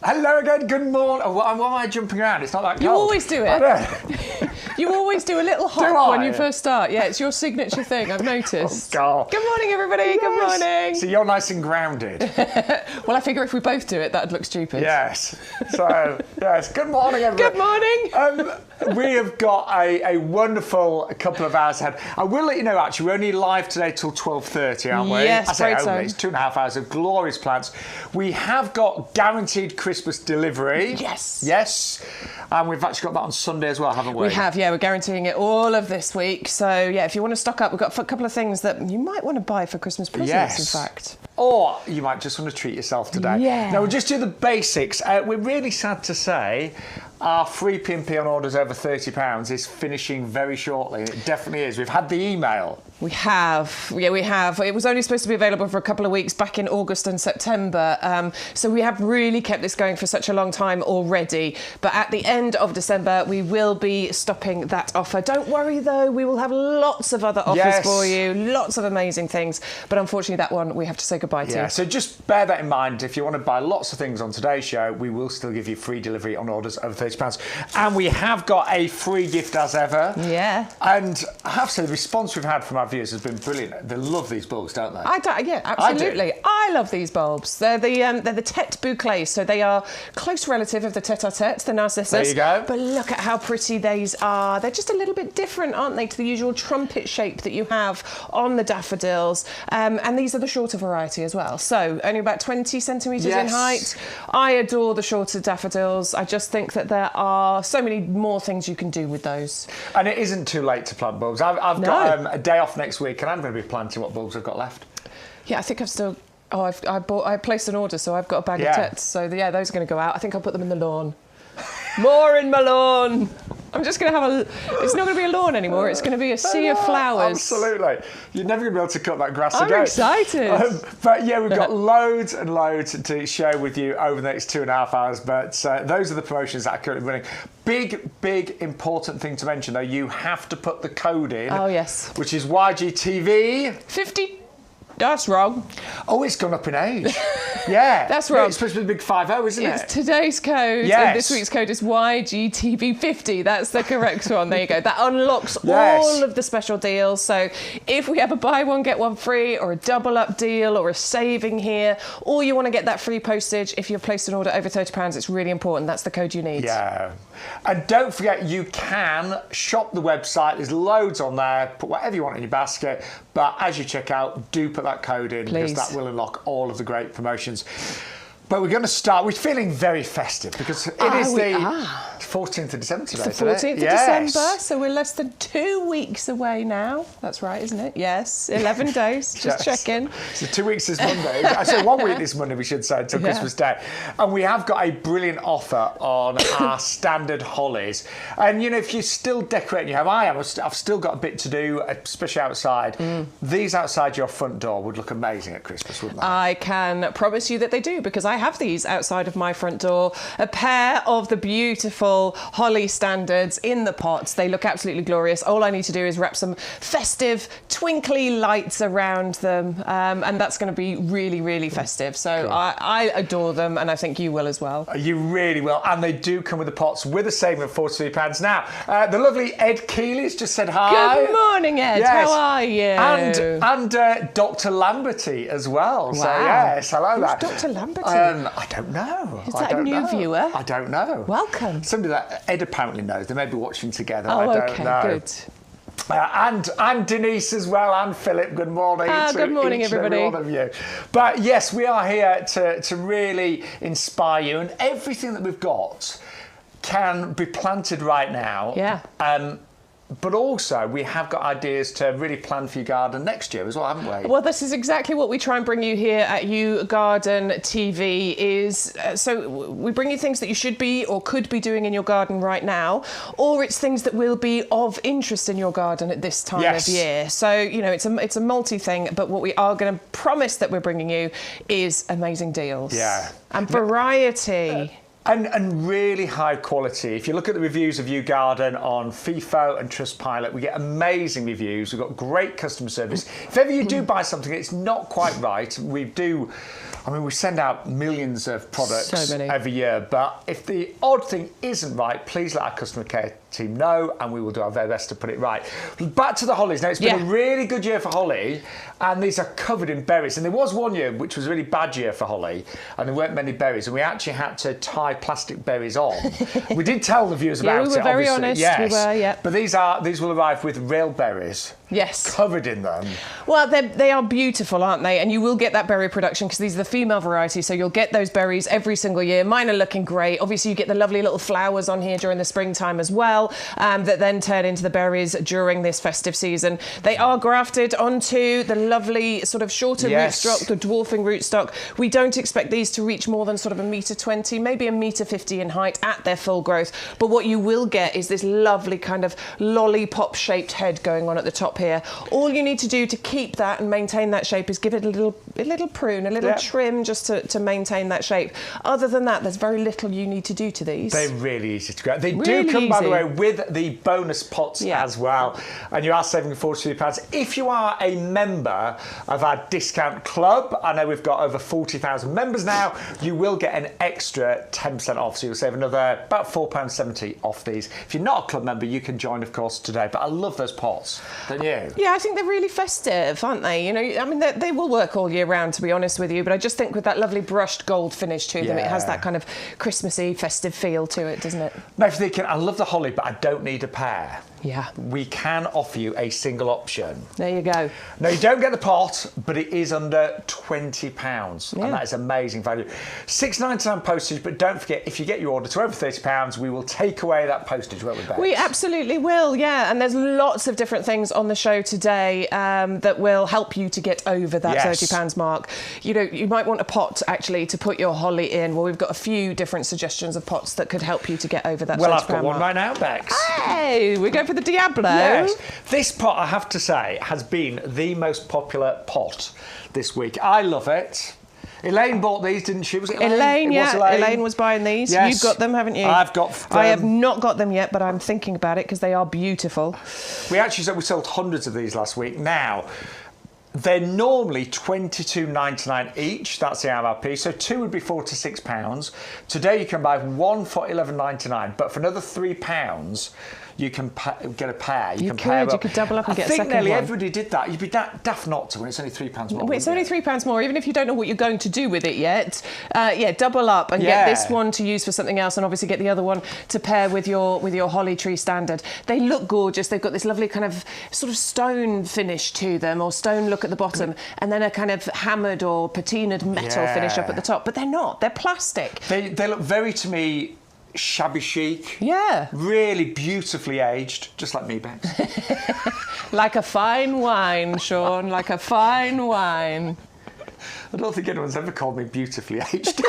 Hello again, good morning. Why am I jumping around? It's not that cold. You always do it. You always do a little hop when you first start. Yeah, it's your signature thing, I've noticed. Oh, God. Good morning, everybody. Yes. Good morning. So you're nice and grounded. Well, I figure if we both do it, that'd look stupid. Yes. So, yes, good morning, everybody. Good morning. We have got a wonderful couple of hours ahead. I will let you know, actually, we're only live today till 12:30, aren't we? Yes, I say great only, it's 2.5 hours of glorious plants. We have got guaranteed Christmas delivery. Yes. Yes. And we've actually got that on Sunday as well, haven't we? We have, yeah. We're guaranteeing it all of this week. So, yeah, if you want to stock up, we've got a couple of things that you might want to buy for Christmas presents, in fact. Or you might just want to treat yourself today. Yeah. Now, we'll just do the basics. We're really sad to say our free P&P on orders over £30 is finishing very shortly. It definitely is. We've had the email. We have. Yeah, we have. It was only supposed to be available for a couple of weeks back in August and September. So we have really kept this going for such a long time already. But at the end of December, we will be stopping that offer. Don't worry, though. We will have lots of other offers for you. Lots of amazing things. But unfortunately, that one we have to say goodbye to. Yeah, so just bear that in mind. If you want to buy lots of things on today's show, we will still give you free delivery on orders over £30. And we have got a free gift as ever. Yeah. And I have to say, the response we've had from our viewers has been brilliant. They love these bulbs, don't they? Yeah, absolutely. I love these bulbs. They're the tete bouclés, so they are close relative of the tete-a-tete, the narcissus. There you go. But look at how pretty these are. They're just a little bit different, aren't they, to the usual trumpet shape that you have on the daffodils. And these are the shorter variety as well. So only about 20 centimetres in height. I adore the shorter daffodils. I just think that there are so many more things you can do with those. And it isn't too late to plant bulbs. I've got a day off next week and I'm going to be planting what bulbs I've got left. Yeah, I think I've still... I placed an order, so I've got a bag of tetes. So, yeah, those are going to go out. I think I'll put them in the lawn. More in my lawn. I'm just going to have it's not going to be a lawn anymore. It's going to be a sea of flowers. Absolutely. You're never going to be able to cut that grass again. I'm excited. But yeah, we've got loads and loads to share with you over the next 2.5 hours. But those are the promotions that are currently running. Big, important thing to mention, though. You have to put the code in. Oh, yes. Which is YGTV. 50. That's wrong. Oh, it's gone up in age. Yeah. That's wrong. It's supposed to be a big 50, isn't it? It's today's code. Yes. And this week's code is YGTV50. That's the correct one. There you go. That unlocks all of the special deals. So if we have a buy one, get one free, or a double up deal, or a saving here, or you want to get that free postage, if you've placed an order over £30, it's really important. That's the code you need. Yeah. And don't forget, you can shop the website. There's loads on there. Put whatever you want in your basket. But as you check out, do put that code in, because that will unlock all of the great promotions. But we're going to start. We're feeling very festive because it is the 14th of December today. It's the 14th of December, so we're less than 2 weeks away now. That's right, isn't it? Yes, 11 days. Just checking. So 2 weeks is Monday. I say 1 week this Monday, we should say, until Christmas Day. And we have got a brilliant offer on our standard hollies. And, you know, if you're still decorating your home, I've still got a bit to do, especially outside. These outside your front door would look amazing at Christmas, wouldn't they? I can promise you that they do, because I have these outside of my front door. A pair of the beautiful holly standards in the pots. They look absolutely glorious. All I need to do is wrap some festive, twinkly lights around them, and that's going to be really, really festive. So I adore them, and I think you will as well. You really will. And they do come with the pots with a saving of £43. Now, the lovely Ed Keeley's just said hi. Good morning, Ed. Yes. How are you? And Dr. Lamberty as well. Wow. So, yes, hello there. Who's Dr. Lamberty? I don't know. Is that a new viewer? I don't know. Welcome. Somebody that Ed apparently knows. They may be watching together. Oh, I don't know. Good. And Denise as well, and Philip. Good morning. Good morning, everybody. Every one of you. But yes, we are here to really inspire you, and everything that we've got can be planted right now. Yeah. But also, we have got ideas to really plan for your garden next year as well, haven't we? Well, this is exactly what we try and bring you here at YouGarden TV. So we bring you things that you should be or could be doing in your garden right now, or it's things that will be of interest in your garden at this time of year. So, you know, it's a multi-thing, but what we are going to promise that we're bringing you is amazing deals. Yeah. And variety. And really high quality. If you look at the reviews of YouGarden on FIFO and Trustpilot, we get amazing reviews. We've got great customer service. If ever you do buy something it's not quite right, we send out millions of products every year, but if the odd thing isn't right, please let our customer care team know and we will do our very best to put it right. Back to the hollies. Now, it's been a really good year for holly, and these are covered in berries. And there was one year which was a really bad year for holly, and there weren't many berries, and we actually had to tie plastic berries on. We did tell the viewers about it, we were very honest. Yes. We were, yeah. But these will arrive with real berries. Yes. Covered in them. Well, they are beautiful, aren't they? And you will get that berry production because these are the female varieties, so you'll get those berries every single year. Mine are looking great. Obviously, you get the lovely little flowers on here during the springtime as well, that then turn into the berries during this festive season. They are grafted onto the lovely sort of shorter rootstock, the dwarfing rootstock. We don't expect these to reach more than sort of 1.20 m, maybe 1.50 m in height at their full growth. But what you will get is this lovely kind of lollipop-shaped head going on at the top here. All you need to do to keep that and maintain that shape is give it a little prune, a little trim, just to maintain that shape. Other than that, there's very little you need to do to these. They're really easy to grow. They do come, by the way, with the bonus pots as well, and you are saving £43. If you are a member of our discount club, I know we've got over 40,000 members now, you will get an extra 10% off, so you'll save another about £4.70 off these. If you're not a club member, you can join, of course, today. But I love those pots, don't you? Yeah, I think they're really festive, aren't they? You know, I mean, they will work all year round, to be honest with you, but I just think with that lovely brushed gold finish to them, it has that kind of Christmassy, festive feel to it, doesn't it? Now, if you're thinking, I love the holly, but I don't need a pair. Yeah. We can offer you a single option. There you go. Now, you don't get the pot, but it is under £20, and that is amazing value. £6.99 postage, but don't forget, if you get your order to over £30, we will take away that postage, won't we, Bex? We absolutely will, yeah. And there's lots of different things on the show today that will help you to get over that £30 mark. You know, you might want a pot, actually, to put your holly in. Well, we've got a few different suggestions of pots that could help you to get over that £30 mark. Well, I've got one right now, Bex. Hey, we go for the Diablo. Yes. This pot, I have to say, has been the most popular pot this week. I love it. Elaine bought these, didn't she? Was it Elaine? Elaine was buying these. Yes. You've got them, haven't you? I've got them. I have not got them yet, but I'm thinking about it because they are beautiful. We sold hundreds of these last week. Now, they're normally £22.99 each. That's the MRP. So two would be £4 to £6. Today you can buy one for £11.99, but for another £3, you can get a pair. You could double up and get a second one. I think nearly everybody did that. You'd be daft not to when it's only £3 more. Well, it's only £3 more, even if you don't know what you're going to do with it yet. Double up and get this one to use for something else, and obviously get the other one to pair with your holly tree standard. They look gorgeous. They've got this lovely kind of sort of stone finish to them, or stone look at the bottom, and then a kind of hammered or patinaed metal finish up at the top. But they're not. They're plastic. They look very, to me, shabby chic. Yeah. Really beautifully aged, just like me, Bex. Like a fine wine, Shaun, like a fine wine. I don't think anyone's ever called me beautifully aged.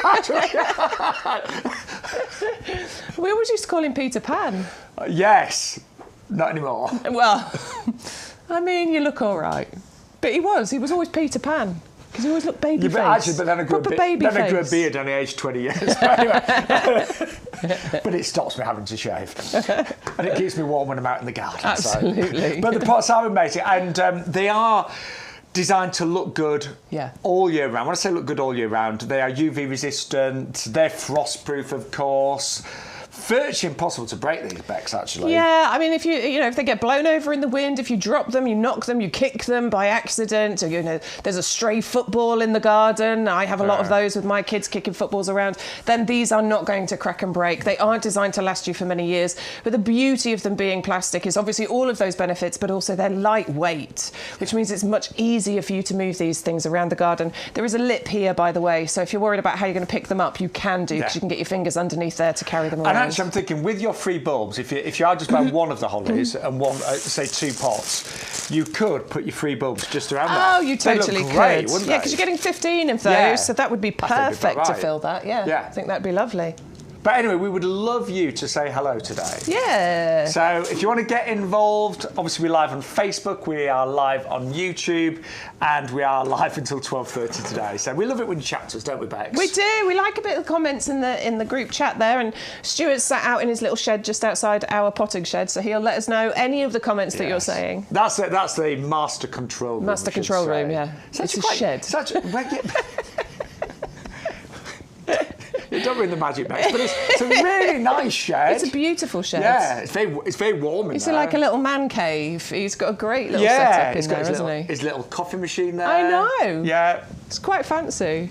We always used to call him Peter Pan. Yes. Not anymore. Well, I mean, you look all right. But he was always Peter Pan. Because he always looked baby face. But then I grew a beard only aged 20 years. But it stops me having to shave. And it keeps me warm when I'm out in the garden. Absolutely. So. But the pots are amazing. And they are designed to look good all year round. When I say look good all year round, they are UV resistant. They're frost proof, of course. Virtually impossible to break these, Bex, actually. Yeah, I mean, if if they get blown over in the wind, if you drop them, you knock them, you kick them by accident, or, there's a stray football in the garden. I have a lot of those with my kids kicking footballs around. Then these are not going to crack and break. They aren't designed to last you for many years. But the beauty of them being plastic is obviously all of those benefits, but also they're lightweight, which means it's much easier for you to move these things around the garden. There is a lip here, by the way, so if you're worried about how you're going to pick them up, you can do, because you can get your fingers underneath there to carry them around. Actually, I'm thinking, with your free bulbs, if you are just buying one of the hollies and one, say 2 pots, you could put your free bulbs just around there. Oh, you totally could. Great, wouldn't yeah, because you're getting 15 of those, so that would be perfect to fill that. Yeah, I think that'd be lovely. But anyway, we would love you to say hello today. Yeah. So if you want to get involved, obviously we're live on Facebook, we are live on YouTube, and we are live until 12:30 today. So we love it when you chat to us, don't we, Bex? We do. We like a bit of comments in the group chat there. And Stuart's sat out in his little shed just outside our potting shed, so he'll let us know any of the comments that you're saying. That's it. That's the master control room. Master control room, yeah. It's a shed. You don't mean the magic Bex, but it's a really nice shed. It's a beautiful shed. Yeah, it's very warm in there. It's like a little man cave. He's got a great little setup in there, hasn't he? His little coffee machine there. I know. Yeah. It's quite fancy.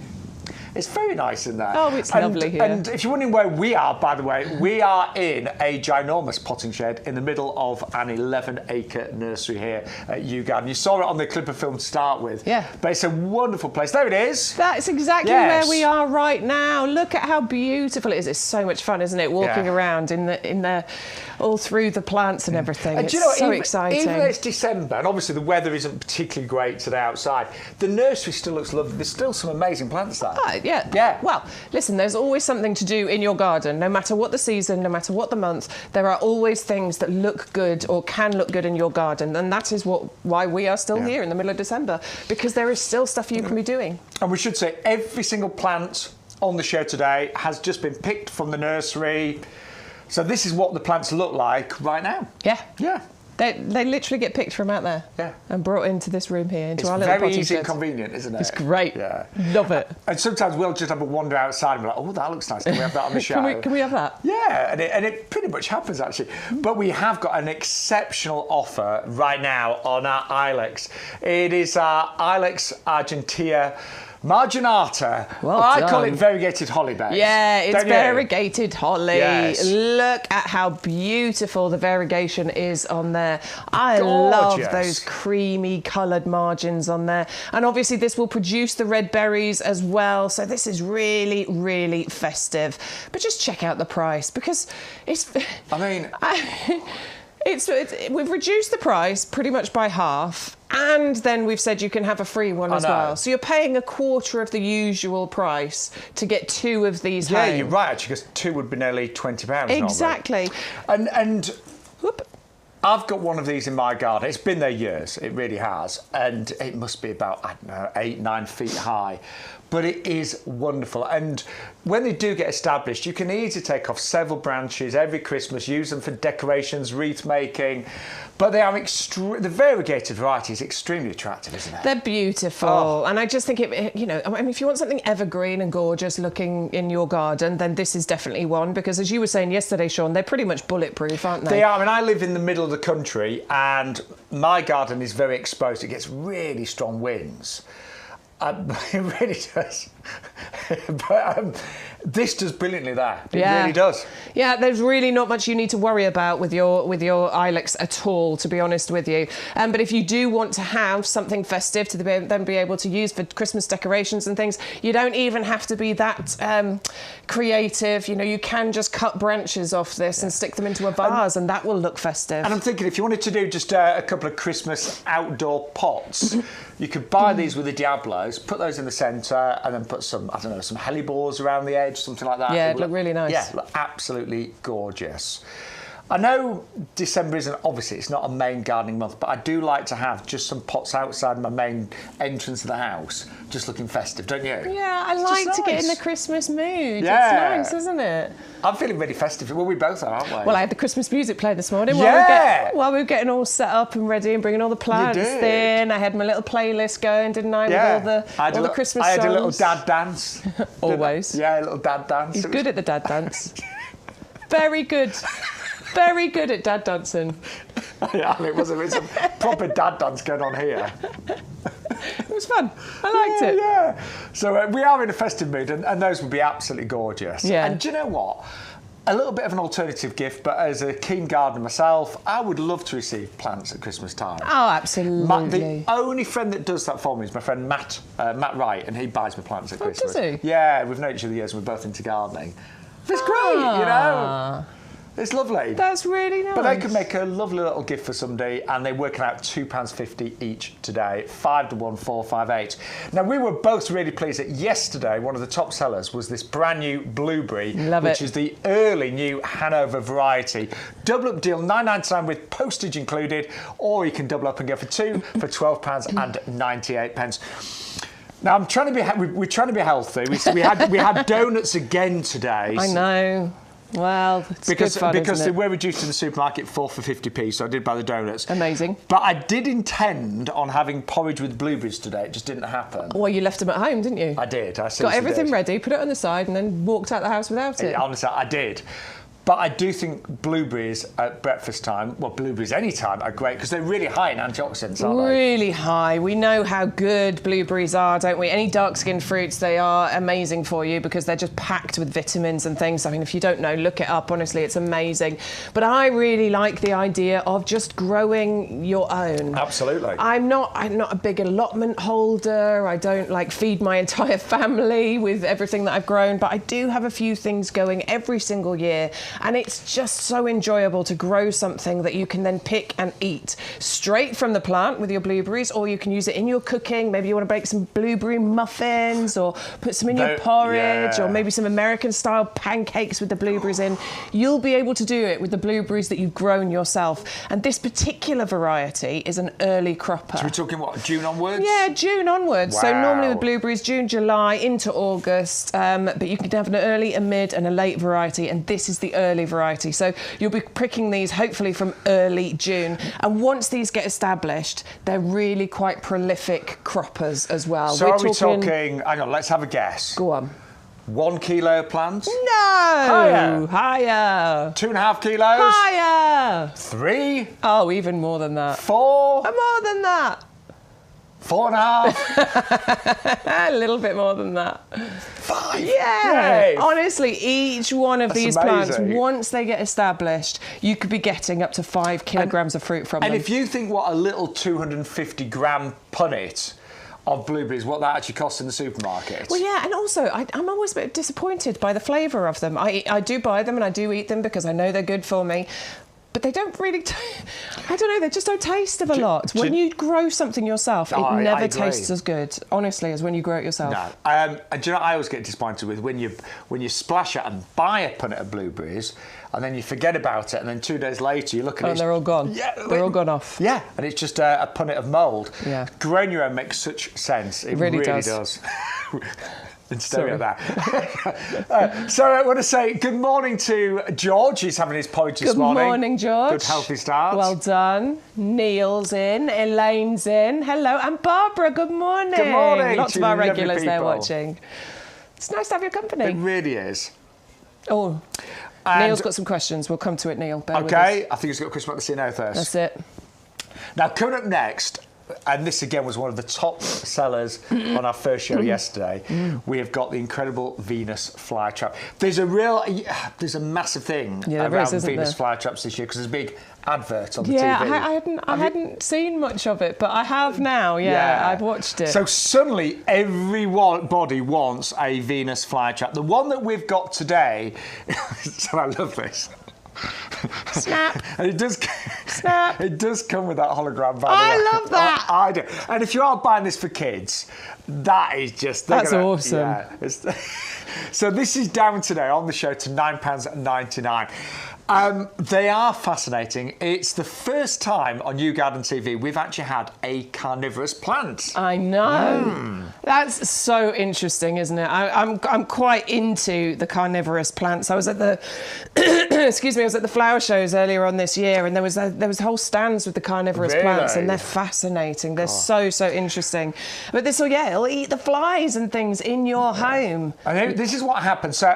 It's very nice in there. Oh, it's lovely here. And if you're wondering where we are, by the way, we are in a ginormous potting shed in the middle of an 11-acre nursery here at YouGarden. You saw it on the clip of film to start with. Yeah. But it's a wonderful place. There it is. That's exactly where we are right now. Look at how beautiful it is. It's so much fun, isn't it? Walking around in the all through the plants and everything. And it's do you know, so exciting. Even though it's December, and obviously the weather isn't particularly great today outside, the nursery still looks lovely. There's still some amazing plants there. Yeah. Well, listen, there's always something to do in your garden. No matter what the season, no matter what the month, there are always things that look good or can look good in your garden. And that is why we are still here in the middle of December, because there is still stuff you can be doing. And we should say every single plant on the show today has just been picked from the nursery. So this is what the plants look like right now. Yeah. Yeah. They literally get picked from out there and brought into this room here, into our little potting shed. It's very easy and convenient, isn't it? It's great. Yeah. Love it. And sometimes we'll just have a wander outside and be like, oh, that looks nice. Can we have that on the show? Can we have that? Yeah, and it pretty much happens, actually. But we have got an exceptional offer right now on our Ilex. It is our Ilex Argentea Marginata. Well I done. call it variegated holly, Bex. Yeah, it's variegated holly. Yes. Look at how beautiful the variegation is on there. I Gorgeous. love those creamy coloured margins on there. And obviously this will produce the red berries as well. So this is really, really festive. But just check out the price, because it's... we've reduced the price pretty much by half, and then we've said you can have a free one as well. So you're paying a quarter of the usual price to get two of these home. Yeah, you're right, actually, because two would be nearly £20. Exactly. And whoop, I've got one of these in my garden. It's been there years, it really has, and it must be about, I don't know, 8-9 feet high. But it is wonderful. And when they do get established, you can easily take off several branches every Christmas, use them for decorations, wreath making. But they are the variegated variety is extremely attractive, isn't it? They're beautiful. Oh. And I just think, if you want something evergreen and gorgeous looking in your garden, then this is definitely one. Because as you were saying yesterday, Shaun, they're pretty much bulletproof, aren't they? They are. I mean, I live in the middle of the country and my garden is very exposed. It gets really strong winds. It really does. But this does brilliantly there. It really does. Yeah, there's really not much you need to worry about with your Ilex at all, to be honest with you. But if you do want to have something festive to then be able to use for Christmas decorations and things, you don't even have to be that creative. You know, you can just cut branches off this and stick them into a vase, and that will look festive. And I'm thinking, if you wanted to do just a couple of Christmas outdoor pots, you could buy these with the Diablos, put those in the centre, and then put some, I don't know, some Helleborus around the edge, something like that. Yeah, it'd look really nice. Yeah, look absolutely gorgeous. I know December isn't, obviously, it's not a main gardening month, but I do like to have just some pots outside my main entrance of the house, just looking festive, don't you? Yeah, I like to get in the Christmas mood. Yeah. It's nice, isn't it? I'm feeling really festive. Well, we both are, aren't we? Well, I had the Christmas music playing this morning while we were getting all set up and ready and bringing all the plants in. I had my little playlist going, didn't I, with all the Christmas songs. I had a little dad dance. Always. Yeah, a little dad dance. He's good at the dad dance. Very good. Very good at dad dancing. Yeah, it was a proper dad dance going on here. It was fun. I liked it. Yeah. So we are in a festive mood, and those would be absolutely gorgeous. Yeah. And do you know what? A little bit of an alternative gift, but as a keen gardener myself, I would love to receive plants at Christmas time. Oh, absolutely. The only friend that does that for me is my friend Matt Wright, and he buys me plants at Christmas. Does he? Yeah, we've known each other years, and we're both into gardening. It's great, you know. It's lovely. That's really nice. But they could make a lovely little gift for somebody, and they're working out £2.50 each today. 511458. Now, we were both really pleased that yesterday one of the top sellers was this brand new blueberry, which is the early new Hanover variety. Double up deal, £9.99 with postage included, or you can double up and go for two for £12.98. Now, we're trying to be healthy. We had donuts again today. I know. Well, it's because good fun, they were reduced in the supermarket 4 for 50p, so I did buy the donuts. Amazing. But I did intend on having porridge with blueberries today. It just didn't happen. Well, you left them at home, didn't you? I did. I got everything ready, put it on the side, and then walked out the house without it. Honestly, I did. But I do think blueberries at breakfast time, well, blueberries any time, are great because they're really high in antioxidants, aren't they? Really high. We know how good blueberries are, don't we? Any dark-skinned fruits, they are amazing for you because they're just packed with vitamins and things. I mean, if you don't know, look it up. Honestly, it's amazing. But I really like the idea of just growing your own. Absolutely. I'm not a big allotment holder. I don't feed my entire family with everything that I've grown, but I do have a few things going every single year. And it's just so enjoyable to grow something that you can then pick and eat straight from the plant with your blueberries, or you can use it in your cooking. Maybe you want to bake some blueberry muffins or put some in your porridge, or maybe some American-style pancakes with the blueberries in. You'll be able to do it with the blueberries that you've grown yourself. And this particular variety is an early cropper. So we're talking, what, June onwards? Yeah, June onwards. Wow. So normally with blueberries, June, July into August, but you can have an early, a mid and a late variety, and this is the early variety. So you'll be pricking these hopefully from early June. And once these get established, they're really quite prolific croppers as well. So are we talking, hang on, let's have a guess. Go on. 1 kilo plants? No! Higher. 2.5 kilos? Higher. 3? Oh, even more than that. 4? More than that. 4.5? A little bit more than that. 5? Yeah. Great. Honestly, each one of these plants, amazing. once they get established, you could be getting up to 5 kilograms of fruit from them. And if you think what a little 250 gram punnet of blueberries, what that actually costs in the supermarket. Well, yeah, and also I'm always a bit disappointed by the flavour of them. I do buy them and I do eat them because I know they're good for me. But they don't really, I don't know, they just don't taste of a lot. When you grow something yourself, it never tastes as good, honestly, as when you grow it yourself. No. And do you know what I always get disappointed with? When you splash out and buy a punnet of blueberries, and then you forget about it, and then 2 days later you look at it. And they're all gone. Yeah, they're all gone off. Yeah, and it's just a punnet of mould. Yeah. Growing your own makes such sense. It really does. Instead of that. So I want to say good morning to George. He's having his porridge this morning. Good morning, George. Good healthy start. Well done. Neil's in. Elaine's in. Hello. And Barbara, good morning. Good morning. Lots of our regulars there watching. It's nice to have your company. It really is. Oh, Neil's got some questions. We'll come to it, Neil. Bear with us. I think he's got a question about the Ceanothus. That's it. Now, coming up next, and this again was one of the top sellers on our first show yesterday, we have got the incredible Venus flytrap. There's a massive thing around Venus flytraps this year because there's a big advert on the TV. Yeah, I hadn't seen much of it, but I have now. Yeah, I've watched it. So suddenly everybody wants a Venus flytrap. The one that we've got today, so I love this. Snap. And it does. Snap. It does come with that hologram. I love that. I do. And if you are buying this for kids, that is just. That's awesome. Yeah, so this is down today on the show to £9.99. They are fascinating. It's the first time on YouGarden TV we've actually had a carnivorous plant. I know. That's so interesting, isn't it? I'm quite into the carnivorous plants. I was at the excuse me, I was at the flower shows earlier on this year, and there was whole stands with the carnivorous plants, and they're fascinating. They're so interesting. But this it'll eat the flies and things in your home. And this is what happens. So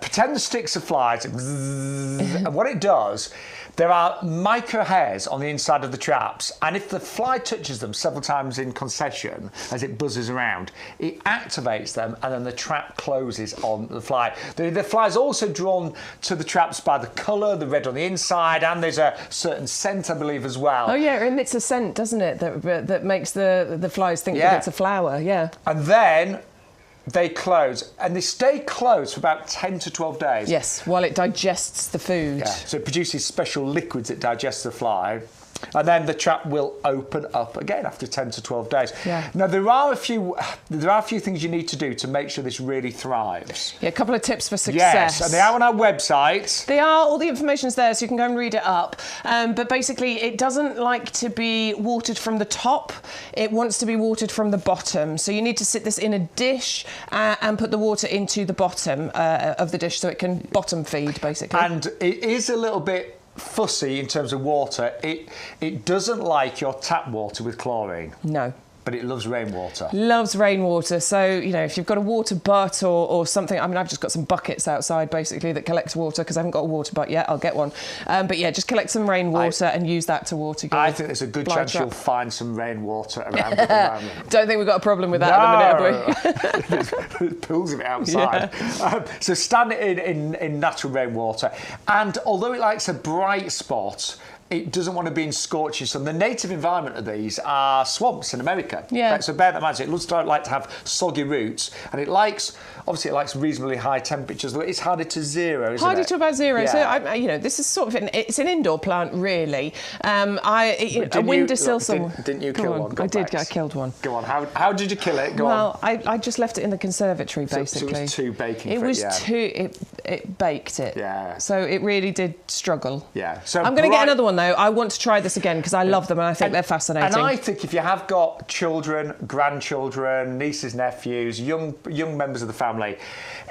pretend the sticks are flies, and what it does, there are micro hairs on the inside of the traps, and if the fly touches them several times in concession as it buzzes around, it activates them, and then the trap closes on the fly. The fly is also drawn to the traps by the colour, the red on the inside, and there's a certain scent, I believe, as well. Oh yeah, it emits a scent, doesn't it, that makes the flies think that it's a flower. Yeah. And then They close, and they stay closed for about 10 to 12 days. Yes, while it digests the food. Yeah. So it produces special liquids that digest the fly. And then the trap will open up again after 10 to 12 days. Yeah. Now, there are a few things you need to do to make sure this really thrives. Yeah, a couple of tips for success. Yes, and they are on our website. They are. All the information's there, so you can go and read it up. But basically, it doesn't like to be watered from the top. It wants to be watered from the bottom. So you need to sit this in a dish and put the water into the bottom of the dish so it can bottom feed, basically. And it is a little bit fussy in terms of water. It doesn't like your tap water with chlorine. No. But it loves rainwater. Loves rainwater. So, you know, if you've got a water butt or something, I mean, I've just got some buckets outside, basically, that collect water, because I haven't got a water butt yet. I'll get one. But, yeah, just collect some rainwater and use that to water your I think there's a good chance you'll find some rainwater around at the moment. Don't think we've got a problem with that at the minute, have we? There's pools of it outside. Yeah. So stand it in natural rainwater. And although it likes a bright spot, it doesn't want to be in scorching sun. The native environment of these are swamps in America. Yeah. So bear that in mind. It looks like to have soggy roots, and it likes reasonably high temperatures. It's harder to zero, isn't it? Harder to about zero. Yeah. So, you know, this is sort of it's an indoor plant, really. A windowsill somewhere. Didn't you kill one? I did. I killed one. Go on. How did you kill it? Go on. Well, I just left it in the conservatory, basically. So it was too baking. It baked it. Yeah. So it really did struggle. Yeah. So I'm going to get another one though. I want to try this again because I love them and I think they're fascinating. And I think if you have got children, grandchildren, nieces, nephews, young members of the family,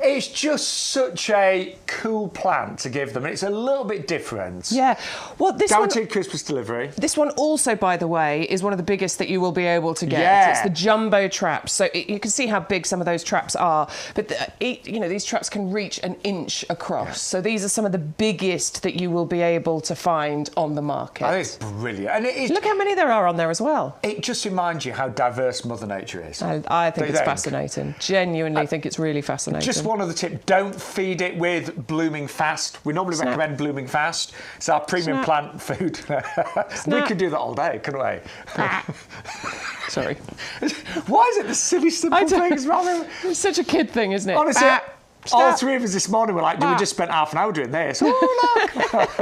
it's just such a cool plant to give them. And it's a little bit different. Yeah. Well, Guaranteed Christmas delivery. This one also, by the way, is one of the biggest that you will be able to get. Yeah. It's the jumbo traps. So you can see how big some of those traps are. But, these traps can reach an inch across. Yeah. So these are some of the biggest that you will be able to find on the market. I think it's brilliant. And look how many there are on there as well. It just reminds you how diverse Mother Nature is. I think it's fascinating. Genuinely think it's really fascinating. Just one other tip, don't feed it with Blooming Fast. We normally recommend Blooming Fast. It's our premium plant food. We could do that all day, couldn't we? Sorry. Why is it the silly simple things, Robin? It's such a kid thing, isn't it? Honestly, all three of us this morning were like, we just spent half an hour doing this. Oh, look.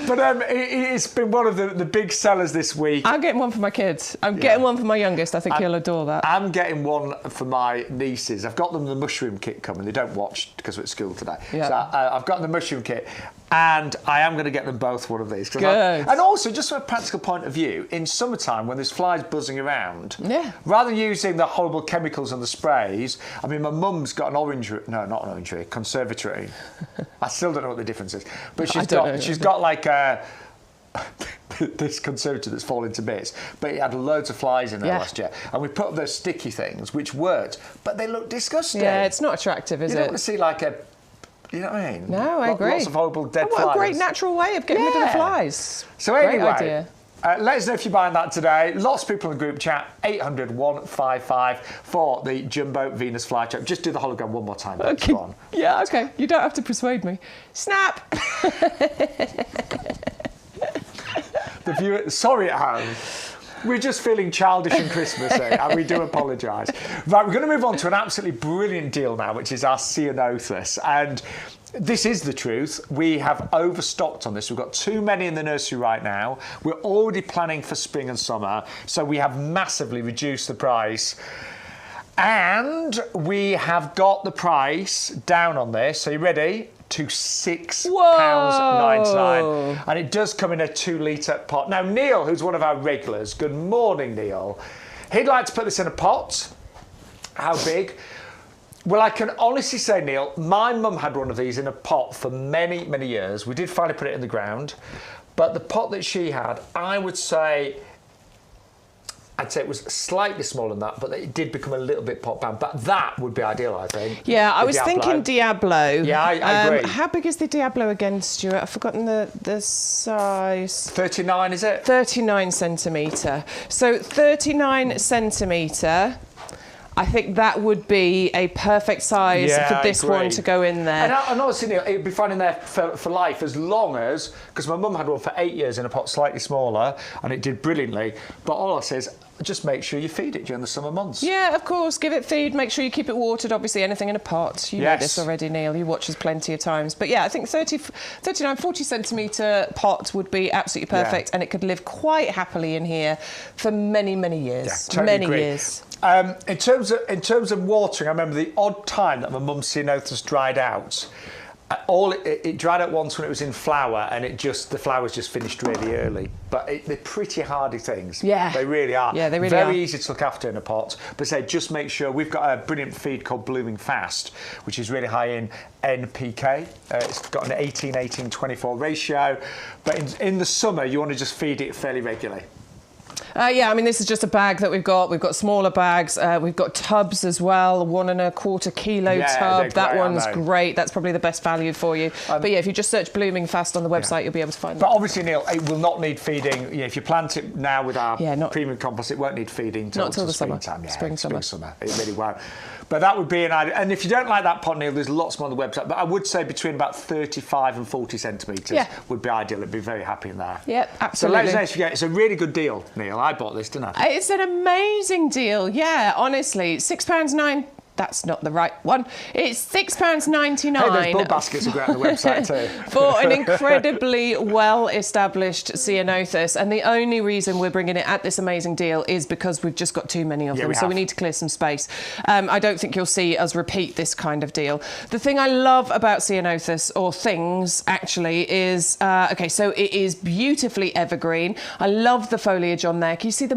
But it's been one of the big sellers this week. I'm getting one for my kids. I'm getting one for my youngest. I think he'll adore that. I'm getting one for my nieces. I've got them the mushroom kit coming. They don't watch because we're at school today. Yeah. So I've got the mushroom kit. And I am going to get them both one of these. Good. And also, just from a practical point of view, in summertime when there's flies buzzing around, rather than using the horrible chemicals and the sprays, I mean, my mum's got a conservatory. I still don't know what the difference is. But she's got like this conservatory that's fallen to bits, but it had loads of flies in there last year. And we put up those sticky things, which worked, but they look disgusting. Yeah, it's not attractive, is it? You don't want to see like a... You know what I mean? No, I agree. Lots of horrible dead flies. What a great natural way of getting rid of the flies. So anyway, great idea. Let us know if you're buying that today. Lots of people in the group chat. 800 155 for the Jumbo Venus flytrap. Just do the hologram one more time. Okay. Go on. Yeah, okay. You don't have to persuade me. Snap! The viewer, sorry at home. We're just feeling childish and Christmassy, and we do apologise. Right, we're going to move on to an absolutely brilliant deal now, which is our Ceanothus. And this is the truth. We have overstocked on this. We've got too many in the nursery right now. We're already planning for spring and summer, so we have massively reduced the price. And we have got the price down on this. So you ready? To £6.99. And it does come in a 2-litre pot. Now, Neil, who's one of our regulars, good morning, Neil. He'd like to put this in a pot. How big? Well, I can honestly say, Neil, my mum had one of these in a pot for many, many years. We did finally put it in the ground. But the pot that she had, I'd say it was slightly smaller than that, but it did become a little bit pot bound. But that would be ideal, I think. Yeah, I was thinking Diablo. Yeah, I agree. How big is the Diablo again, Stuart? I've forgotten the size. 39, is it? 39 centimetre. So 39 centimetre. I think that would be a perfect size for this one to go in there. And honestly, Neil, it would be fine in there for life as long as, because my mum had one for 8 years in a pot slightly smaller and it did brilliantly. But all I say is, just make sure you feed it during the summer months. Yeah, of course. Give it feed. Make sure you keep it watered. Obviously, anything in a pot. You know this already, Neil. You watch us plenty of times. But yeah, I think 39, 40 centimetre pot would be absolutely perfect, and it could live quite happily in here for many, many years. Yeah, totally agree. Years. In terms of watering, I remember the odd time that my mum's Ceanothus dried out. It dried out once when it was in flower, and the flowers just finished really early. But they're pretty hardy things. Yeah, they really are. Yeah, they really are. Very easy to look after in a pot. But just make sure we've got a brilliant feed called Blooming Fast, which is really high in NPK. It's got an 18-18-24 ratio. But in the summer, you want to just feed it fairly regularly. Yeah, I mean, this is just a bag that we've got. We've got smaller bags. We've got tubs as well, 1.25 kilo tub. That one's great. That's probably the best value for you. But yeah, if you just search Blooming Fast on the website, you'll be able to find it. But obviously, Neil, it will not need feeding. If you plant it now with our premium compost, it won't need feeding until the springtime. Yeah, spring, summer. It really won't. But that would be an idea. And if you don't like that pot, Neil, there's lots more on the website. But I would say between about 35 and 40 centimetres would be ideal. I'd be very happy in there. Yep, absolutely. So let us know if you get it. It's a really good deal, Neil. I bought this, didn't I? It's an amazing deal. Yeah, honestly. £6.09. That's not the right one. It's £6.99. Hey, those bulb baskets are great on the website too. For an incredibly well-established Ceanothus. And the only reason we're bringing it at this amazing deal is because we've just got too many of them. So we need to clear some space. I don't think you'll see us repeat this kind of deal. The thing I love about Ceanothus, or things actually, is, so it is beautifully evergreen. I love the foliage on there. Can you see the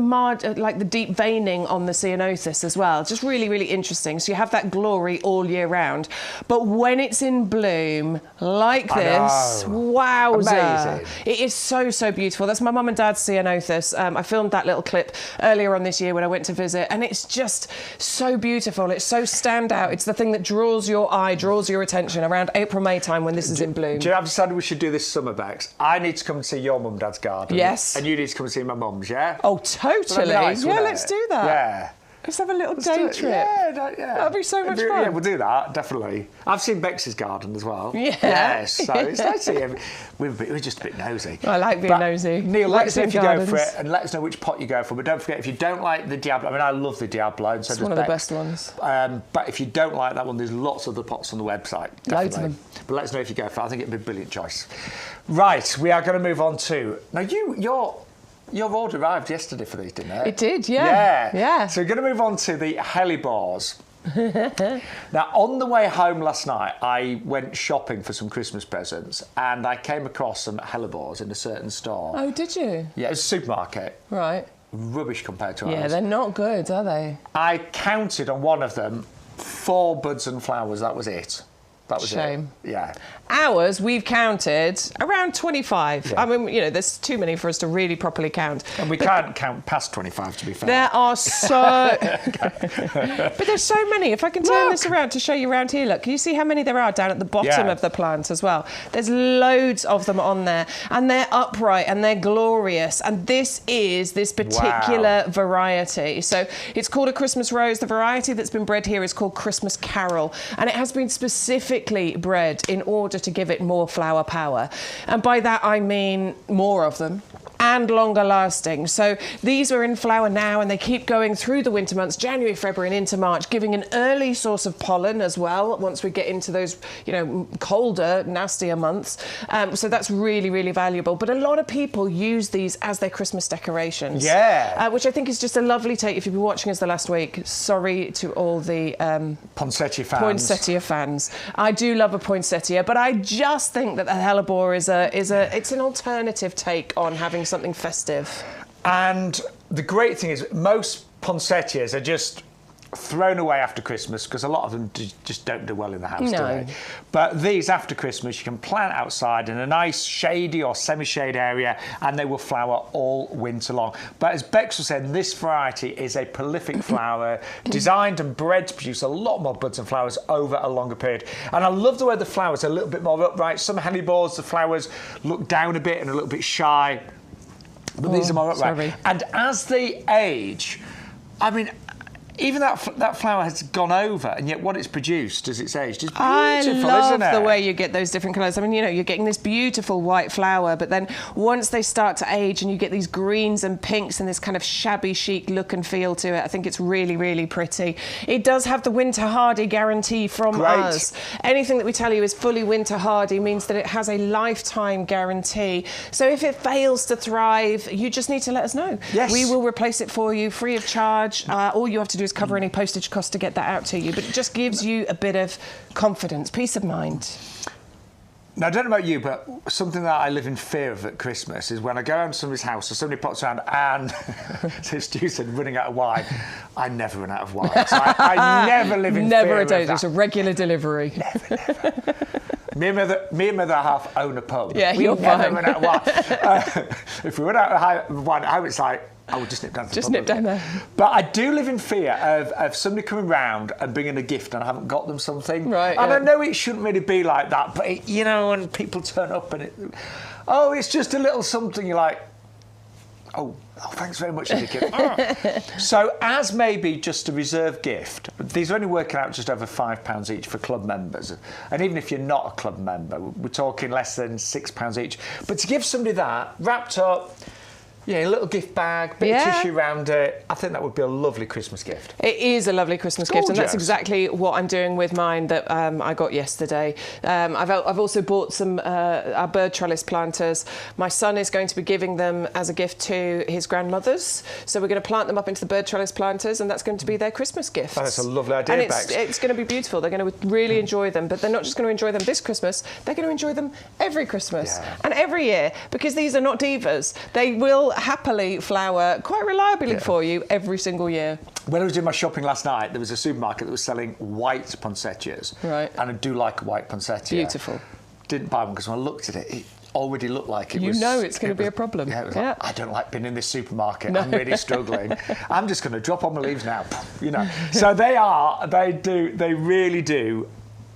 like the deep veining on the Ceanothus as well? Just really, really interesting. So you have that glory all year round. But when it's in bloom like this, wowza. Amazing. It is so, so beautiful. That's my mum and dad's Ceanothus. I filmed that little clip earlier on this year when I went to visit, and it's just so beautiful. It's so standout. It's the thing that draws your eye, draws your attention around April, May time when this is in bloom. Do you have decided we should do this summer, Bex? I need to come and see your mum and dad's garden. Yes. And you need to come and see my mum's, yeah? Oh, totally. Nice, let's do that. Yeah. Let's have a little day trip. Yeah. That'd be so much fun. Yeah, we'll do that, definitely. I've seen Bex's garden as well. Yeah. Yes, so it's nice to see him. We're just a bit nosy. I like being nosy. Neil, let us know if you go for it, and let us know which pot you go for. But don't forget, if you don't like the Diablo, I mean, I love the Diablo. And so it's one of the best ones. But if you don't like that one, there's lots of the pots on the website. Definitely. Loads of them. But let us know if you go for it. I think it'd be a brilliant choice. Right, we are going to move on to... Now, your order arrived yesterday for these, didn't it? It did, yeah. So we're going to move on to the Helleborus. Now, on the way home last night, I went shopping for some Christmas presents, and I came across some Helleborus in a certain store. Oh, did you? Yeah, it was a supermarket. Right. Rubbish compared to ours. Yeah, they're not good, are they? I counted on one of them 4 buds and flowers. That was it. That was Shame. It. Yeah. Ours, we've counted around 25. Yeah. I mean, there's too many for us to really properly count. And we can't count past 25, to be fair. There are so... But there's so many. If I can turn this around to show you around here, look, can you see how many there are down at the bottom of the plant as well? There's loads of them on there. And they're upright and they're glorious. And this is this particular variety. So it's called a Christmas rose. The variety that's been bred here is called Christmas Carol. And it has been specifically bred in order to give it more flower power. And by that I mean more of them and longer lasting. So these are in flower now and they keep going through the winter months, January, February and into March, giving an early source of pollen as well once we get into those, colder, nastier months. So that's really, really valuable. But a lot of people use these as their Christmas decorations. Yeah. Which I think is just a lovely take. If you've been watching us the last week, sorry to all the poinsettia fans. I do love a poinsettia, but I just think that the Helleborus it's an alternative take on having something festive. And the great thing is most poinsettias are just thrown away after Christmas because a lot of them just don't do well in the house, do they? But these, after Christmas, you can plant outside in a nice shady or semi-shade area and they will flower all winter long. But as Bex was saying, this variety is a prolific flower, designed and bred to produce a lot more buds and flowers over a longer period. And I love the way the flowers are a little bit more upright. Some Helleborus, the flowers look down a bit and a little bit shy, but these are more upright. And as they age, I mean, even that flower has gone over, and yet what it's produced as it's aged is beautiful, I isn't it? love the way you get those different colours. I mean, you know, you're getting this beautiful white flower, but then once they start to age and you get these greens and pinks and this kind of shabby chic look and feel to it, I think it's really, really pretty. It does have the winter hardy guarantee from us. Anything that we tell you is fully winter hardy means that it has a lifetime guarantee. So if it fails to thrive, you just need to let us know. Yes. We will replace it for you free of charge. All you have to do is cover any postage cost to get that out to you, but it just gives you a bit of confidence, peace of mind. Now, I don't know about you, but something that I live in fear of at Christmas is when I go around to somebody's house or somebody pops around and, so Stu said, running out of wine. I never run out of wine. So I never live in fear Never of a day. that. It's a regular delivery. Never. Me and my other half own a pub. Yeah, we you're never fine. run out of wine. If we run out of wine, I was like, I would just nip down to the pub. Just nip down there. But I do live in fear of somebody coming round and bringing a gift and I haven't got them something. Right. And I know it shouldn't really be like that, but you know, when people turn up and it's just a little something, you're like, oh, thanks very much, Nicky. So as maybe just a reserve gift, these are only working out just over £5 each for club members. And even if you're not a club member, we're talking less than £6 each. But to give somebody that, wrapped up, yeah, a little gift bag, bit of tissue around it. I think that would be a lovely Christmas gift. It is a lovely Christmas gift, and that's exactly what I'm doing with mine that I got yesterday. I've also bought some our bird trellis planters. My son is going to be giving them as a gift to his grandmothers, so we're going to plant them up into the bird trellis planters, and that's going to be their Christmas gift. Oh, that's a lovely idea, and Bex. it's going to be beautiful. They're going to really enjoy them, but they're not just going to enjoy them this Christmas. They're going to enjoy them every Christmas and every year, because these are not divas. They will happily flower quite reliably for you every single year. When I was doing my shopping last night, there was a supermarket that was selling white poinsettias. Right. And I do like a white poinsettia. Beautiful. Didn't buy one because when I looked at it, it already looked like it was... You know it's going to be a problem. Yeah, it was like, I don't like being in this supermarket. No. I'm really struggling. I'm just going to drop on my leaves now, you know. So they really do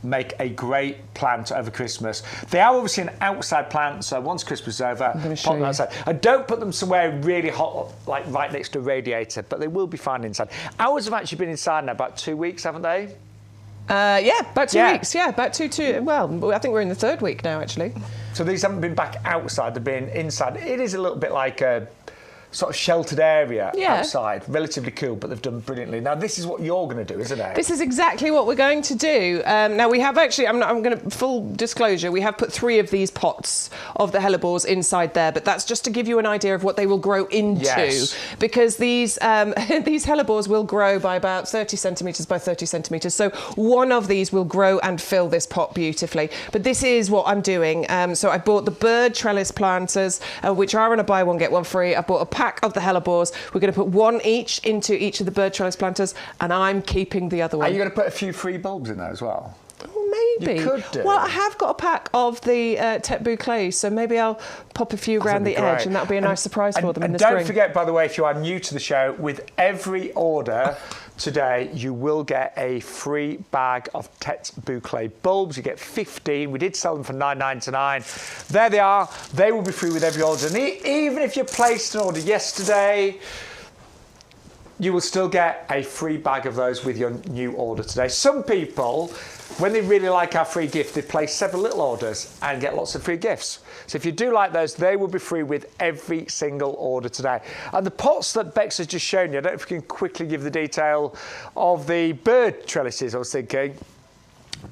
make a great plant over Christmas. They are obviously an outside plant, so once Christmas is over, pop them outside. And don't put them somewhere really hot, like right next to a radiator, but they will be fine inside. Ours have actually been inside now about 2 weeks, haven't they? About 2 weeks. Yeah, about two. Well, I think we're in the third week now, actually. So these haven't been back outside, they've been inside. It is a little bit like a sort of sheltered area outside, relatively cool, but they've done brilliantly. Now, this is what you're going to do, isn't it? This is exactly what we're going to do. Now, we have actually, I'm going to, full disclosure, we have put 3 of these pots of the hellebores inside there, but that's just to give you an idea of what they will grow into, because these hellebores will grow by about 30 centimetres by 30 centimetres, so one of these will grow and fill this pot beautifully. But this is what I'm doing. So I bought the bird trellis planters, which are on a buy one, get one free. I bought a pack of the hellebores. We're going to put one each into each of the bird trellis planters, and I'm keeping the other one. Are you going to put a few free bulbs in there as well? Oh, maybe. You could do. Well, I have got a pack of the Tête Bouclés, so maybe I'll pop a few around the edge, and that'll be a nice surprise for them in the spring. And don't forget, by the way, if you are new to the show, with every order today, you will get a free bag of Tête Bouclés bulbs. You get 15. We did sell them for $9.99. There they are. They will be free with every order. And even if you placed an order yesterday, you will still get a free bag of those with your new order today. Some people, when they really like our free gift, they place several little orders and get lots of free gifts. So if you do like those, they will be free with every single order today. And the pots that Bex has just shown you, I don't know if we can quickly give the detail of the bird trellises, I was thinking,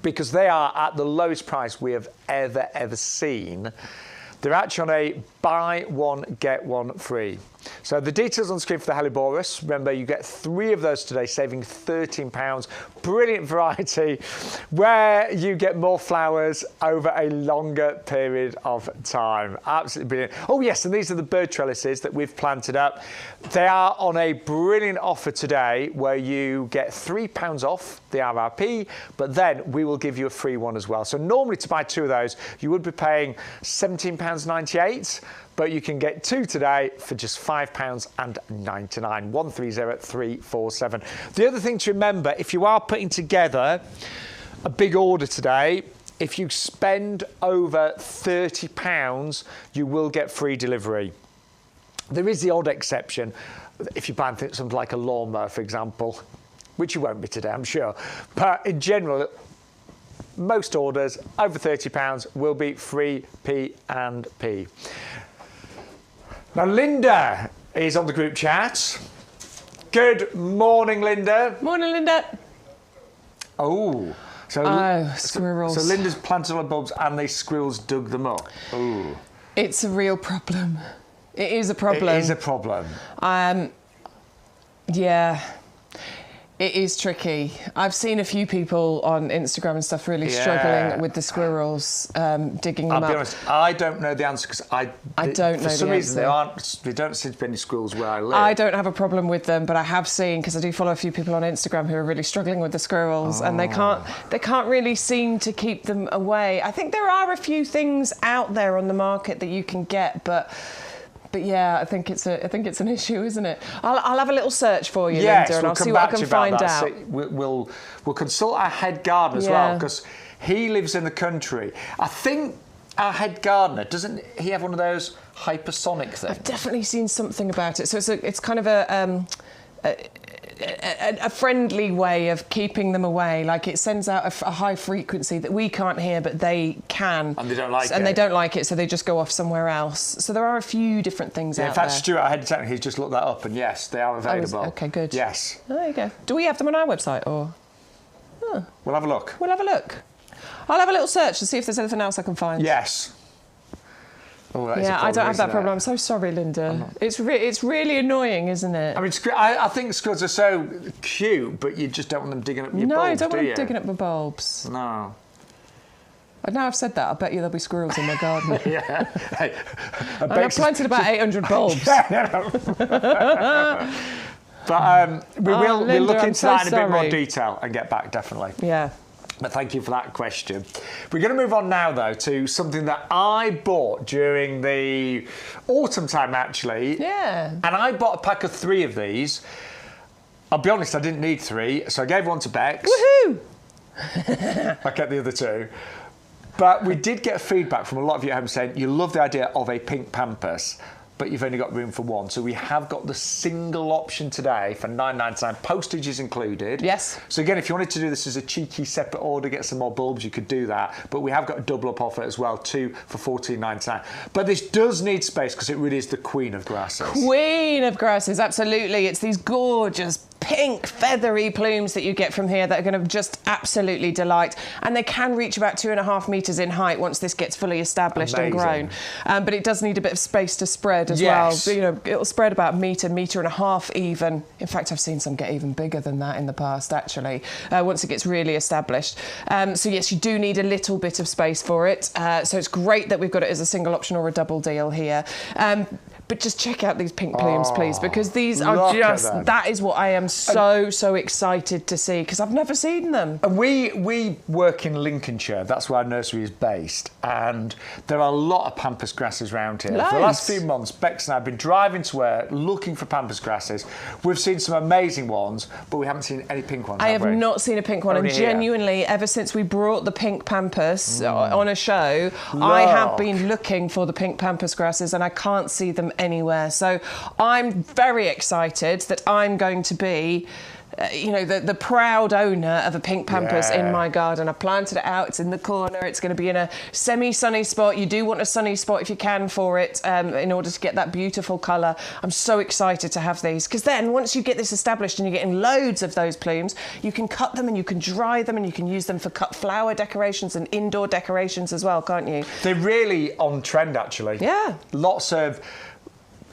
because they are at the lowest price we have ever seen. They're actually on a buy one, get one free. So the details on the screen for the Helleborus. Remember, you get 3 of those today, saving £13. Brilliant variety, where you get more flowers over a longer period of time. Absolutely brilliant. Oh yes, and these are the bird trellises that we've planted up. They are on a brilliant offer today, where you get £3 off the RRP, but then we will give you a free one as well. So normally to buy 2 of those, you would be paying £17.98. But you can get 2 today for just £5.99. 130347. The other thing to remember, if you are putting together a big order today, if you spend over £30, you will get free delivery. There is the odd exception. If you buy something like a lawnmower, for example, which you won't be today, I'm sure. But in general, most orders over £30 will be free P&P. Now, Linda is on the group chat. Good morning, Linda. Morning, Linda. Oh, squirrels. So Linda's planted all the bulbs and the squirrels dug them up. Oh. It's a real problem. It is a problem. It is a problem. Yeah. It is tricky. I've seen a few people on Instagram and stuff really struggling with the squirrels, digging them up. I'll be honest, I don't know the answer because I don't know the answer. For some reason, there don't seem to be any squirrels where I live. I don't have a problem with them, but I have seen, because I do follow a few people on Instagram who are really struggling with the squirrels, and they can't really seem to keep them away. I think there are a few things out there on the market that you can get, but yeah, I think it's an issue, isn't it? I'll have a little search for you, Linda, and I'll see what I can find out. So we'll consult our head gardener as well, because he lives in the country. I think our head gardener, doesn't he have one of those hypersonic things? I've definitely seen something about it. So it's kind of a friendly way of keeping them away. Like, it sends out a high frequency that we can't hear, but they can. And they don't like it. And they don't like it, so they just go off somewhere else. So there are a few different things out there. In fact, Stuart, our head technician, he's just looked that up, and yes, they are available. Okay, good. Yes. There you go. Do we have them on our website, or? Huh. We'll have a look. We'll have a look. I'll have a little search to see if there's anything else I can find. Yes. Oh, I don't have that problem. I'm so sorry, Linda. It's really annoying, isn't it? I mean, I think squirrels are so cute, but you just don't want them digging up your bulbs, No, I don't want them digging up my bulbs. No. Now I've said that, I bet you there'll be squirrels in my garden. Yeah. Hey, I've planted about 800 bulbs. But we'll look into that in a bit more sorry. detail and get back, definitely. Yeah. But thank you for that question. We're going to move on now, though, to something that I bought during the autumn time, actually. Yeah. And I bought a pack of 3 of these. I'll be honest, I didn't need 3, so I gave one to Bex. Woohoo! I kept the other 2. But we did get feedback from a lot of you at home saying you love the idea of a pink Pampas, but you've only got room for one. So we have got the single option today for $9.99. Postage is included. Yes. So again, if you wanted to do this as a cheeky separate order, get some more bulbs, you could do that. But we have got a double up offer as well, 2 for $14.99. But this does need space because it really is the queen of grasses. Queen of grasses, absolutely. It's these gorgeous pink feathery plumes that you get from here that are going to just absolutely delight, and they can reach about 2.5 metres in height once this gets fully established and grown, but it does need a bit of space to spread as well. You know, it'll spread about metre and a half even. In fact, I've seen some get even bigger than that in the past, actually, once it gets really established. So yes, you do need a little bit of space for it, so it's great that we've got it as a single option or a double deal here. But just check out these pink plumes, please, because these are just, that is what I am so excited to see, because I've never seen them. And we work in Lincolnshire, that's where our nursery is based, and there are a lot of Pampas grasses around here. For the last few months, Bex and I have been driving to work looking for Pampas grasses. We've seen some amazing ones, but we haven't seen any pink ones. I have not seen a pink one, and genuinely, ever since we brought the pink Pampas on a show, I have been looking for the pink Pampas grasses, and I can't see them anywhere. So I'm very excited that I'm going to be the proud owner of a pink Pampas in my garden. I planted it out, it's in the corner, it's going to be in a semi-sunny spot. You do want a sunny spot if you can for it, in order to get that beautiful colour. I'm so excited to have these, because then once you get this established and you're getting loads of those plumes, you can cut them and you can dry them and you can use them for cut flower decorations and indoor decorations as well, can't you? They're really on trend, actually. Yeah. Lots of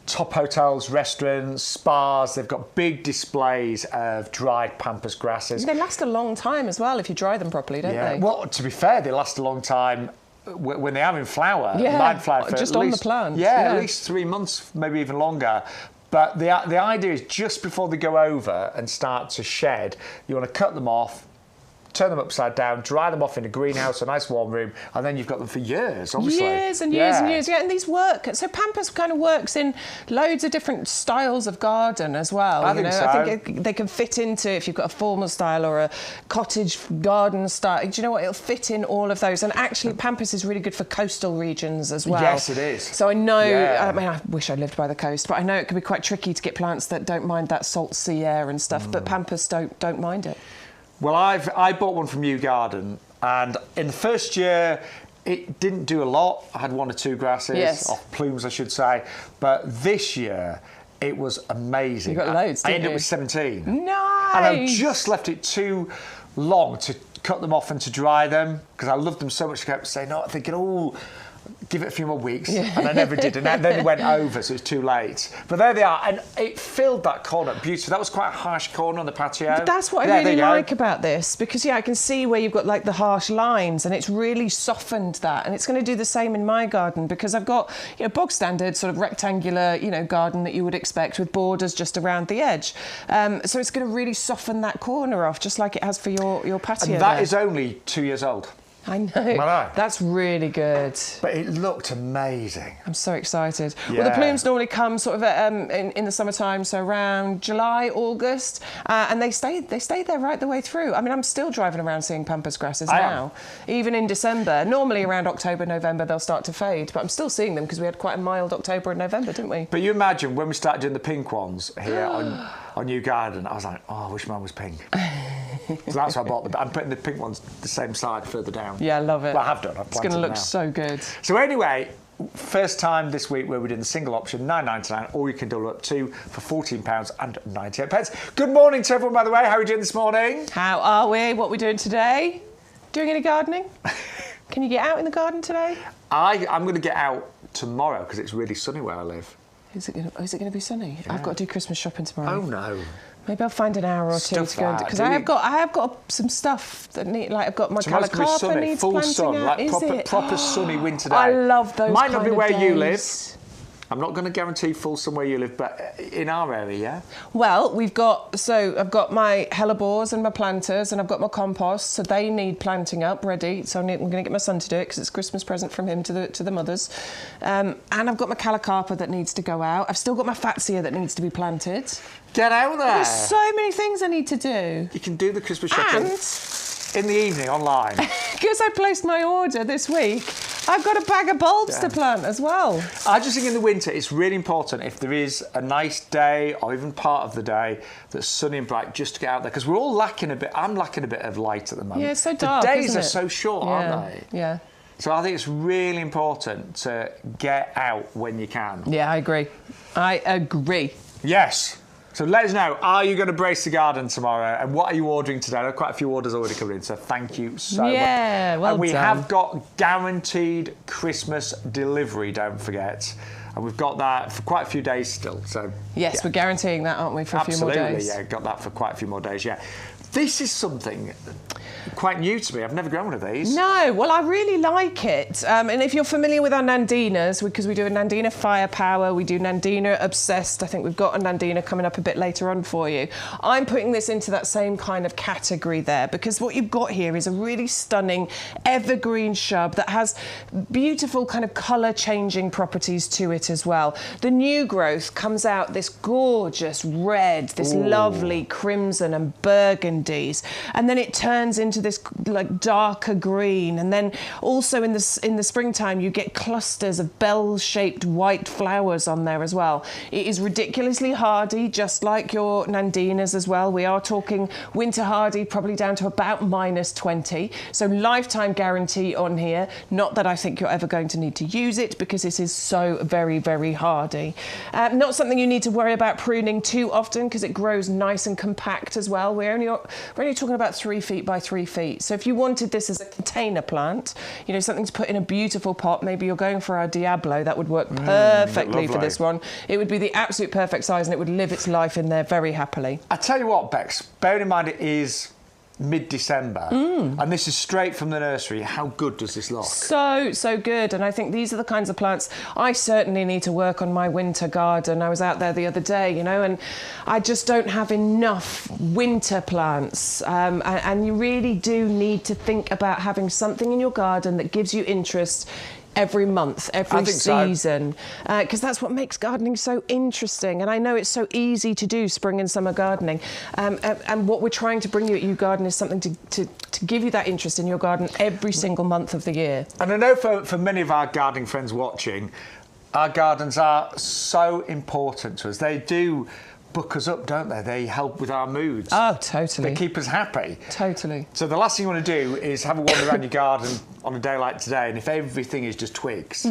top hotels, restaurants, spas, they've got big displays of dried Pampas grasses. They last a long time as well if you dry them properly, don't they? Well, to be fair, they last a long time when they are in flower. Yeah, flower just on the plant. Yeah, at least 3 months, maybe even longer. But the idea is just before they go over and start to shed, you want to cut them off, turn them upside down, dry them off in a greenhouse, a nice warm room, and then you've got them for years, obviously. Years and years and years, yeah. And these work. So Pampas kind of works in loads of different styles of garden as well. I think so. I think they can fit into, if you've got a formal style or a cottage garden style, do you know what? It'll fit in all of those. And actually, Pampas is really good for coastal regions as well. Yes, it is. So I know, I mean, I wish I lived by the coast, but I know it can be quite tricky to get plants that don't mind that salt sea air and stuff, but Pampas don't mind it. Well, I bought one from YouGarden, and in the first year, it didn't do a lot. I had 1 or 2 grasses, off plumes, I should say. But this year, it was amazing. You got loads, didn't you? I ended up with 17. Nice! And I just left it too long to cut them off and to dry them, because I loved them so much. I kept saying, no, thinking, oh, give it a few more weeks, and I never did, and then it went over, so it was too late. But there they are, and it filled that corner beautifully. That was quite a harsh corner on the patio. But that's what I really like about this, because I can see where you've got like the harsh lines, and it's really softened that, and it's going to do the same in my garden, because I've got bog standard sort of rectangular garden that you would expect with borders just around the edge. So it's going to really soften that corner off, just like it has for your patio. And that is only 2 years old. I know. That's really good. But it looked amazing. I'm so excited. Yeah. Well, the plumes normally come sort of in the summertime, so around July, August, and they stay there right the way through. I mean, I'm still driving around seeing Pampas grasses now, even in December. Normally around October, November, they'll start to fade, but I'm still seeing them because we had quite a mild October and November, didn't we? But you imagine when we started doing the pink ones here on YouGarden, I was like, oh, I wish mine was pink. So that's why I bought them. I'm putting the pink ones the same side further down. Yeah, I love it. Well, I have done. It's going to look so good. So anyway, first time this week where we're doing the single option, $9.99, or you can double up to for £14.98. Good morning to everyone, by the way. How are you doing this morning? How are we? What are we doing today? Doing any gardening? Can you get out in the garden today? I'm going to get out tomorrow because it's really sunny where I live. Is it going to be sunny? Yeah. I've got to do Christmas shopping tomorrow. Oh no. Maybe I'll find an hour or two to go because I have got some stuff that need, like I've got my Callicarpa needs full planting sun, out. like proper sunny winter day. I love those. Might not be where days. you live. I'm not going to guarantee full sun where you live, but in our area, yeah. Well, I've got my Helleborus and my planters, and I've got my compost, so they need planting up ready. So I'm going to get my son to do it because it's a Christmas present from him to the mothers. And I've got my Callicarpa that needs to go out. I've still got my Fatsia that needs to be planted. Get out there. There's so many things I need to do. You can do the Christmas shopping in the evening online. Because I placed my order this week, I've got a bag of bulbs to plant as well. I just think in the winter it's really important if there is a nice day or even part of the day that's sunny and bright just to get out there, because we're all lacking a bit. I'm lacking a bit of light at the moment. Yeah, it's so dark. The days are so short, aren't they? Yeah. So I think it's really important to get out when you can. Yeah, I agree. Yes. So let us know, are you going to brace the garden tomorrow? And what are you ordering today? There are quite a few orders already coming in, so thank you so much. Yeah, well And we done. have got guaranteed Christmas delivery, don't forget. And we've got that for quite a few days still. So yes, we're guaranteeing that, aren't we, for a few more days? Yeah, got that for quite a few more days, yeah. This is something quite new to me. I've never grown one of these. No, well, I really like it. And if you're familiar with our Nandinas, because we do a Nandina Firepower, we do Nandina Obsessed. I think we've got a Nandina coming up a bit later on for you. I'm putting this into that same kind of category there, because what you've got here is a really stunning evergreen shrub that has beautiful kind of colour-changing properties to it as well. The new growth comes out this gorgeous red, this lovely crimson and burgundies, and then it turns into this like darker green, and then also in the springtime you get clusters of bell-shaped white flowers on there as well. It is ridiculously hardy, just like your Nandinas as well. We are talking winter hardy, probably down to about -20, so lifetime guarantee on here. Not that I think you're ever going to need to use it, because this is so very, very hardy. Not something you need to worry about pruning too often, because it grows nice and compact as well. We're only talking about 3 feet by 3 feet. So if you wanted this as a container plant, something to put in a beautiful pot, maybe you're going for our Diablo, that would work perfectly for this one. It would be the absolute perfect size, and it would live its life in there very happily. I tell you what, Bex, bearing in mind it is mid-December, and this is straight from the nursery. How good does this look? So good. And I think these are the kinds of plants I certainly need to work on my winter garden. I was out there the other day, you know, and I just don't have enough winter plants. And you really do need to think about having something in your garden that gives you interest every month, every season, because that's what makes gardening so interesting. And I know it's so easy to do spring and summer gardening. And what we're trying to bring you at YouGarden is something to give you that interest in your garden every single month of the year. And I know for many of our gardening friends watching, our gardens are so important to us. They do book us up, don't they? They help with our moods. Oh, totally. They keep us happy. Totally. So the last thing you want to do is have a wander around your garden on a day like today, and if everything is just twigs,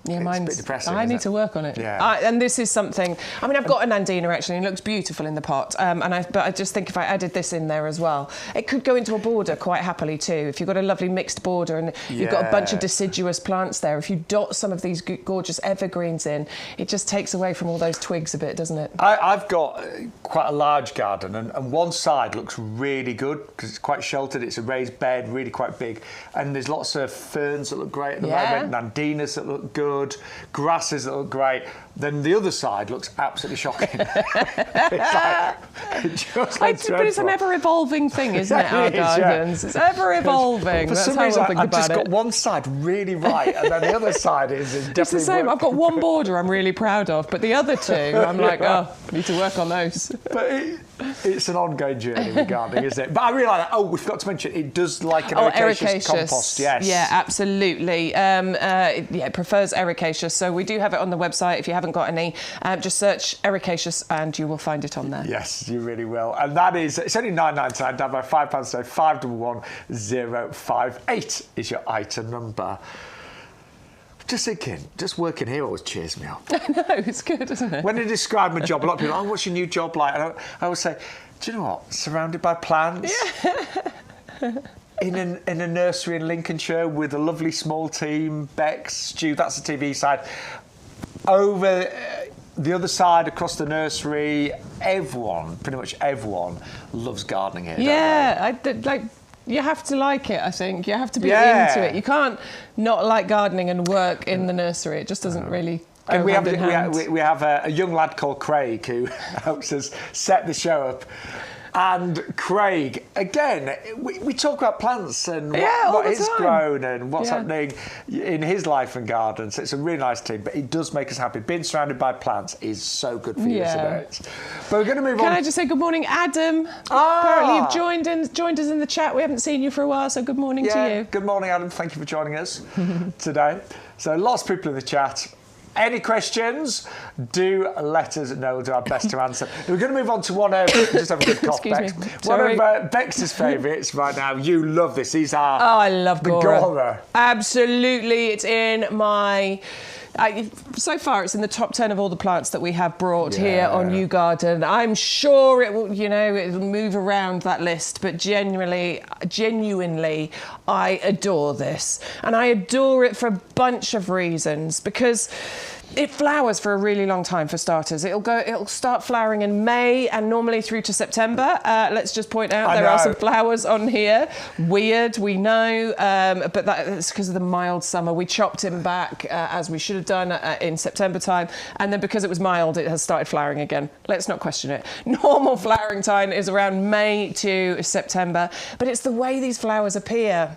yeah, it's a bit depressing. I need to work on it. Yeah. And this is something. I mean, I've got an Andina actually, and it looks beautiful in the pot. But I just think if I added this in there as well, it could go into a border quite happily too. If you've got a lovely mixed border and you've got a bunch of deciduous plants there, if you dot some of these gorgeous evergreens in, it just takes away from all those twigs a bit, doesn't it? I've got quite a large garden, and one side looks really good because it's quite sheltered. It's a raised bed, really quite big, and there's lots of ferns that look great at the moment, and Andinas that look good. Grasses that look great. Then the other side looks absolutely shocking. It's an ever-evolving thing, isn't it, our gardens? Yeah. It's ever-evolving. For some reason, I've just got one side really right, and then the other side is definitely... It's the same. I've got one border I'm really proud of, but the other two, I'm like, I need to work on those. But it's an ongoing journey with gardening, isn't it? But I realise, we forgot to mention, it does like an ericaceous compost, yes. Yeah, absolutely. It prefers ericaceous, so we do have it on the website. If you haven't got any, just search ericaceous and you will find it on there. Yes, you really will. And that is, it's only £9.99, down by £5 today, 511058 is your item number. Just thinking, just working here always cheers me up. I know, it's good, isn't it? When I describe my job, a lot of people are like, what's your new job like? And I always say, do you know what? Surrounded by plants. Yeah. in a nursery in Lincolnshire with a lovely small team, Bex, Stu, that's the TV side. Over the other side, across the nursery, pretty much everyone loves gardening here, don't they? You have to like it, I think. You have to be into it. You can't not like gardening and work in the nursery. It just doesn't really go hand in hand. We have a young lad called Craig who helps us set the show up. And Craig, again, we talk about plants and what is grown and what's happening in his life and garden. So it's a really nice team, but it does make us happy. Being surrounded by plants is so good for you, isn't it? But we're going to move on. Can I just say good morning, Adam? Apparently you've joined us in the chat. We haven't seen you for a while, so good morning to you. Good morning, Adam. Thank you for joining us today. So lots of people in the chat. Any questions, do let us know. We'll do our best to answer. We're going to move on to one of... Just have a good cough, Bex. One of Bex's favourites right now. You love this. These are... I love the Gaura. Absolutely. It's in my... so far, it's in the top 10 of all the plants that we have brought here on YouGarden. I'm sure it will, it'll move around that list, but genuinely, I adore this. And I adore it for a bunch of reasons, because it flowers for a really long time, for starters. It'll start flowering in May and normally through to September. Let's just point out there are some flowers on here. Weird, we know, but that's because of the mild summer. We chopped him back as we should have done in September time, and then because it was mild, it has started flowering again. Let's not question it. Normal flowering time is around May to September, but it's the way these flowers appear.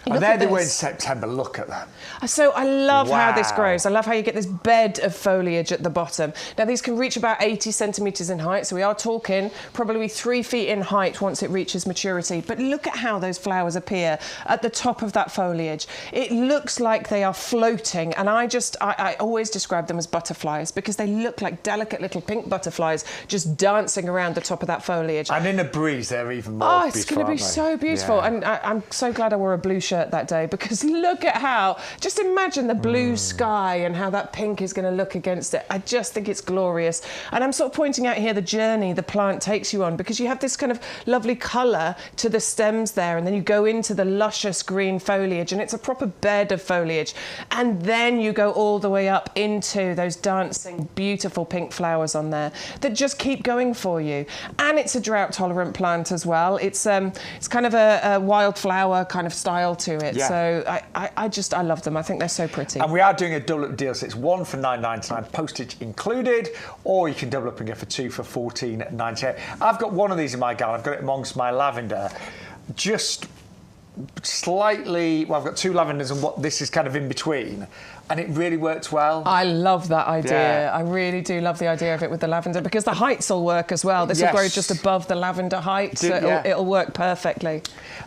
And there they were in September, look at them. So I love how this grows. I love how you get this bed of foliage at the bottom. Now these can reach about 80 centimetres in height, so we are talking probably 3 feet in height once it reaches maturity. But look at how those flowers appear at the top of that foliage. It looks like they are floating, and I always describe them as butterflies because they look like delicate little pink butterflies just dancing around the top of that foliage. And in a breeze, they're even more beautiful. Oh, it's going to be so beautiful. And I'm so glad I wore a blue shirt shirt that day, because look at how, just imagine the blue sky and how that pink is going to look against it. I just think it's glorious. And I'm sort of pointing out here the journey the plant takes you on, because you have this kind of lovely colour to the stems there, and then you go into the luscious green foliage, and it's a proper bed of foliage. And then you go all the way up into those dancing, beautiful pink flowers on there that just keep going for you. And it's a drought-tolerant plant as well. It's kind of a wildflower kind of style to it. Yeah. So I love them. I think they're so pretty. And we are doing a double up deal, so it's one for $9.99, postage included, or you can double up and get for two for $14.98. I've got one of these in my garden. I've got it amongst my lavender. Just slightly, well, I've got two lavenders and what this is kind of in between, and it really works well. I love that idea. Yeah. I really do love the idea of it with the lavender, because the heights will work as well. This will grow just above the lavender height, so it'll work perfectly.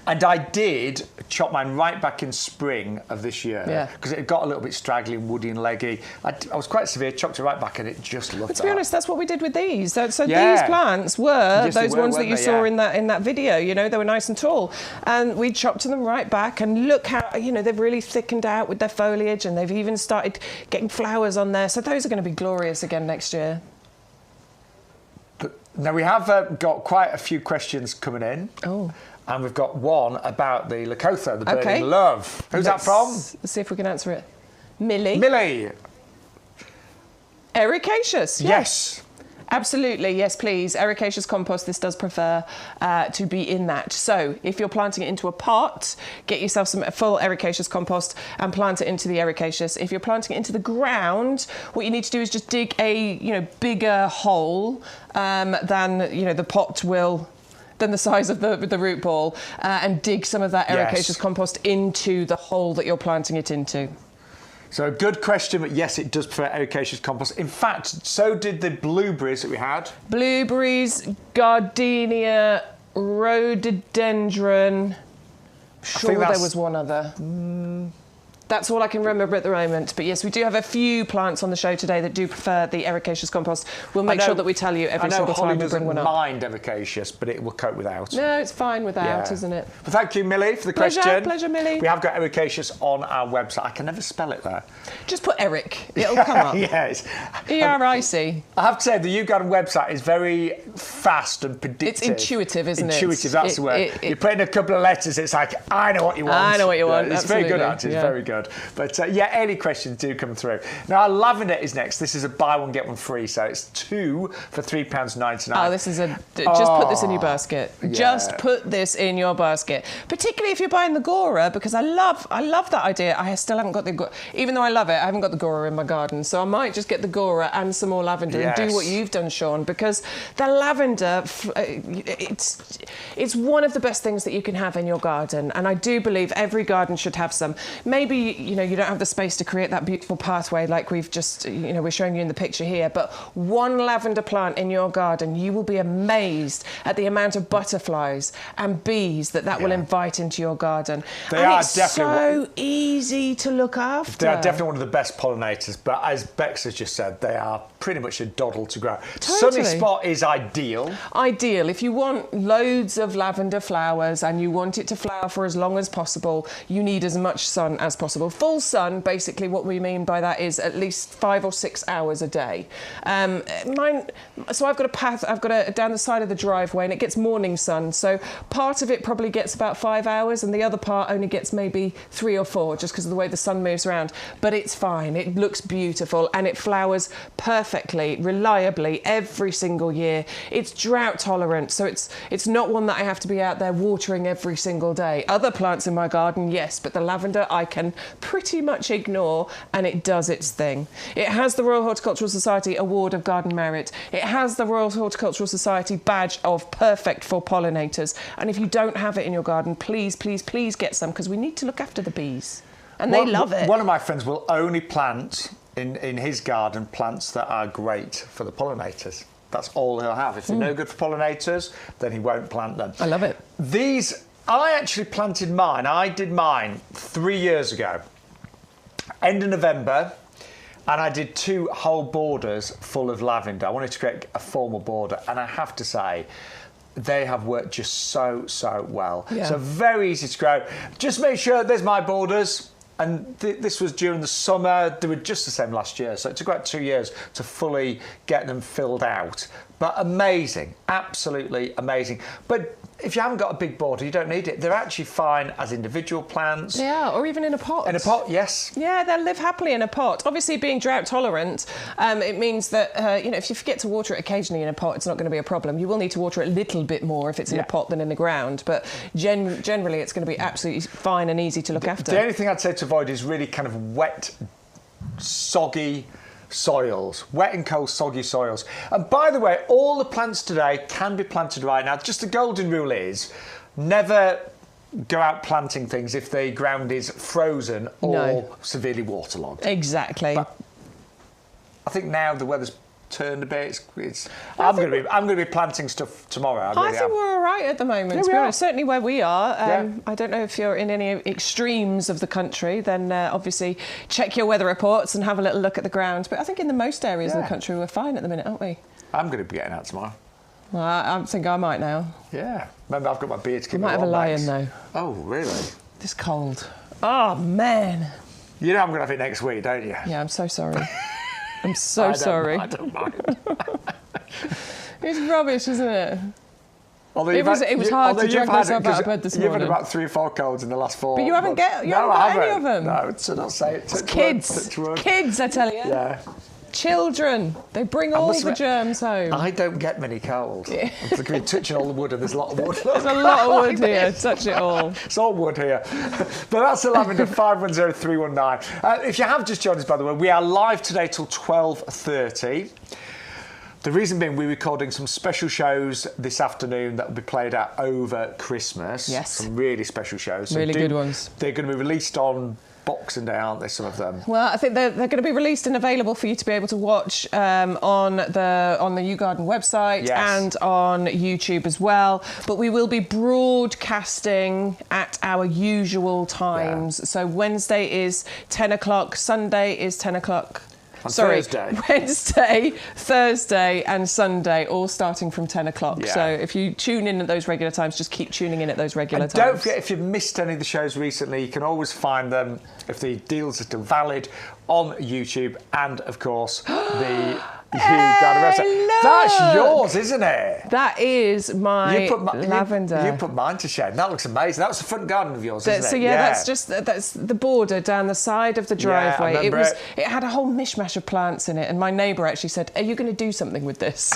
And I did chop mine right back in spring of this year, because it got a little bit straggly and woody and leggy. I was quite severe, chopped it right back, and it just looked. But to be honest, that's what we did with these. So these plants were yes, those ones that you saw in that video. You know, they were nice and tall, and we chopped them right back. And look how they've really thickened out with their foliage, and they've even started getting flowers on there. So those are going to be glorious again next year. But now we have got quite a few questions coming in. Oh. And we've got one about the Leucotha, the burning love. Who's that from? Let's see if we can answer it. Millie. Millie. Ericaceous. Yes. Absolutely, yes, please. Ericaceous compost, this does prefer to be in that. So if you're planting it into a pot, get yourself some full ericaceous compost and plant it into the ericaceous. If you're planting it into the ground, what you need to do is just dig a bigger hole than the pot will, than the size of the root ball, and dig some of that ericaceous compost into the hole that you're planting it into. So a good question, but yes, it does prefer ericaceous compost. In fact, so did the blueberries that we had. Blueberries, gardenia, rhododendron. Sure, there was one other. That's all I can remember at the moment. But yes, we do have a few plants on the show today that do prefer the ericaceous compost. We'll make sure that we tell you every single time we bring one up. I know Holly doesn't mind ericaceous, but it will cope without. No, it's fine without, isn't it? Well, thank you, Millie, for the question. Pleasure, Millie. We have got ericaceous on our website. I can never spell it there. Just put Eric. It'll come up. Yes. E-R-I-C. I have to say, the YouGarden website is very fast and predictive. It's intuitive, isn't it? Intuitive, that's the word. You put in a couple of letters, it's like, I know what you want. I know what you want, It's very good, actually. It's very good. But any questions do come through. Now, our lavender is next. This is a buy one, get one free. So it's two for £3.99. Oh, this is just put this in your basket. Yeah. Just put this in your basket. Particularly if you're buying the Gaura, because I love that idea. I still haven't got the Gaura. Even though I love it, I haven't got the Gaura in my garden. So I might just get the Gaura and some more lavender and do what you've done, Shaun, because the lavender, it's one of the best things that you can have in your garden. And I do believe every garden should have some. Maybe, you don't have the space to create that beautiful pathway like we've just, we're showing you in the picture here, but one lavender plant in your garden, you will be amazed at the amount of butterflies and bees that will invite into your garden. It's so easy to look after. They are definitely one of the best pollinators, but as Bex has just said, they are pretty much a doddle to grow. Totally. Sunny spot is ideal. Ideal. If you want loads of lavender flowers and you want it to flower for as long as possible, you need as much sun as possible. Full sun, basically what we mean by that is at least 5 or 6 hours a day. So I've got a path, down the side of the driveway, and it gets morning sun. So part of it probably gets about 5 hours and the other part only gets maybe 3 or 4, just because of the way the sun moves around. But it's fine. It looks beautiful and it flowers perfectly, reliably every single year. It's drought tolerant, so it's not one that I have to be out there watering every single day. Other plants in my garden, yes, but the lavender I can pretty much ignore, and it does its thing. It has the Royal Horticultural Society Award of Garden Merit. It has the Royal Horticultural Society badge of perfect for pollinators. And if you don't have it in your garden, please, please, please get some, because we need to look after the bees. And they love it. One of my friends will only plant in his garden plants that are great for the pollinators. That's all he'll have. If they're no good for pollinators, then he won't plant them. I love it. I actually planted mine. I did mine 3 years ago. End of November, and I did 2 whole borders full of lavender. I wanted to create a formal border, and I have to say, they have worked just so well. Yeah. So very easy to grow. Just make sure, there's my borders. And this was during the summer. They were just the same last year. So it took about 2 years to fully get them filled out. But amazing, absolutely amazing. But if you haven't got a big border, you don't need it. They're actually fine as individual plants. Yeah, or even in a pot. In a pot, yes. Yeah, they'll live happily in a pot. Obviously, being drought tolerant, it means that, if you forget to water it occasionally in a pot, it's not going to be a problem. You will need to water it a little bit more if it's in a pot than in the ground. But generally, it's going to be absolutely fine and easy to look after. The only thing I'd say to avoid is really kind of wet, soggy soils, wet and cold, soggy soils. And by the way, all the plants today can be planted right now. Just the golden rule is never go out planting things if the ground is frozen or severely waterlogged. Exactly. But I think now the weather's turned a bit. I'm going to be planting stuff tomorrow. I think we're all right at the moment. To be honest, certainly where we are. Yeah. I don't know if you're in any extremes of the country. Then obviously check your weather reports and have a little look at the ground. But I think in the most areas of the country we're fine at the minute, aren't we? I'm going to be getting out tomorrow. Well, I think I might now. Yeah. Remember, I've got my beard to keep I might have a lion though. Oh, really? It's cold. Oh man. You know I'm going to have it next week, don't you? Yeah, I'm so sorry. I'm so sorry. I don't mind. It's rubbish, isn't it? It was hard to drag myself out of bed this morning. You've had about 3 or 4 colds in the last 4 But you haven't got any of them. No, so don't say it. It's kids, I tell you. Yeah. Children, they bring all the germs home. I don't get many colds. Yeah. I'm looking at touching all the wood, and there's a lot of wood. There's a lot of wood here. Touch it all. It's all wood here. But that's the Lavender 510319. If you have just joined us, by the way, we are live today till 12:30. The reason being, we're recording some special shows this afternoon that will be played out over Christmas. Yes. Some really special shows. So really good ones. They're going to be released on Boxing Day, aren't they, some of them? Well, I think they're going to be released and available for you to be able to watch on the YouGarden website and on YouTube as well. But we will be broadcasting at our usual times. Yeah. So Wednesday is 10 o'clock, Sunday is 10 o'clock. Thursday. Wednesday, Thursday and Sunday, all starting from 10 o'clock. Yeah. So if you tune in at those regular times, just keep tuning in at those regular times. Don't forget, if you've missed any of the shows recently, you can always find them, if the deals are still valid, on YouTube and, of course, the YouGarden website. That's yours, isn't it? That is my lavender. You put mine to shame. That looks amazing. That was the front garden of yours, isn't it? So yeah, that's the border down the side of the driveway. It had a whole mishmash of plants in it, and my neighbour actually said, "Are you going to do something with this?"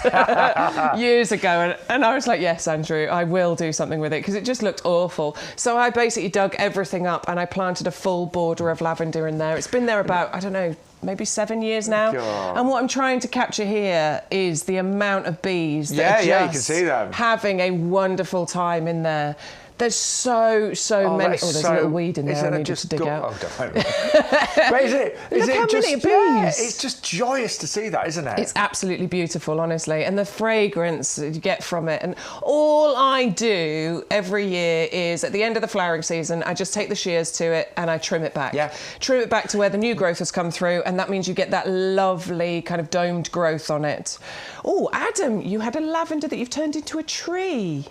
years ago, and I was like, "Yes, Andrew, I will do something with it," because it just looked awful. So I basically dug everything up and I planted a full border of lavender in there. It's been there about, I don't know, maybe 7 years now. God. And what I'm trying to capture here is the amount of bees that are just you can see them. having a wonderful time in there. There's so many. Oh, there's a little weed in there I needed to dig out. Oh, don't But is it just bees. Yeah, it's just joyous to see that, isn't it? It's absolutely beautiful, honestly. And the fragrance you get from it. And all I do every year is, at the end of the flowering season, I just take the shears to it and I trim it back. Yeah. Trim it back to where the new growth has come through, and that means you get that lovely kind of domed growth on it. Oh, Adam, you had a lavender that you've turned into a tree.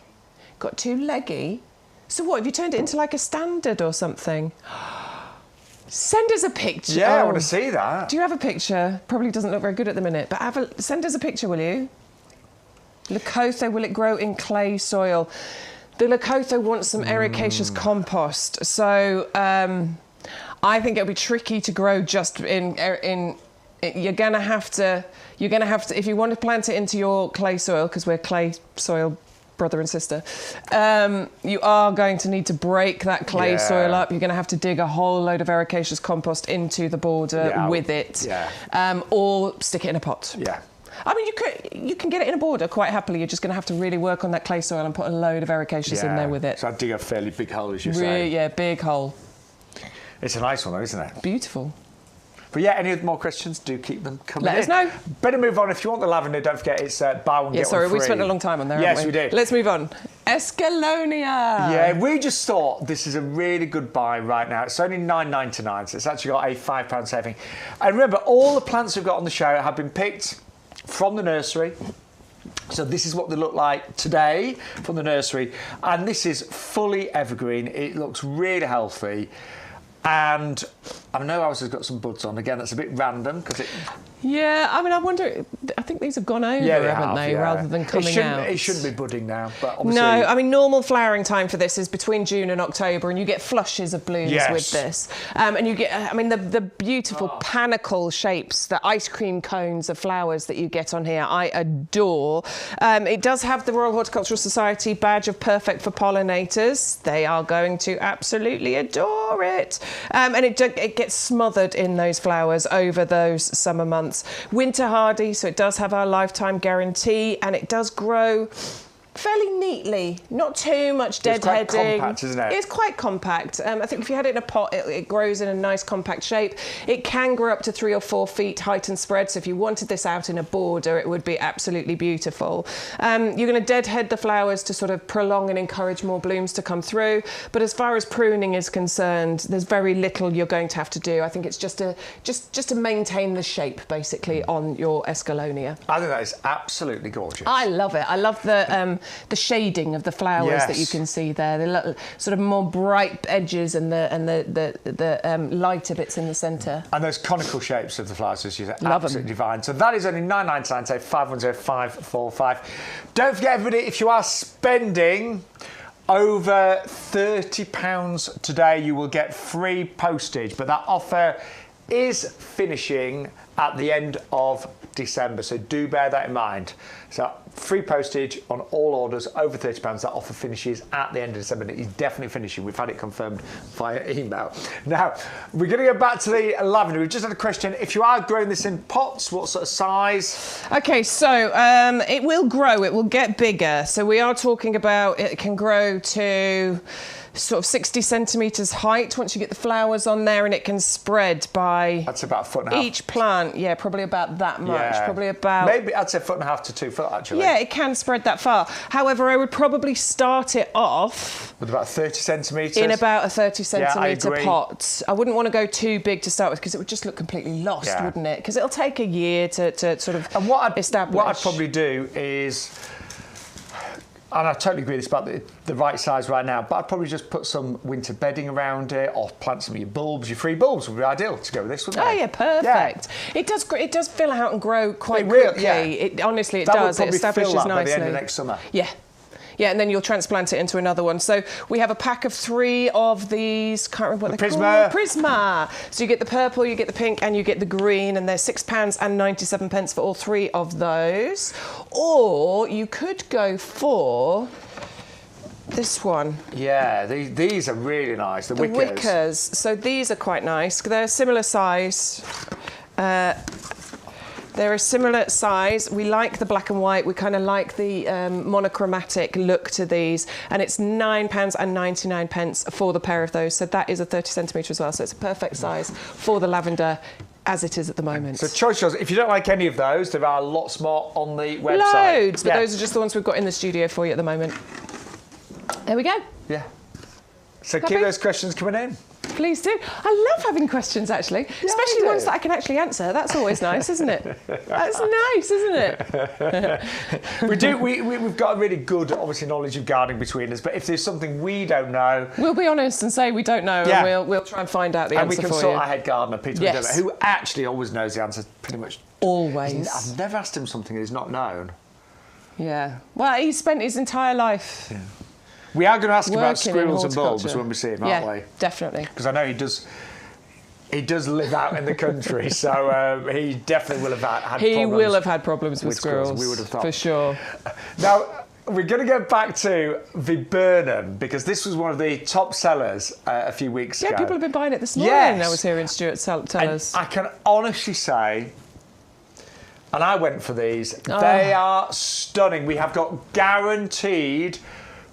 Got too leggy. So what, have you turned it into like a standard or something? Send us a picture. Yeah, I want to see that. Do you have a picture? Probably doesn't look very good at the minute, but send us a picture, will you? Leucotho, will it grow in clay soil? The Leucotho wants some ericaceous compost. So I think it'll be tricky to grow just in you're gonna have to, if you want to plant it into your clay soil, because we're clay soil brother and sister, you are going to need to break that clay soil up. You're going to have to dig a whole load of ericaceous compost into the border with it, or stick it in a pot. Yeah. I mean, you can get it in a border quite happily. You're just going to have to really work on that clay soil and put a load of ericaceous in there with it. So I'd dig a fairly big hole, as you say. Yeah, big hole. It's a nice one, though, isn't it? Beautiful. But yeah, any more questions, do keep them coming in. Let us know. Better move on. If you want the lavender, don't forget it's buy one, get one free. We spent a long time on there, Yes, haven't we did. Let's move on. Escallonia. Yeah, we just thought this is a really good buy right now. It's only $9.99, so it's actually got a £5 saving. And remember, all the plants we've got on the show have been picked from the nursery. So this is what they look like today from the nursery, and this is fully evergreen. It looks really healthy, and I know ours has got some buds on. Again, that's a bit random because it. Yeah, I mean, I wonder. I think these have gone over, haven't they? Rather than coming out. It shouldn't be budding now, but obviously. No, I mean, normal flowering time for this is between June and October, and you get flushes of blooms with this. And you get, I mean, the beautiful panicle shapes, the ice cream cones of flowers that you get on here, I adore. It does have the Royal Horticultural Society badge of perfect for pollinators. They are going to absolutely adore it. And it gets smothered in those flowers over those summer months. Winter hardy, so it does have our lifetime guarantee, and it does grow fairly neatly, not too much deadheading. It's quite compact, isn't it? It's quite compact. I think if you had it in a pot, it grows in a nice compact shape. It can grow up to 3 or 4 feet height and spread, so if you wanted this out in a border, it would be absolutely beautiful. You're going to deadhead the flowers to sort of prolong and encourage more blooms to come through, but as far as pruning is concerned, there's very little you're going to have to do. I think it's just to maintain the shape, basically, on your Escallonia. I think that is absolutely gorgeous. I love it. I love the shading of the flowers that you can see there, the sort of more bright edges and the lighter bits in the centre. And those conical shapes of the flowers is absolutely divine. So that is only £9.99, say 510-545. Don't forget, everybody, if you are spending over £30 today, you will get free postage, but that offer is finishing at the end of December, so do bear that in mind. So free postage on all orders over £30. That offer finishes at the end of December. It is definitely finishing. We've had it confirmed via email. Now, we're going to go back to the lavender. We've just had a question. If you are growing this in pots, what sort of size? Okay, so it will grow. It will get bigger. So we are talking about it can grow to sort of 60 centimetres height once you get the flowers on there, and it can spread by... That's about a foot and a half. Each plant, yeah, probably about that much. Probably about... Maybe I'd say 1.5 foot to 2 foot, actually. Yeah, it can spread that far. However, I would probably start it off... with about 30 centimetres? In about a 30 centimetre pot. I wouldn't want to go too big to start with, because it would just look completely lost, wouldn't it? Because it'll take a year to sort of establish. What I'd probably do is... and I totally agree it's about the right size right now, but I'd probably just put some winter bedding around it, or plant some of your bulbs. Your free bulbs would be ideal to go with this, wouldn't they? Oh yeah, perfect. Yeah. It does fill out and grow quite quickly. Will, yeah. Honestly, it does. It establishes fill up nicely. by the end of next summer. Yeah. Yeah, and then you'll transplant it into another one. So we have a pack of 3 of these, can't remember what they're called. Prisma. So you get the purple, you get the pink, and you get the green, and they're £6.97 for all 3 of those. Or you could go for this one. Yeah, these are really nice, the wickers. Wickers. So these are quite nice. They're similar size. They're a similar size. We like the black and white. We kind of like the monochromatic look to these. And it's £9.99 for the pair of those. So that is a 30 centimetre as well. So it's a perfect size for the lavender as it is at the moment. So choice yours. If you don't like any of those, there are lots more on the website. Loads, but those are just the ones we've got in the studio for you at the moment. There we go. Yeah. So keep those questions coming in. Please do. I love having questions, actually, especially ones that I can actually answer. That's always nice, isn't it? That's nice, isn't it? We've got a really good, obviously, knowledge of gardening between us. But if there's something we don't know, we'll be honest and say we don't know, and we'll try and find out the answer for you. And we consult our head gardener, Peter, who actually always knows the answer, pretty much. Always. I've never asked him something he's not known. Yeah. Well, he's spent his entire life. Yeah. We are going to ask about squirrels and bulbs when we see him, aren't we? Yeah, definitely. Because I know he does live out in the country, so he definitely will have had problems. He will have had problems with squirrels, we would have thought. For sure. Now, we're going to go back to viburnum, because this was one of the top sellers a few weeks ago. Yeah, people have been buying it this morning. I was hearing Stuart tell us. I can honestly say, and I went for these, they are stunning. We have got guaranteed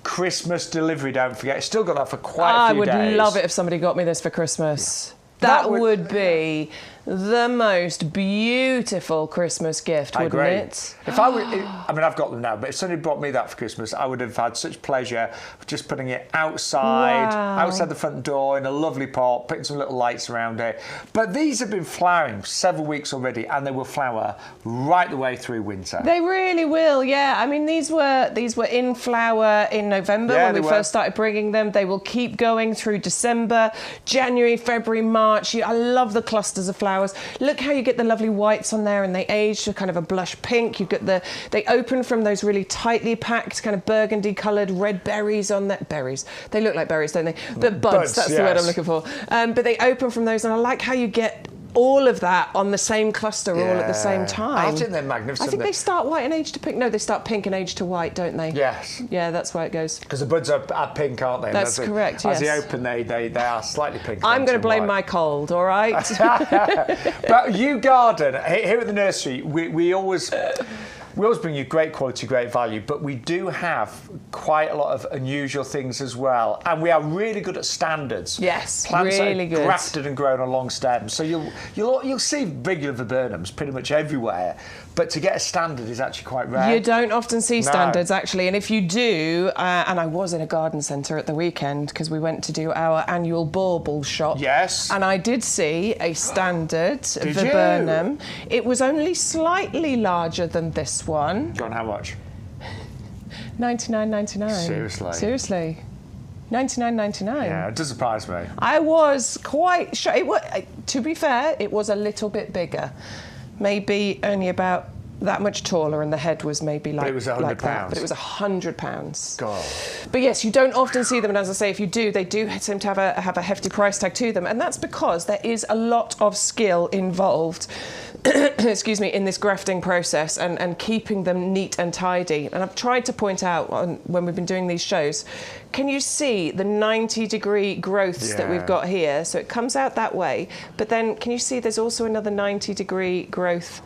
Christmas delivery, don't forget. It's still got that for quite a few days. I would love it if somebody got me this for Christmas. Yeah. That would be the most beautiful Christmas gift, wouldn't it? If I were, I mean, I've got them now, but if somebody brought me that for Christmas, I would have had such pleasure just putting it outside the front door in a lovely pot, putting some little lights around it. But these have been flowering several weeks already, and they will flower right the way through winter. They really will, yeah. I mean, these were in flower in November when we first started bringing them. They will keep going through December, January, February, March. I love the clusters of flowers. Look how you get the lovely whites on there, and they age to kind of a blush pink. You get they open from those really tightly packed kind of burgundy coloured red berries on that. Berries. They look like berries, don't they? But buds, that's the word I'm looking for. But they open from those, and I like how you get all of that on the same cluster all at the same time. I think they're magnificent. I think they start white and age to pink. No, they start pink and age to white, don't they? Yes. Yeah, that's why it goes. Because the buds are pink, aren't they? That's correct, yes. As they open, they are slightly pink. I'm going to blame my cold, all right? But YouGarden, here at the nursery, we always bring you great quality, great value, but we do have quite a lot of unusual things as well. And we are really good at standards. Yes, plants really that are grafted and grown on long stems. So you'll see regular viburnums pretty much everywhere. But to get a standard is actually quite rare. You don't often see standards, actually. And if you do, and I was in a garden centre at the weekend because we went to do our annual bauble shop. Yes. And I did see a standard viburnum. It was only slightly larger than this one. Go on, how much? $99.99. Seriously. $99.99. Yeah, it does surprise me. I was quite shocked. To be fair, it was a little bit bigger. Maybe only about that much taller, and the head was maybe like, but it was £100. Like that, but it was £100. God. But yes, you don't often see them, and as I say, if you do, they do seem to have a hefty price tag to them, and that's because there is a lot of skill involved. Excuse me, in this grafting process and keeping them neat and tidy. And I've tried to point out when we've been doing these shows, can you see the 90-degree growths that we've got here? So it comes out that way, but then can you see there's also another 90-degree growth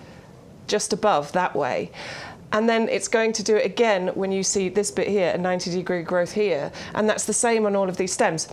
just above that way? And then it's going to do it again when you see this bit here, a 90-degree growth here, and that's the same on all of these stems.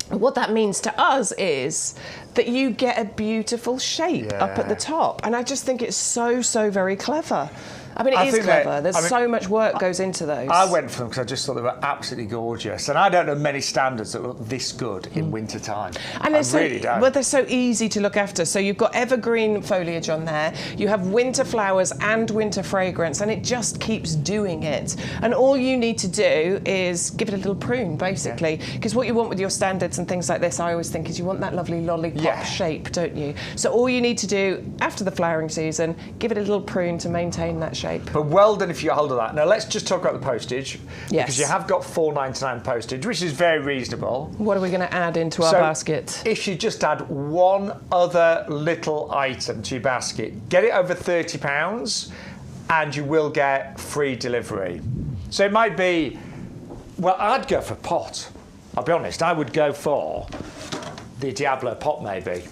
What that means to us is that you get a beautiful shape up at the top. And I just think it's so very clever. I mean, it is clever. There's so much work goes into those. I went for them because I just thought they were absolutely gorgeous. And I don't know many standards that look this good in winter time. And they're so easy to look after. So you've got evergreen foliage on there. You have winter flowers and winter fragrance, and it just keeps doing it. And all you need to do is give it a little prune, basically. Because what you want with your standards and things like this, I always think, is you want that lovely lollipop shape, don't you? So all you need to do after the flowering season, give it a little prune to maintain that shape. But well done if you get hold of that. Now let's just talk about the postage. Yes. Because you have got £4.99 postage, which is very reasonable. What are we going to add into our basket? If you just add one other little item to your basket, get it over £30 and you will get free delivery. So it might be, well, I'd go for pot. I'll be honest, I would go for the Diablo pot maybe.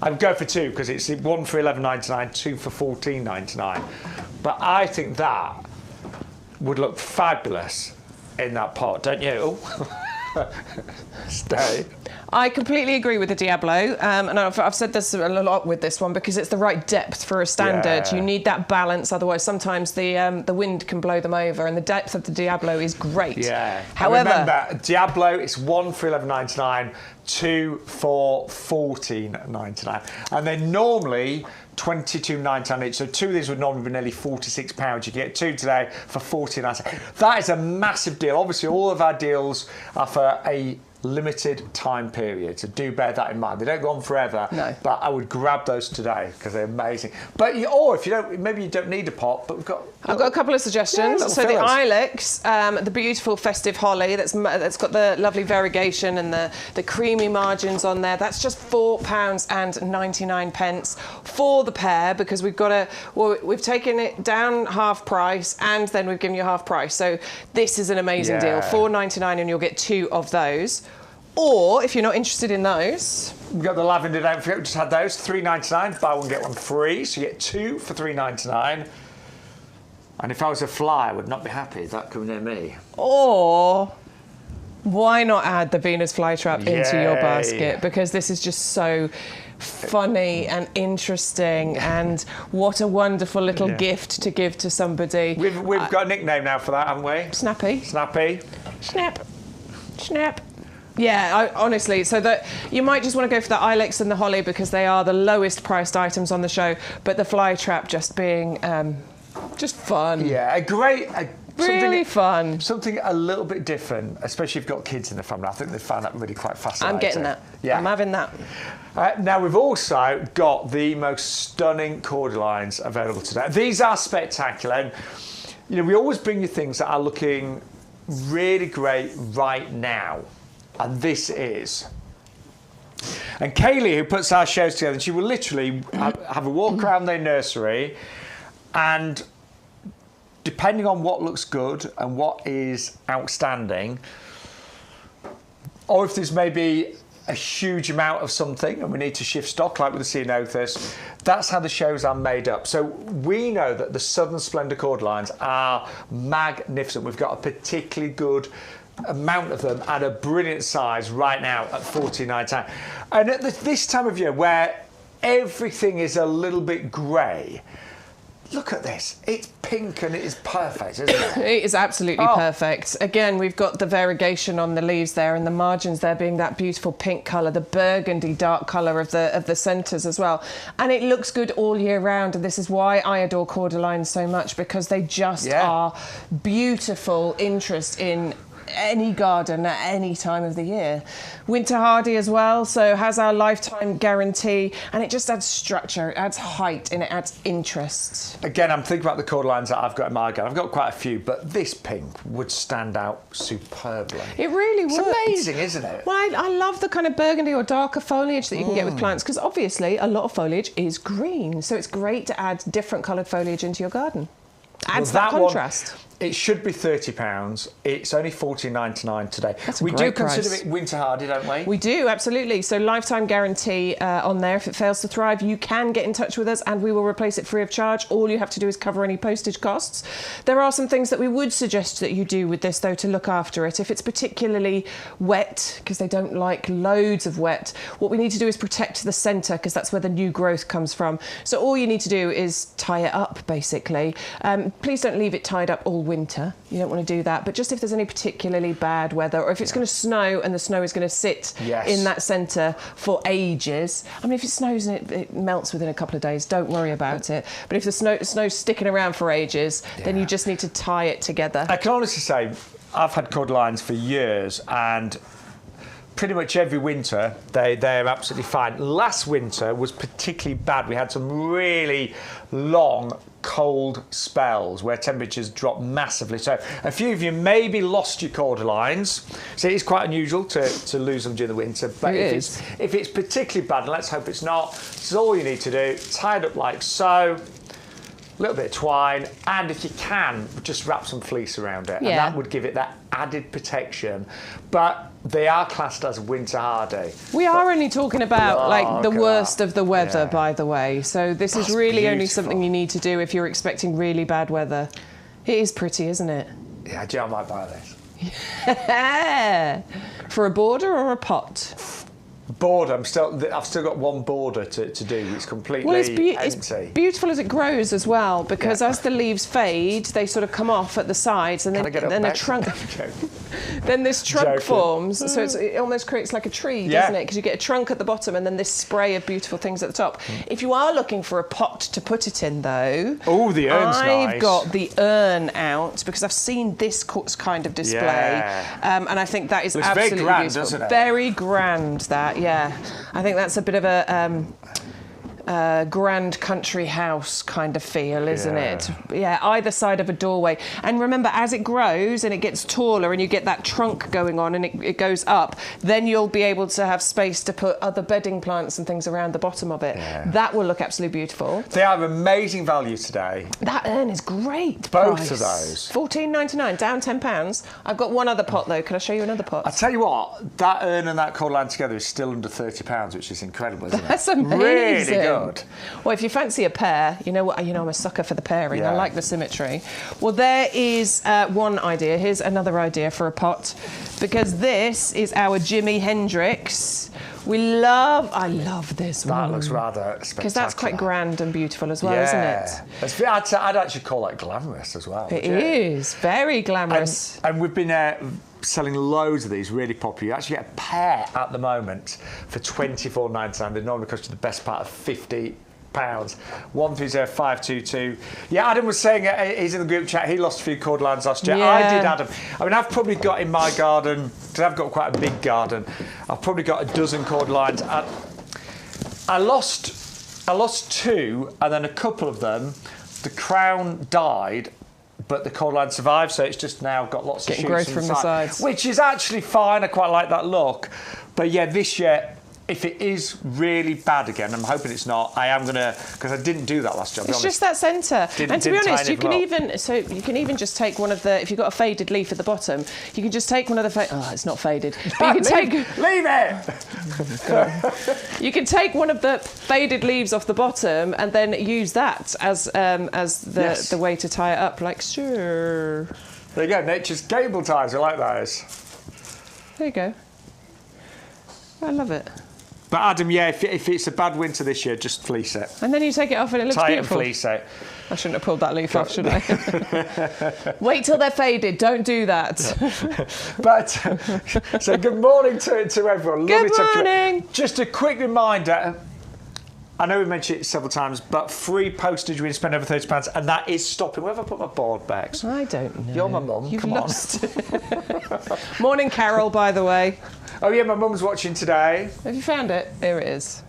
I'd go for two because it's one for $11.99, two for $14.99. But I think that would look fabulous in that pot, don't you? Stay. I completely agree with the Diablo, and I've said this a lot with this one because it's the right depth for a standard. You need that balance, otherwise sometimes the wind can blow them over, and the depth of the Diablo is great. Yeah. However, remember, Diablo, it's one for $11.99, two for $14.99, and they're normally $22.99 each. So two of these would normally be nearly £46. You get two today for $14.99. That is a massive deal. Obviously, all of our deals are for a limited time period, so do bear that in mind. They don't go on forever. No. But I would grab those today because they're amazing. But or if you don't, maybe you don't need a pot. But I've got a couple of suggestions. So the Ilex, the beautiful festive holly that's got the lovely variegation and the creamy margins on there. That's just £4.99 for the pair because we've taken it down half price and then we've given you half price. So this is an amazing deal. $4.99 and you'll get two of those. Or if you're not interested in those, we've got the lavender. Don't forget, we just had those. $3.99. Buy one get one free. So you get two for $3.99. And if I was a fly, I would not be happy if that come near me. Or why not add the Venus flytrap into your basket? Because this is just so funny and interesting, and what a wonderful little gift to give to somebody. We've got a nickname now for that, haven't we? Snappy. Snappy. Snap. Snap. Yeah, honestly, so that you might just want to go for the ilex and the holly because they are the lowest priced items on the show, but the fly trap just being just fun. Yeah, really fun. Something a little bit different, especially if you've got kids in the family. I think they find that really quite fascinating. I'm getting that. Yeah. I'm having that. Now, we've also got the most stunning Cordylines available today. These are spectacular. And, you know, we always bring you things that are looking really great right now. And this is. And Kaylee, who puts our shows together, she will literally have a walk around their nursery, and depending on what looks good and what is outstanding, or if there's maybe a huge amount of something and we need to shift stock, like with the Ceanothus, that's how the shows are made up. So we know that the Southern Splendor Cordylines are magnificent. We've got a particularly good amount of them at a brilliant size right now at $14.99. And at this time of year where everything is a little bit grey, look at this. It's pink and it is perfect, isn't it? It is absolutely perfect. Again, we've got the variegation on the leaves there, and the margins there being that beautiful pink colour, the burgundy dark colour of the centres as well. And it looks good all year round, and this is why I adore Cordylines so much, because they just are beautiful interest in any garden at any time of the year. Winter hardy as well, so has our lifetime guarantee, and it just adds structure, it adds height, and it adds interest. Again, I'm thinking about the Cordylines that I've got in my garden. I've got quite a few, but this pink would stand out superbly. It really would. It's amazing, isn't it? Well, I love the kind of burgundy or darker foliage that you can get with plants, because obviously a lot of foliage is green, so it's great to add different coloured foliage into your garden. Adds that contrast. It should be £30. It's only $14.99 today. That's a we great do consider price. it winter hardy, don't we? We do, absolutely. So lifetime guarantee on there. If it fails to thrive, you can get in touch with us and we will replace it free of charge. All you have to do is cover any postage costs. There are some things that we would suggest that you do with this, though, to look after it. If it's particularly wet, because they don't like loads of wet, what we need to do is protect the centre, because that's where the new growth comes from. So all you need to do is tie it up, basically. Please don't leave it tied up all winter. You don't want to do that. But just if there's any particularly bad weather, or if it's going to snow and the snow is going to sit in that centre for ages. I mean, if it snows and it melts within a couple of days, don't worry about it. But if the snow's sticking around for ages, then you just need to tie it together. I can honestly say I've had Cordylines for years, and pretty much every winter they're absolutely fine. Last winter was particularly bad. We had some really long cold spells where temperatures dropped massively. So a few of you maybe lost your Cordylines. So it's quite unusual to lose them during the winter. But if it's particularly bad, and let's hope it's not, this is all you need to do. Tie it up like so. A little bit of twine, and if you can, just wrap some fleece around it, and that would give it that added protection. But they are classed as winter hardy. We are only talking about like the worst of the weather, by the way. So this is really only something you need to do if you're expecting really bad weather. It is pretty, isn't it? Yeah, I might buy this. For a border or a pot? Border. I've still got one border to do. It's completely empty. It's beautiful as it grows as well, because as the leaves fade, they sort of come off at the sides, and then a trunk. Then this trunk forms, so it almost creates like a tree, doesn't it? Because you get a trunk at the bottom and then this spray of beautiful things at the top. If you are looking for a pot to put it in, though, the urn's nice. I've got the urn out because I've seen this kind of display, and I think that is absolutely very grand, beautiful. isn't it? Very grand, that. Yeah, I think that's a bit of a grand country house kind of feel, isn't it? Yeah, either side of a doorway. And remember, as it grows and it gets taller and you get that trunk going on and it goes up, then you'll be able to have space to put other bedding plants and things around the bottom of it. That will look absolutely beautiful. They are amazing value today. That urn is great. Both price. of those. $14.99, down £10. I've got one other pot though. Can I show you another pot? I tell you what, that urn and that Cordyline together is still under £30, which is incredible, isn't it? That's amazing. Really good. Well, if you fancy a pair, you know what? I'm a sucker for the pairing. I like the symmetry. Well, there is one idea. Here's another idea for a pot, because this is our Jimi Hendrix I love this one. That looks rather spectacular. Because that's quite grand and beautiful as well, isn't it? I'd actually call that glamorous as well. It is very glamorous. And we've been selling loads of these, really popular. You actually get a pair at the moment for £24.99. They normally cost you the best part of £50. 130522. Yeah, Adam was saying he's in the group chat. He lost a few Cordylines last year. I did, Adam. I mean, I've probably got in my garden, because I've got quite a big garden, I've probably got a dozen Cordylines. I lost 2, and then a couple of them, the crown died, but the Cordyline survived, so it's just now got lots of shoots growth from the sides, which is actually fine. I quite like that look. But yeah, this year, if it is really bad again, I'm hoping it's not. I am gonna, because I didn't do that last year. It's just that centre, and to be honest, you can even just take one of the. If you've got a faded leaf at the bottom, you can just take one of the. Oh, it's not faded. But you can leave it. You can take one of the faded leaves off the bottom and then use that as the way to tie it up. Like sure. There you go. Nature's cable ties. I like those. There you go. I love it. But Adam, yeah, if it's a bad winter this year, just fleece it. And then you take it off and it looks beautiful. Tie it and fleece it. I shouldn't have pulled that leaf off, should I? Wait till they're faded. Don't do that. But, so good morning to everyone. Good morning. Just a quick reminder. I know we mentioned it several times, but free postage, we can spend over £30, and that is stopping. Where have I put my board, Bex? I don't know. You're my mum. You've Come lost. Morning, Carol, by the way. Oh, yeah, my mum's watching today. Have you found it? Here it is.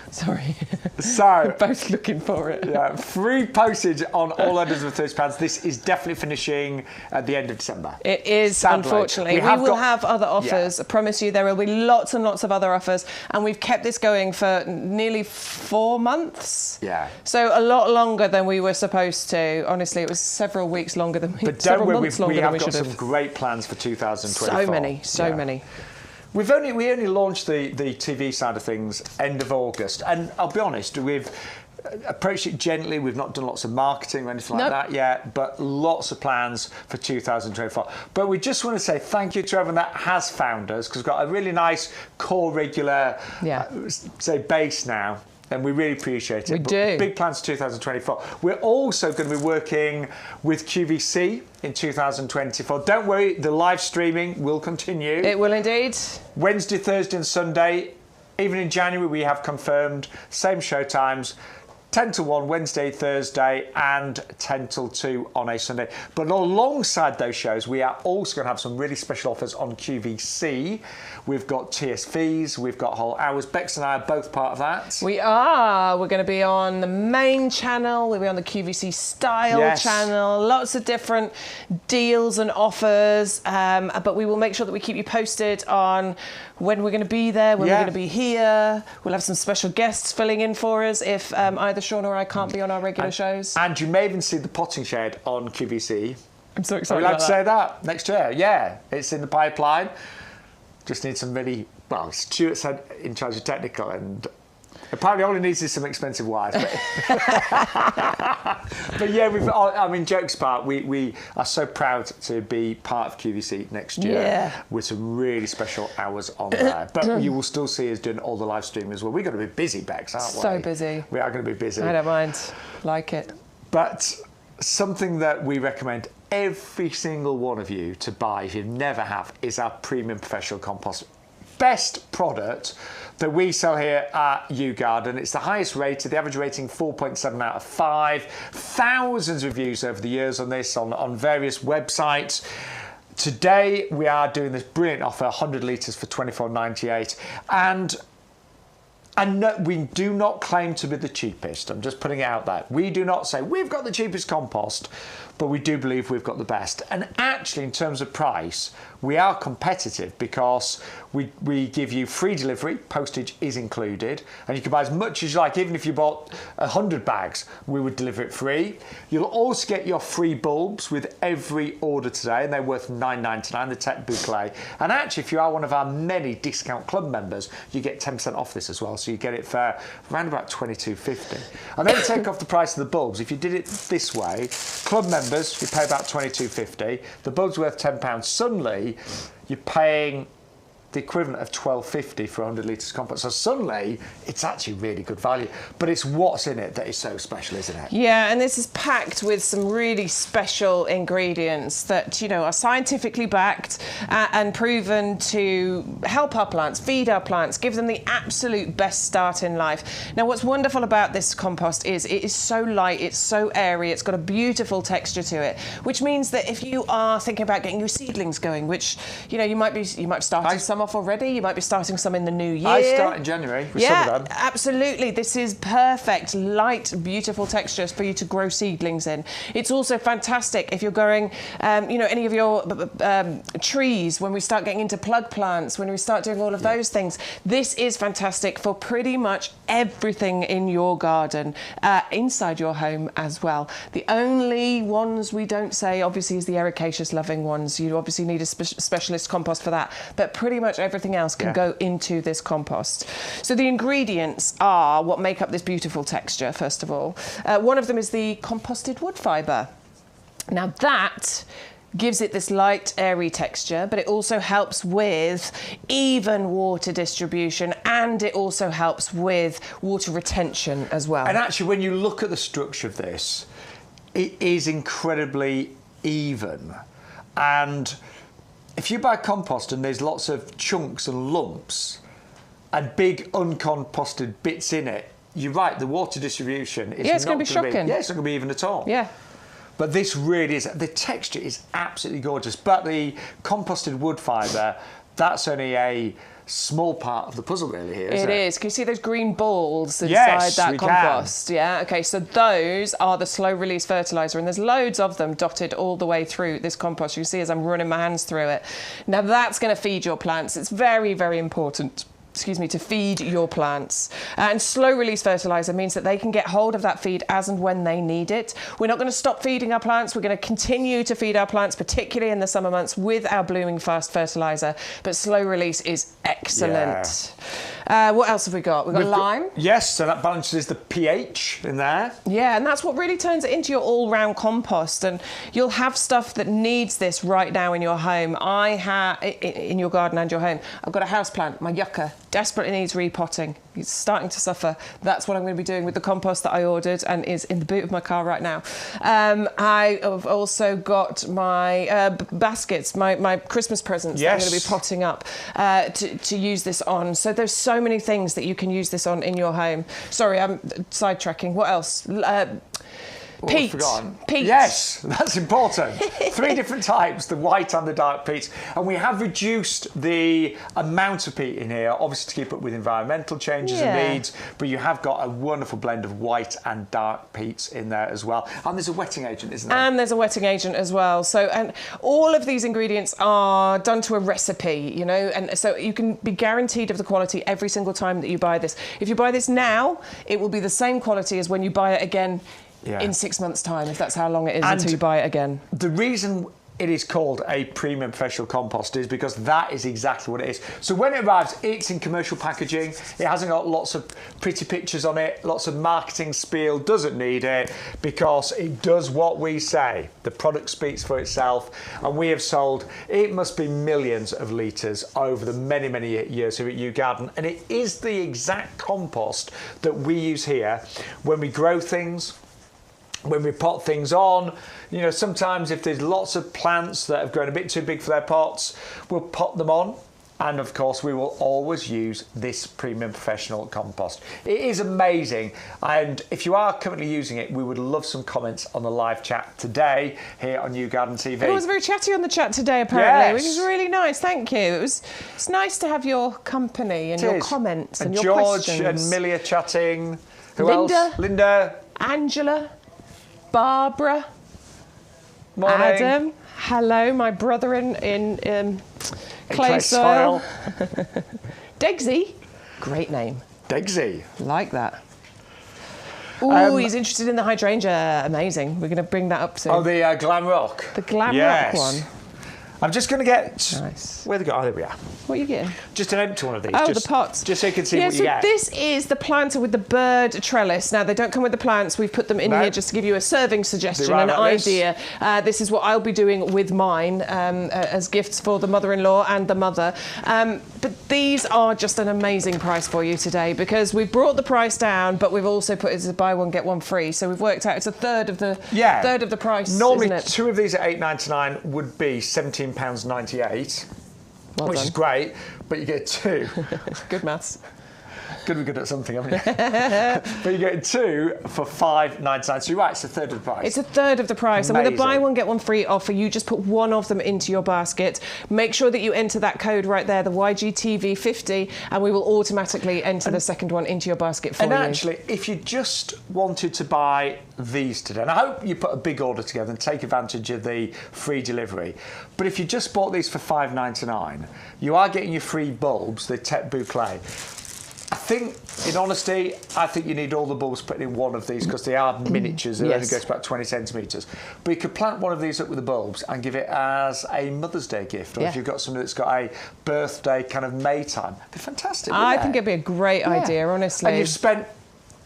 Sorry. So we're both looking for it. Yeah, free postage on all orders of £30. This is definitely finishing at the end of December. It is, sadly. Unfortunately. We will have other offers. I promise you there will be lots and lots of other offers. And we've kept this going for nearly 4 months. Yeah. So a lot longer than we were supposed to. Honestly, it was several weeks longer than we But don't worry, we have got should have. some great plans for 2024. So many. We only launched the TV side of things end of August, and I'll be honest, we've approached it gently. We've not done lots of marketing or anything like that yet, but lots of plans for 2024. But we just want to say thank you to everyone that has found us, because we've got a really nice core regular base now. And we really appreciate it. We do. Big plans for 2024. We're also going to be working with QVC in 2024. Don't worry, the live streaming will continue. It will indeed. Wednesday, Thursday and Sunday. Even in January, we have confirmed same show times. 10 till 1 Wednesday, Thursday, and 10 till 2 on a Sunday. But alongside those shows, we are also going to have some really special offers on QVC. We've got TSVs, we've got whole hours. Bex and I are both part of that. We are. We're going to be on the main channel. We'll be on the QVC style channel. Lots of different deals and offers. But we will make sure that we keep you posted on when we're going to be there, when we're going to be here. We'll have some special guests filling in for us if either Shaun or I can't be on our regular shows. And you may even see the potting shed on QVC. I'm so excited. Are we allowed to say that next year? Yeah, it's in the pipeline. Just need some really, well, Stuart's in charge of technical, and apparently all he needs is some expensive wires. But yeah, I mean, jokes apart, we are so proud to be part of QVC next year with some really special hours on there. But you will still see us doing all the live streaming as well. We're going to be busy, Bex, aren't we? So busy. We are going to be busy. I don't mind. Like it. But something that we recommend every single one of you to buy if you never have is our premium professional compost. Best product that we sell here at YouGarden. It's the highest rated, the average rating 4.7 out of 5. Thousands of reviews over the years on this on various websites. Today we are doing this brilliant offer, 100 litres for $24.98. And no, we do not claim to be the cheapest. I'm just putting it out there. We do not say we've got the cheapest compost, but we do believe we've got the best. And actually, in terms of price, we are competitive because we give you free delivery, postage is included, and you can buy as much as you like. Even if you bought 100 bags, we would deliver it free. You'll also get your free bulbs with every order today, and they're worth $9.99, the Tech Boucle. And actually, if you are one of our many discount club members, you get 10% off this as well, so you get it for around about $22.50. And then take off the price of the bulbs. If you did it this way, club members, you pay about $22.50. The bulb's worth £10. Suddenly, you're paying the equivalent of $12.50 for 100 litres of compost. So suddenly, it's actually really good value. But it's what's in it that is so special, isn't it? Yeah, and this is packed with some really special ingredients that, you know, are scientifically backed and proven to help our plants, feed our plants, give them the absolute best start in life. Now, what's wonderful about this compost is it is so light, it's so airy, it's got a beautiful texture to it, which means that if you are thinking about getting your seedlings going, which, you know, you might have started some off already, you might be starting some in the new year. I start in January with some of them. Absolutely. This is perfect, light, beautiful textures for you to grow seedlings in. It's also fantastic if you're growing, you know, any of your trees, when we start getting into plug plants, when we start doing all of those things. This is fantastic for pretty much everything in your garden, inside your home as well. The only ones we don't say, obviously, is the ericaceous loving ones. You obviously need a specialist compost for that, but pretty much everything else can go into this compost. So the ingredients are what make up this beautiful texture, first of all. One of them is the composted wood fibre. Now that gives it this light, airy texture, but it also helps with even water distribution, and it also helps with water retention as well. And actually, when you look at the structure of this, it is incredibly even. And if you buy compost and there's lots of chunks and lumps and big uncomposted bits in it, you're right, the water distribution is it's going to be shocking. It's not going to be even at all. Yeah. But this really is, the texture is absolutely gorgeous. But the composted wood fibre, that's only a small part of the puzzle really here, isn't it? It is. Can you see those green balls inside that compost? Can. Yeah, okay, so those are the slow release fertiliser, and there's loads of them dotted all the way through this compost. You can see as I'm running my hands through it. Now that's going to feed your plants. It's very, very important, to feed your plants. And slow release fertiliser means that they can get hold of that feed as and when they need it. We're not going to stop feeding our plants. We're going to continue to feed our plants, particularly in the summer months, with our blooming fast fertiliser. But slow release is excellent. What else have we got? We've got lime. Yes, so that balances the pH in there. Yeah, and that's what really turns it into your all-round compost. And you'll have stuff that needs this right now in your home. I have, in your garden and your home, I've got a houseplant, my yucca, desperately needs repotting. It's starting to suffer. That's what I'm going to be doing with the compost that I ordered and is in the boot of my car right now. I have also got my baskets, my Christmas presents that I'm going to be potting up to use this on. So there's so many things that you can use this on in your home. Sorry, I'm sidetracking. What else? Peat. Peat. Yes, that's important. 3 different types, the white and the dark peats. And we have reduced the amount of peat in here, obviously to keep up with environmental changes and needs, but you have got a wonderful blend of white and dark peats in there as well. And there's a wetting agent, isn't there? And there's a wetting agent as well. So, and all of these ingredients are done to a recipe, you know, and so you can be guaranteed of the quality every single time that you buy this. If you buy this now, it will be the same quality as when you buy it again in 6 months' time, if that's how long it is until you buy it again. The reason it is called a premium professional compost is because that is exactly what it is. So when it arrives, it's in commercial packaging. It hasn't got lots of pretty pictures on it, lots of marketing spiel, doesn't need it, because it does what we say. The product speaks for itself, and we have sold, it must be millions of litres over the many, many years here at YouGarden, and it is the exact compost that we use here when we grow things, when we pot things on. You know, sometimes if there's lots of plants that have grown a bit too big for their pots, we'll pot them on. And of course, we will always use this premium professional compost. It is amazing. And if you are currently using it, we would love some comments on the live chat today here on YouGarden TV. It was very chatty on the chat today, apparently, which is really nice. Thank you. It's nice to have your company and your comments and your questions. George and Millie are chatting. Who Linda. else? Linda. Angela. Barbara. Morning. Adam. Hello, my brother in clay soil. Degsy. Great name. Degsy. Like that. Ooh, he's interested in the hydrangea. Amazing. We're going to bring that up soon. Oh, the Glam Rock. The Glam Rock one. I'm just going to get... Nice. Where they go? Oh, there we are. What are you getting? Just an empty one of these. Oh, the pots. Just so you can see what you get. This is the planter with the bird trellis. Now, they don't come with the plants. We've put them in here just to give you a serving suggestion, an idea. This is what I'll be doing with mine as gifts for the mother-in-law and the mother. But These are just an amazing price for you today because we've brought the price down, but we've also put it as a buy one get one free. So we've worked out it's a third of the price. Normally, isn't it? 2 of these at £8.99 would be £17.98, which is great. But you get 2. Good maths. Good at something, haven't you? But you get 2 for £5.99. So you're right, it's a third of the price. It's a third of the price. Amazing. And with a buy one, get one free offer, you just put one of them into your basket. Make sure that you enter that code right there, the YGTV50, and we will automatically enter the second one into your basket for you. And actually, if you just wanted to buy these today, and I hope you put a big order together and take advantage of the free delivery, but if you just bought these for £5.99, you are getting your free bulbs, the Tech Boucle. I think, in honesty, I think you need all the bulbs put in one of these because they are miniatures. They only go to about 20 centimetres. But you could plant one of these up with the bulbs and give it as a Mother's Day gift, or if you've got somebody that's got a birthday kind of May time. They're fantastic. I think it'd be a great idea, honestly. And you've spent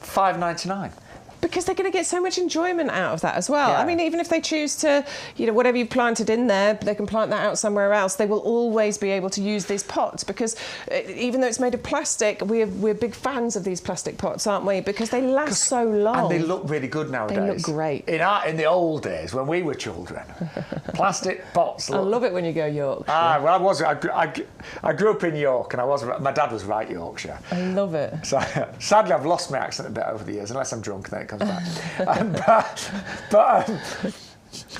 £5.99. Because they're going to get so much enjoyment out of that as well. I mean, even if they choose to, whatever you've planted in there, they can plant that out somewhere else. They will always be able to use these pots because even though it's made of plastic, we're big fans of these plastic pots, aren't we? Because they last so long. And they look really good nowadays. They look great. In the old days, when we were children, plastic pots. I love it when you go Yorkshire. I grew up in York, and my dad was right Yorkshire. I love it. So sadly, I've lost my accent a bit over the years, unless I'm drunk, then it comes back.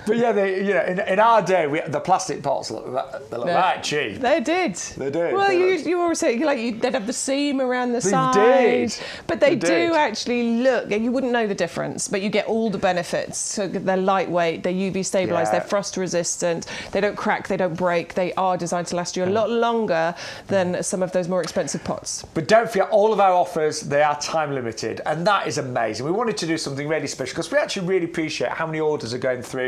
But yeah, in our day, the plastic pots look right cheap. They did. They did. Well, you always say they'd have the seam around the side. Did. But they do actually look. You wouldn't know the difference, but you get all the benefits. So they're lightweight, they're UV stabilised, they're frost resistant, they don't crack, they don't break. They are designed to last you a lot longer than some of those more expensive pots. But don't forget, all of our offers, they are time limited, and that is amazing. We wanted to do something really special because we actually really appreciate how many orders are going through,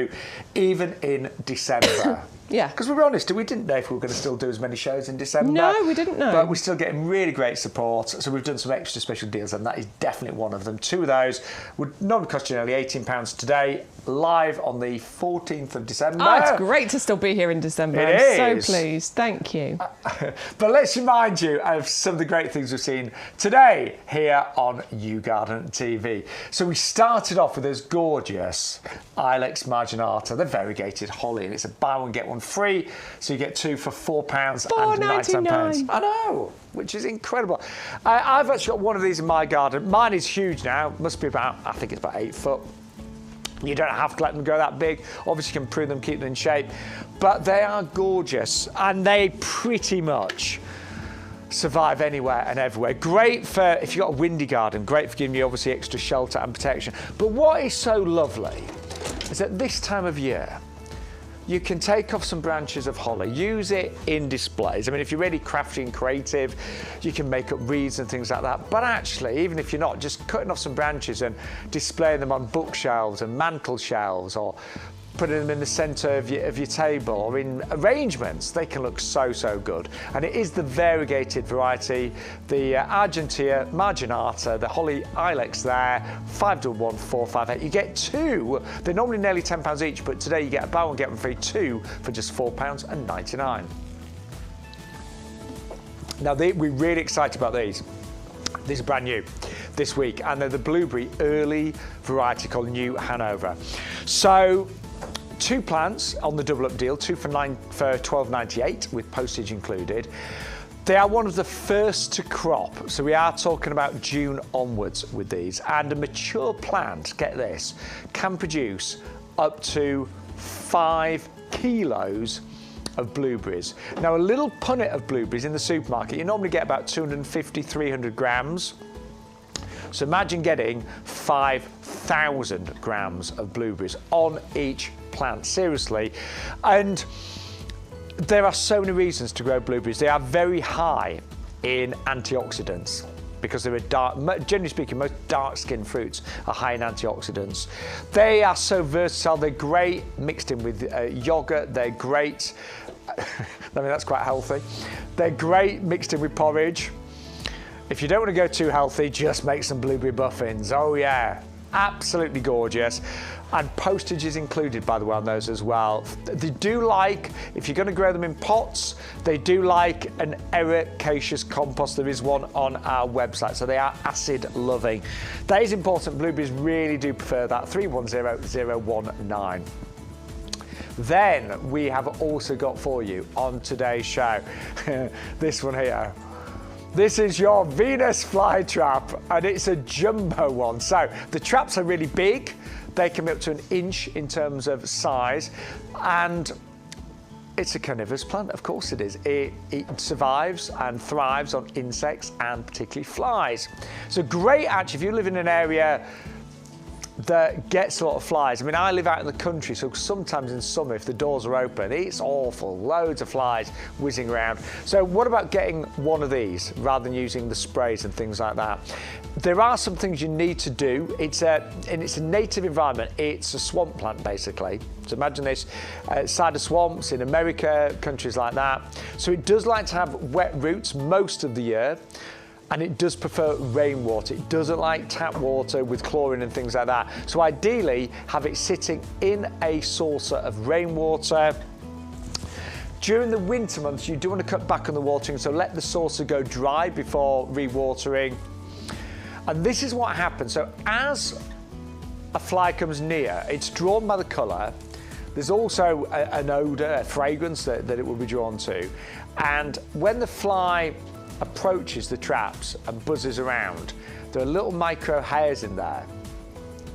even in December. Yeah. Because we're honest, we didn't know if we were going to still do as many shows in December. No, we didn't know. But we're still getting really great support. So we've done some extra special deals, and that is definitely one of them. 2 of those would not cost you nearly £18 today, live on the 14th of December. Oh, it's great to still be here in December. I'm so pleased. Thank you. But let's remind you of some of the great things we've seen today here on YouGarden TV. So we started off with this gorgeous Ilex marginata, the variegated holly, and it's a buy one get one free, so you get 2 for £4.99. I know, which is incredible. I've actually got one of these in my garden. Mine is huge now, must be about, I think it's about 8 foot. You don't have to let them go that big. Obviously, you can prune them, keep them in shape, but they are gorgeous, and they pretty much survive anywhere and everywhere. Great for if you've got a windy garden, great for giving you obviously extra shelter and protection. But what is so lovely is at this time of year, you can take off some branches of holly, use it in displays. I mean, if you're really crafty and creative, you can make up wreaths and things like that. But actually, even if you're not, just cutting off some branches and displaying them on bookshelves and mantel shelves, or putting them in the centre of your table or in arrangements, they can look so good. And it is the variegated variety, the Hydrangea marginata, the holly ilex there, 511458. You get 2. They're normally nearly £10 each, but today you get a buy one get one free 2 for just £4.99. Now we're really excited about these. These are brand new this week, and they're the blueberry early variety called New Hanover. So 2 plants on the double up deal, 2 for £12.98 with postage included. They are one of the first to crop, so we are talking about June onwards with these. And a mature plant, get this, can produce up to 5 kilos of blueberries. Now, a little punnet of blueberries in the supermarket, you normally get about 250, 300 grams. So imagine getting 5,000 grams of blueberries on each plant, seriously. And there are so many reasons to grow blueberries. They are very high in antioxidants because they're generally speaking, most dark-skinned fruits are high in antioxidants. They are so versatile. They're great mixed in with yogurt. They're great. I mean, that's quite healthy. They're great mixed in with porridge. If you don't want to go too healthy, just make some blueberry muffins. Oh yeah, absolutely gorgeous. and postage is included, by the way, on those as well. They do like, if you're going to grow them in pots, they do like an ericaceous compost. There is one on our website, so they are acid loving. That is important. Blueberries really do prefer that. 310019. Then we have also got for you on today's show this one here. This is your Venus flytrap, and it's a jumbo one. So the traps are really big. They can be up to 1 inch in terms of size, and it's a carnivorous plant, of course it is. It survives and thrives on insects and particularly flies. So great, actually, if you live in an area that gets a lot of flies. I mean, I live out in the country, so sometimes in summer, if the doors are open, it's awful. Loads of flies whizzing around. So what about getting one of these rather than using the sprays and things like that? There are some things you need to do. It's a native environment. It's a swamp plant, basically. So imagine this, side of swamps in America, countries like that. So it does like to have wet roots most of the year. And it does prefer rainwater. It doesn't like tap water with chlorine and things like that. So ideally, have it sitting in a saucer of rainwater. During the winter months, you do want to cut back on the watering, so let the saucer go dry before re-watering. And this is what happens. So as a fly comes near, it's drawn by the colour. There's also an odour, a fragrance that it will be drawn to. And when the fly approaches the traps and buzzes around, there are little micro hairs in there,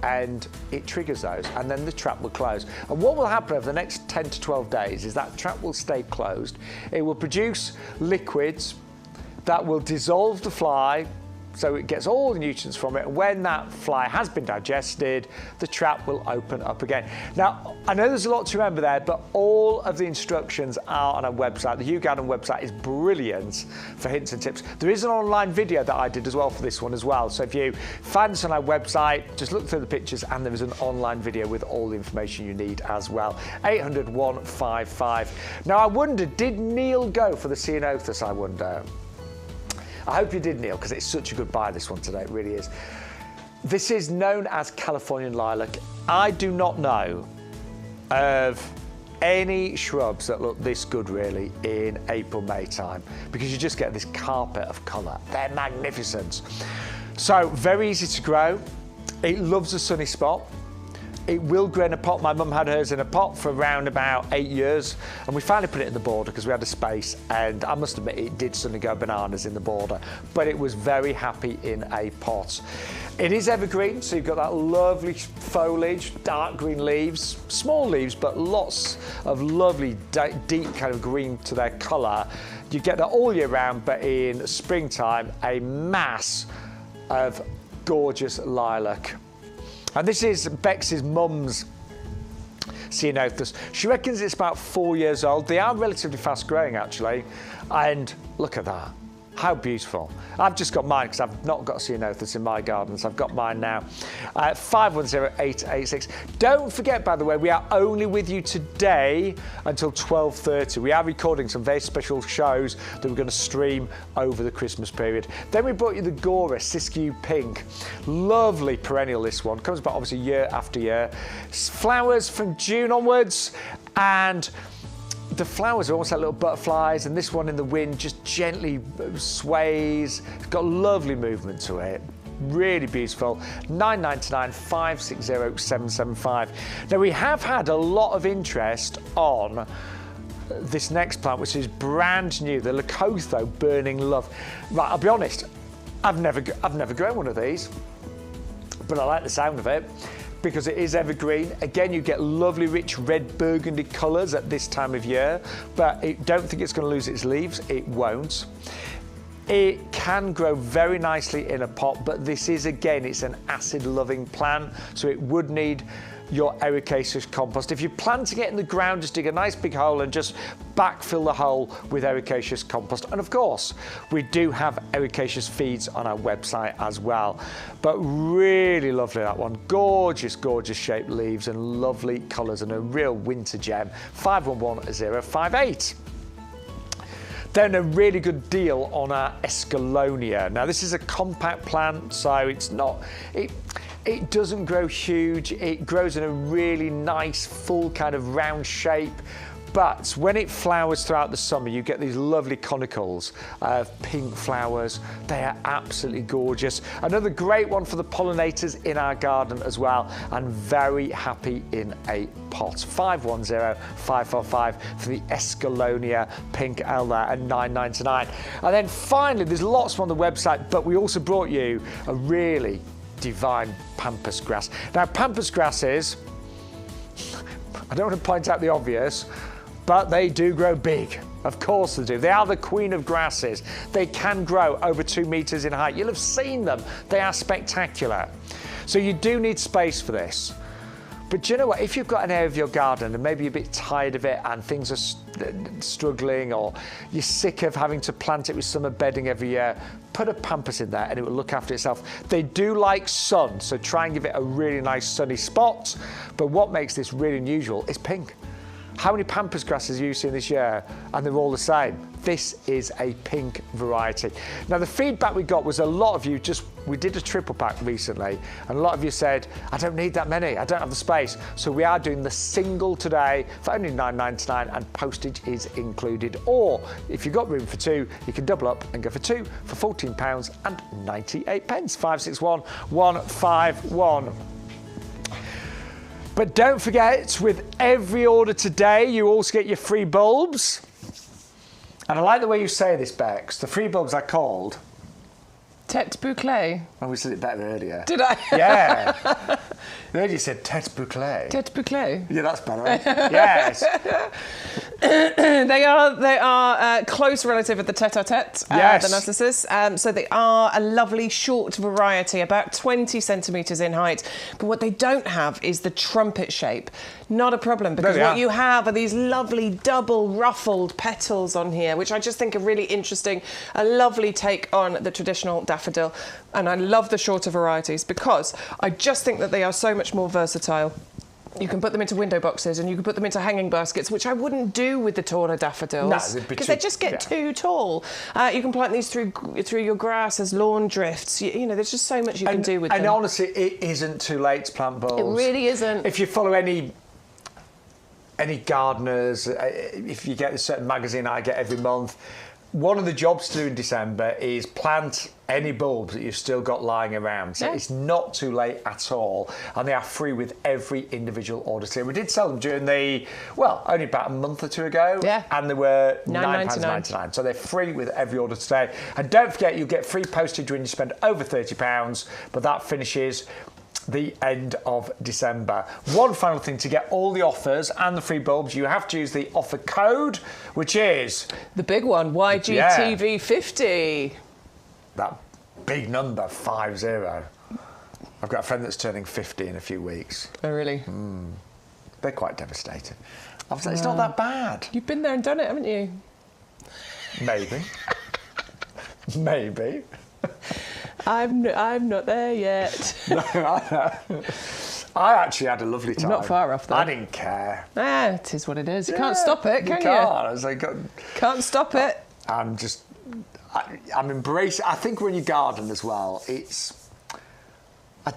and it triggers those, and then the trap will close. And what will happen over the next 10 to 12 days is that trap will stay closed. It will produce liquids that will dissolve the fly, so it gets all the nutrients from it. When that fly has been digested, the trap will open up again. Now, I know there's a lot to remember there, but all of the instructions are on our website. The YouGarden website is brilliant for hints and tips. There is an online video that I did as well for this one as well. So if you find us on our website, just look through the pictures and there is an online video with all the information you need as well. 800 155. Now, I wonder, did Neil go for the Ceanothus, I wonder? I hope you did, Neil, because it's such a good buy, this one today, it really is. This is known as Californian lilac. I do not know of any shrubs that look this good, really, in April, May time, because you just get this carpet of colour. They're magnificent. So, very easy to grow. It loves a sunny spot. It will grow in a pot. My mum had hers in a pot for around about 8 years, and we finally put it in the border because we had a space, and I must admit it did suddenly go bananas in the border, but it was very happy in a pot. It is evergreen, so you've got that lovely foliage, dark green leaves, small leaves, but lots of lovely deep kind of green to their colour. You get that all year round, but in springtime, a mass of gorgeous lilac. And this is Bex's mum's Ceanothus. She reckons it's about 4 years old. They are relatively fast growing, actually. And look at that. How beautiful. I've just got mine because I've not got Ceanothus in my garden, so I've got mine now. 510886. Don't forget, by the way, we are only with you today until 12:30. We are recording some very special shows that we're going to stream over the Christmas period. Then we brought you the Gaura Siskiyou Pink. Lovely perennial, this one. Comes back obviously year after year. Flowers from June onwards, and the flowers are almost like little butterflies, and this one in the wind just gently sways. It's got lovely movement to it. Really beautiful. 999 560 775. Now, we have had a lot of interest on this next plant, which is brand new, the Lacotho Burning Love. Right, I'll be honest, I've never grown one of these, but I like the sound of it, because it is evergreen. Again, you get lovely rich red burgundy colours at this time of year, but don't think it's going to lose its leaves. It won't. It can grow very nicely in a pot, but this is, again, it's an acid loving plant, so it would need your ericaceous compost. If you're planting it in the ground, just dig a nice big hole and just backfill the hole with ericaceous compost. And of course, we do have ericaceous feeds on our website as well. But really lovely, that one. Gorgeous, gorgeous shaped leaves and lovely colours and a real winter gem. 511058. Then a really good deal on our Escallonia. Now this is a compact plant, so it's not, it doesn't grow huge. It grows in a really nice, full kind of round shape. But when it flowers throughout the summer, you get these lovely conicals of pink flowers. They are absolutely gorgeous. Another great one for the pollinators in our garden as well, and very happy in a pot. 510545 for the Escallonia pink L there at $9.99. And then finally, there's lots more on the website, but we also brought you a really divine Pampas grass. Now, Pampas grasses, I don't want to point out the obvious, but they do grow big. Of course they do. They are the queen of grasses. They can grow over 2 meters in height. You'll have seen them. They are spectacular. So you do need space for this. But do you know what? If you've got an area of your garden and maybe you're a bit tired of it and things are struggling, or you're sick of having to plant it with summer bedding every year, put a Pampas in there and it will look after itself. They do like sun, so try and give it a really nice sunny spot. But what makes this really unusual is pink. How many Pampas grasses have you seen this year? And they're all the same. This is a pink variety. Now the feedback we got was a lot of you we did a triple pack recently, and a lot of you said, I don't need that many, I don't have the space. So we are doing the single today for only $9.99 and postage is included. Or if you've got room for 2, you can double up and go for 2 for £14.98. 561 151. But don't forget, with every order today, you also get your free bulbs. And I like the way you say this, Bex. The free bulbs are called... Tête bouclée. Oh, we said it better earlier. Did I? Yeah. Earlier you said tête bouclée. Tête bouclée. Yeah, that's better. Right? Yes. They are a close relative of the tête-à-tête, yes. The Narcissus. So they are a lovely short variety, about 20 centimetres in height. But what they don't have is the trumpet shape. Not a problem, because what you have are these lovely double ruffled petals on here, which I just think are really interesting. A lovely take on the traditional daffodil. And I love the shorter varieties because I just think that they are so much more versatile. You can put them into window boxes and you can put them into hanging baskets, which I wouldn't do with the taller daffodils because they just get too tall. You can plant these through your grass as lawn drifts. You know, there's just so much you can do with them. And honestly, it isn't too late to plant bulbs. It really isn't. If you follow any gardeners, if you get a certain magazine I get every month, one of the jobs to do in December is plant any bulbs that you've still got lying around. So it's not too late at all. And they are free with every individual order today. We did sell them during only about a month or 2 ago. Yeah. And they were £9.99. So they're free with every order today. And don't forget, you'll get free postage when you spend over £30, but that finishes the end of December. One final thing, to get all the offers and the free bulbs, you have to use the offer code, which is... the big one, YGTV50. That big number, 50. I've got a friend that's turning 50 in a few weeks. Oh, really? They're quite devastated. I've said, it's not that bad. You've been there and done it, haven't you? Maybe. Maybe. I'm not there yet. No, I know. I actually had a lovely time. I'm not far off, though. I didn't care. It is what it is. You can't stop it, can you? Can't stop it. I'm embracing. I think when you garden as well, I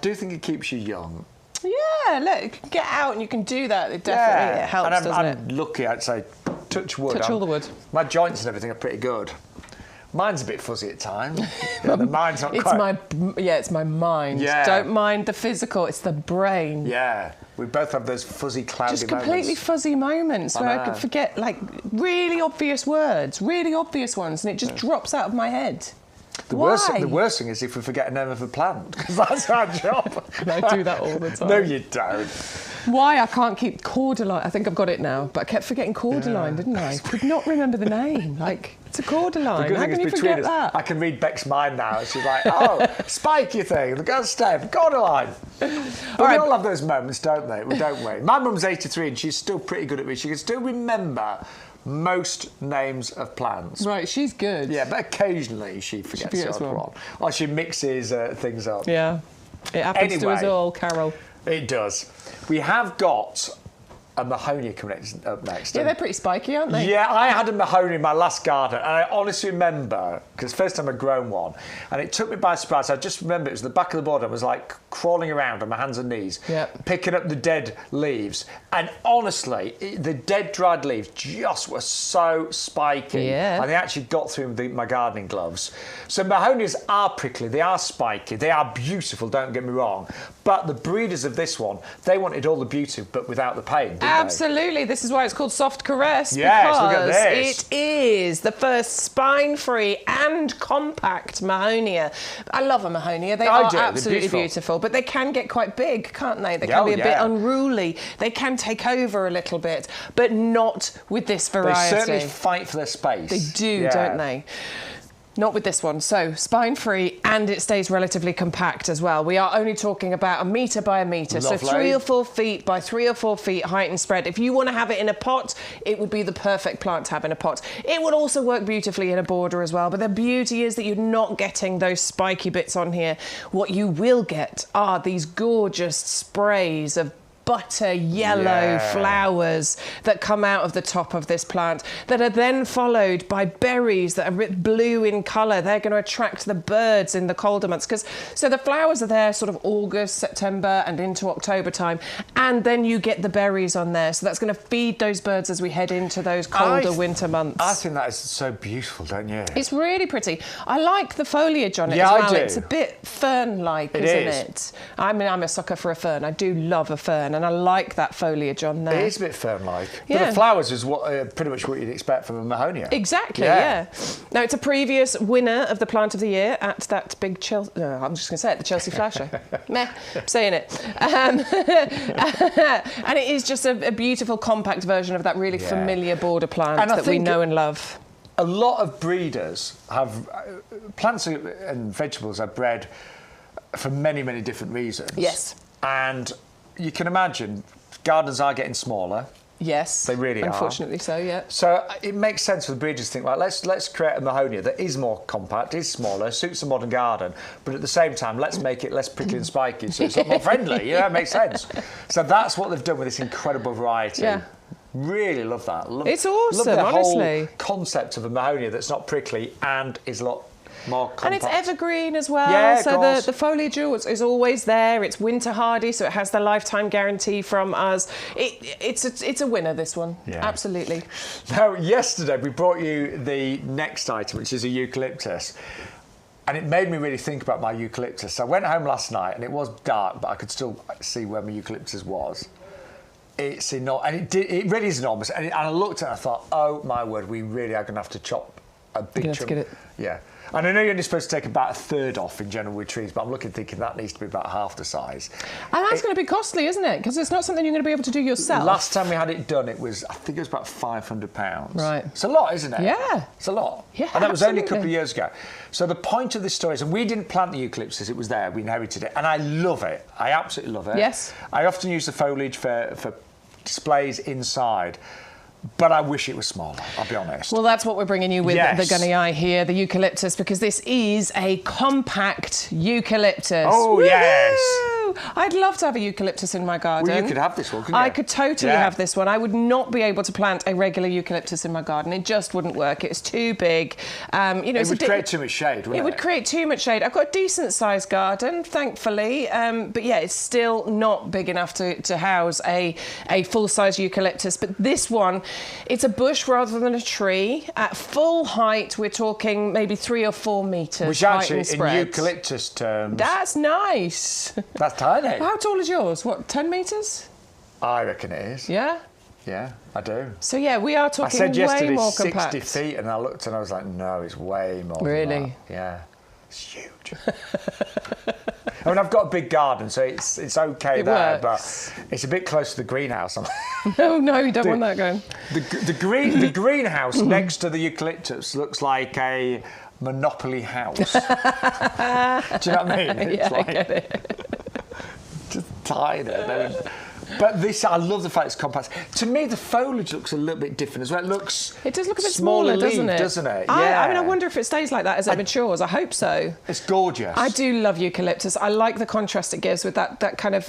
do think it keeps you young. Yeah, look, you can get out and you can do that. It definitely helps, doesn't it? I'm lucky, I'd say, touch wood. Touch all the wood. My joints and everything are pretty good. Mine's a bit fuzzy at times. The mind's not quite... It's my mind. Yeah. Don't mind the physical, it's the brain. Yeah. We both have those fuzzy, cloudy moments. Just completely fuzzy moments where I could forget, like, really obvious words, really obvious ones, and it just drops out of my head. The worst thing is if we forget a name of a plant, because that's our job. I do that all the time. No, you don't. Why I can't keep Cordyline? I think I've got it now, but I kept forgetting Cordyline, didn't I? Could not remember the name. Like, it's a Cordyline. How can you forget that? I can read Beck's mind now. She's like, oh, spiky thing, the gun stem, Cordyline. But we all have those moments, don't we? My mum's 83 and she's still pretty good at me. She can still remember most names of plants. Right, she's good. Yeah, but occasionally she forgets the odd one. Or she mixes things up. Yeah, it happens to us all, Carol. It does. We have got a Mahonia coming up next. Yeah, they're pretty spiky, aren't they? Yeah, I had a Mahonia in my last garden, and I honestly remember, because first time I'd grown one, and it took me by surprise. I just remember it was the back of the board. I was like crawling around on my hands and knees, picking up the dead leaves, and honestly, the dead dried leaves just were so spiky, and they actually got through my gardening gloves. So Mahonias are prickly, they are spiky, they are beautiful, don't get me wrong, but the breeders of this one, they wanted all the beauty but without the pain. Absolutely. This is why it's called Soft Caress. Yes, look at this. It is the first spine-free and compact Mahonia. I love a Mahonia. They are absolutely beautiful, but they can get quite big, can't they? They can be a bit unruly. They can take over a little bit, but not with this variety. They certainly fight for their space. They do, don't they? Not with this one. So spine-free, and it stays relatively compact as well. We are only talking about 1 metre by 1 metre. Lovely. So 3 or 4 feet by 3 or 4 feet height and spread. If you want to have it in a pot, it would be the perfect plant to have in a pot. It would also work beautifully in a border as well. But the beauty is that you're not getting those spiky bits on here. What you will get are these gorgeous sprays of butter yellow flowers that come out of the top of this plant that are then followed by berries that are blue in colour. They're going to attract the birds in the colder months. So the flowers are there sort of August, September and into October time, and then you get the berries on there. So that's going to feed those birds as we head into those colder winter months. I think that is so beautiful, don't you? It's really pretty. I like the foliage on it as well. I do. It's a bit fern-like, isn't it? I mean, I'm a sucker for a fern. I do love a fern. And I like that foliage on there. It is a bit fern-like. But the flowers is pretty much what you'd expect from a Mahonia. Exactly, yeah. Now, it's a previous winner of the Plant of the Year at that big Chelsea... No, I'm just going to say it, the Chelsea Flasher. Meh, I'm saying it. And it is just a beautiful, compact version of that really familiar border plant that we know and love. A lot of breeders have... plants and vegetables are bred for many, many different reasons. Yes. And you can imagine gardens are getting smaller. Yes, they really unfortunately so, yeah. So it makes sense for the breeders to think, well, let's create a Mahonia that is more compact, is smaller, suits a modern garden, but at the same time, let's make it less prickly and spiky, so it's a lot more friendly. It makes sense. So that's what they've done with this incredible variety. Yeah. Really love that. It's awesome, love the honestly. whole concept of a Mahonia that's not prickly and is a lot more compact. And it's evergreen as well, so the foliage is always there. It's winter hardy, so it has the lifetime guarantee from us. It's a winner, this one. Yeah. Absolutely. Now, yesterday we brought you the next item, which is a eucalyptus. And it made me really think about my eucalyptus. I went home last night and it was dark, but I could still see where my eucalyptus was. It's enormous, and it really is enormous. And I looked at it and I thought, oh my word, we really are going to have to chop a big chunk. Get it. Yeah. And I know you're only supposed to take about 1/3 off in general with trees, but I'm thinking that needs to be about half the size. And that's going to be costly, isn't it? Because it's not something you're going to be able to do yourself. Last time we had it done, I think it was about £500. Right. It's a lot, isn't it? Yeah. It's a lot. Yeah, and that was only a couple of years ago. So the point of this story is, and we didn't plant the eucalyptus, it was there, we inherited it, and I love it. I absolutely love it. Yes. I often use the foliage for displays inside. But I wish it was smaller, I'll be honest. Well, that's what we're bringing you with the Gunny here, the eucalyptus, because this is a compact eucalyptus. Oh, Woo-hoo! yes. I'd love to have a eucalyptus in my garden. Well, you could have this one, couldn't you? I could totally have this one. I would not be able to plant a regular eucalyptus in my garden. It just wouldn't work. It's too big. It would create too much shade, wouldn't it? It would create too much shade. I've got a decent-sized garden, thankfully. But yeah, it's still not big enough to house a full-size eucalyptus. But this one, it's a bush rather than a tree. At full height, we're talking maybe 3 or 4 metres. Which actually, in eucalyptus terms... That's nice. That's tiny. How tall is yours? What, 10 metres? I reckon it is. Yeah? Yeah, I do. So yeah, we are talking way more compact. I said yesterday 60 feet, and I looked and I was like, no, it's way more than that. Yeah, it's huge. I mean, I've got a big garden, so it's okay there, but it's a bit close to the greenhouse. No, you don't want that going. The greenhouse next to the eucalyptus looks like a Monopoly house. Do you know what I mean? I get it. Just tiny. But this, I love the fact it's compact. To me, the foliage looks a little bit different as well. It does look a bit smaller, doesn't it? Yeah. I mean, I wonder if it stays like that as it matures. I hope so. It's gorgeous. I do love eucalyptus. I like the contrast it gives with that kind of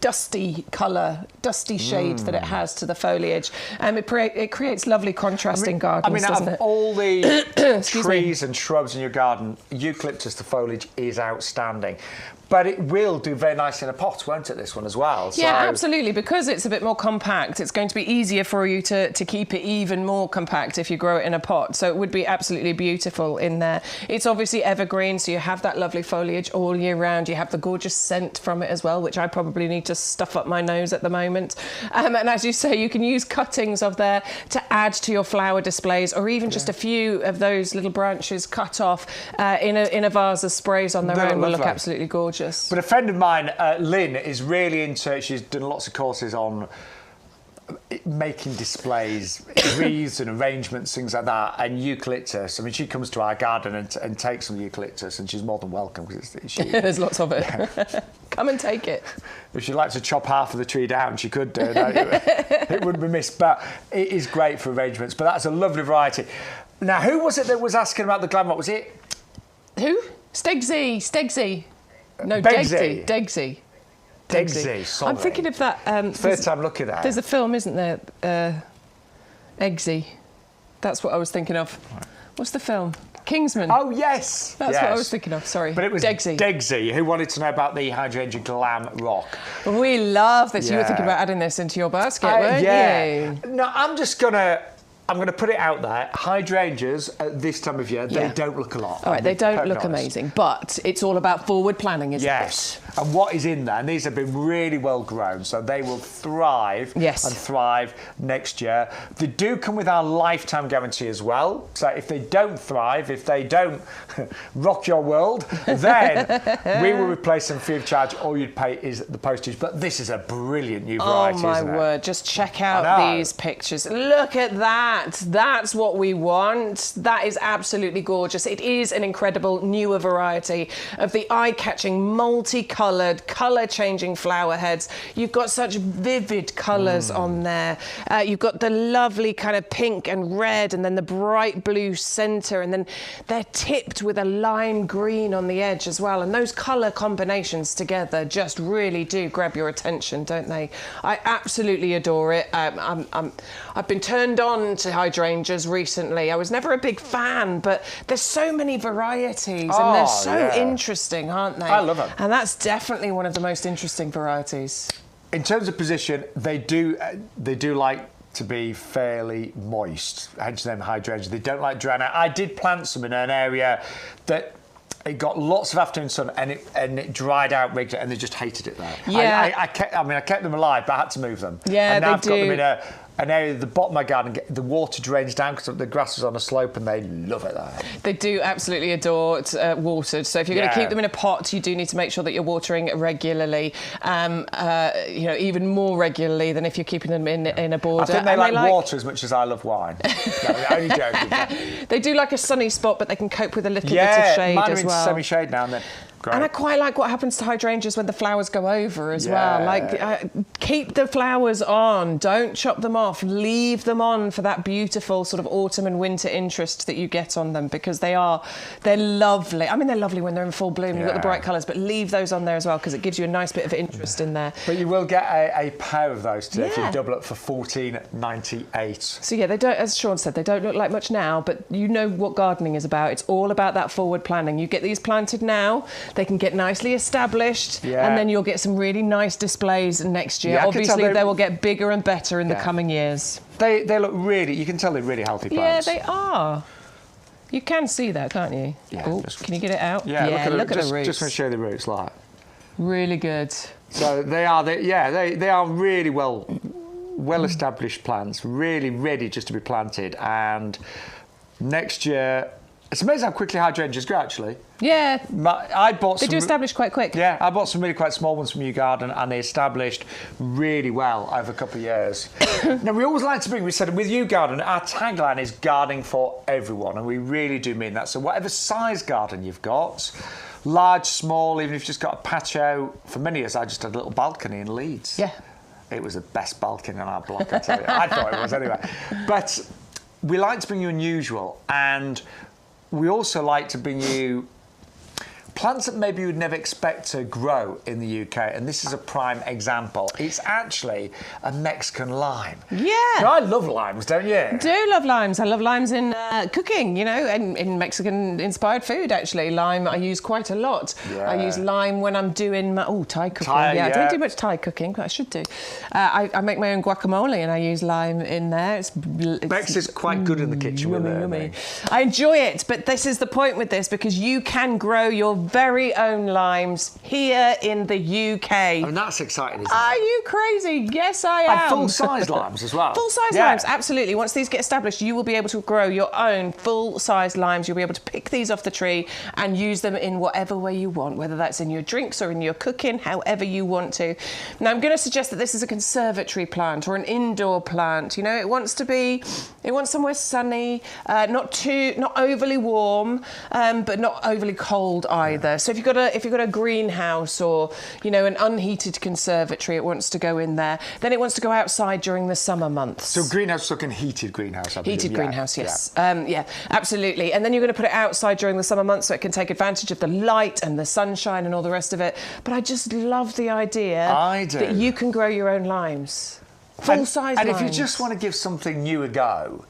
dusty colour, dusty shade that it has to the foliage. It creates lovely contrast in gardens, doesn't it? Out of all the trees and shrubs in your garden, eucalyptus, the foliage is outstanding. But it will do very nice in a pot, won't it, this one as well? Yeah, absolutely. Because it's a bit more compact, it's going to be easier for you to keep it even more compact if you grow it in a pot. So it would be absolutely beautiful in there. It's obviously evergreen, so you have that lovely foliage all year round. You have the gorgeous scent from it as well, which I probably need to stuff up my nose at the moment. And as you say, you can use cuttings of there to add to your flower displays, or even just a few of those little branches cut off in a vase of sprays on their own will look absolutely gorgeous. But a friend of mine, Lynn, is really into, she's done lots of courses on making displays, wreaths and arrangements, things like that, and eucalyptus. I mean, she comes to our garden and takes some eucalyptus, and she's more than welcome because there's lots of it. Yeah. Come and take it. If she'd like to chop half of the tree down, she could do. It wouldn't be missed, but it is great for arrangements. But that's a lovely variety. Now, who was it that was asking about the glam rock? Was it? Who? Stegsy. No, Degsy. I'm thinking of that. First time looking at it. There's a film, isn't there? Eggsy. That's what I was thinking of. What's the film? Kingsman. Oh, yes. That's what I was thinking of, sorry. But it was Degsy who wanted to know about the Hydrangea glam rock. We love this. Yeah. You were thinking about adding this into your basket, weren't you? No, I'm going to put it out there. Hydrangeas at this time of year, they don't look a lot. All right, they don't look amazing, but it's all about forward planning, isn't it? Yes. And what is in there, and these have been really well grown, so they will thrive and thrive next year. They do come with our lifetime guarantee as well. So if they don't thrive, if they don't rock your world, then we will replace them free of charge. All you'd pay is the postage. But this is a brilliant new variety, isn't it? Oh, my word. Just check out these pictures. Look at that. That's what we want. That is absolutely gorgeous. It is an incredible newer variety of the eye-catching, multicoloured, colour-changing flower heads. You've got such vivid colours on there. You've got the lovely kind of pink and red, and then the bright blue centre, and then they're tipped with a lime green on the edge as well. And those colour combinations together just really do grab your attention, don't they? I absolutely adore it. I've been turned on to hydrangeas recently. I was never a big fan, but there's so many varieties and they're so interesting, aren't they? I love them. And that's definitely one of the most interesting varieties. In terms of position, they do like to be fairly moist, hence the name hydrangea. They don't like drying out. I did plant some in an area that it got lots of afternoon sun and it dried out regularly, and they just hated it there. Yeah. I kept them alive, but I had to move them. Yeah, and now I've do. got them in an area at the bottom of my garden. The water drains down because the grass is on a slope, and they love it there. They do absolutely adore it watered. So if you're going to keep them in a pot, you do need to make sure that you're watering regularly. Even more regularly than if you're keeping them in a border. I think they like water as much as I love wine. No, only joking. They do like a sunny spot, but they can cope with a little bit of shade as well. Semi-shade now and then. Great. And I quite like what happens to hydrangeas when the flowers go over as well. Like, keep the flowers on, don't chop them off, leave them on for that beautiful sort of autumn and winter interest that you get on them, because they're lovely. I mean, they're lovely when they're in full bloom. You've got the bright colours, but leave those on there as well, because it gives you a nice bit of interest in there. But you will get a pair of those today if you double up for $14.98. So yeah, they don't, as Shaun said, they don't look like much now, but you know what gardening is about. It's all about that forward planning. You get these planted now, they can get nicely established, and then you'll get some really nice displays next year. Obviously, they will get bigger and better in the coming years. They look really, you can tell they're really healthy plants. Yeah, they are. You can see that, can't you? Yeah. Ooh, can you get it out? Yeah, look at the roots. Just going to show you the roots, like. Really good. So they are really well established plants, really ready just to be planted. And next year, it's amazing how quickly hydrangeas grow, actually. Yeah. They do establish quite quick. Yeah, I bought some really quite small ones from YouGarden, and they established really well over a couple of years. Now, we said with YouGarden, our tagline is gardening for everyone, and we really do mean that. So whatever size garden you've got, large, small, even if you've just got a patio. For many years, I just had a little balcony in Leeds. Yeah. It was the best balcony on our block, I tell you. I thought it was anyway. But we like to bring you unusual, and we also like to bring you plants that maybe you would never expect to grow in the UK, and this is a prime example. It's actually a Mexican lime. Yeah. Now, I love limes, don't you? I do love limes. I love limes in cooking, you know, and in Mexican-inspired food, actually. Lime I use quite a lot. Yeah. I use lime when I'm doing my... Thai cooking. I don't do much Thai cooking, but I should do. I make my own guacamole, and I use lime in there. Bex is quite good in the kitchen with it. Yummy. I enjoy it, but this is the point with this, because you can grow your very own limes here in the UK. I mean, that's exciting, isn't it? Are you crazy? Yes, I am. And full-size limes as well. Full-size limes, absolutely. Once these get established, you will be able to grow your own full-size limes. You'll be able to pick these off the tree and use them in whatever way you want, whether that's in your drinks or in your cooking, however you want to. Now, I'm going to suggest that this is a conservatory plant or an indoor plant. You know, it wants somewhere sunny, not overly warm, but not overly cold either. So if you've got a greenhouse or, you know, an unheated conservatory, it wants to go in there. Then it wants to go outside during the summer months. So greenhouse, looking heated greenhouse, I believe. Heated greenhouse, yes. Yeah, absolutely. And then you're going to put it outside during the summer months so it can take advantage of the light and the sunshine and all the rest of it. But I just love the idea that you can grow your own limes. Full-size limes. And if you just want to give something new a go,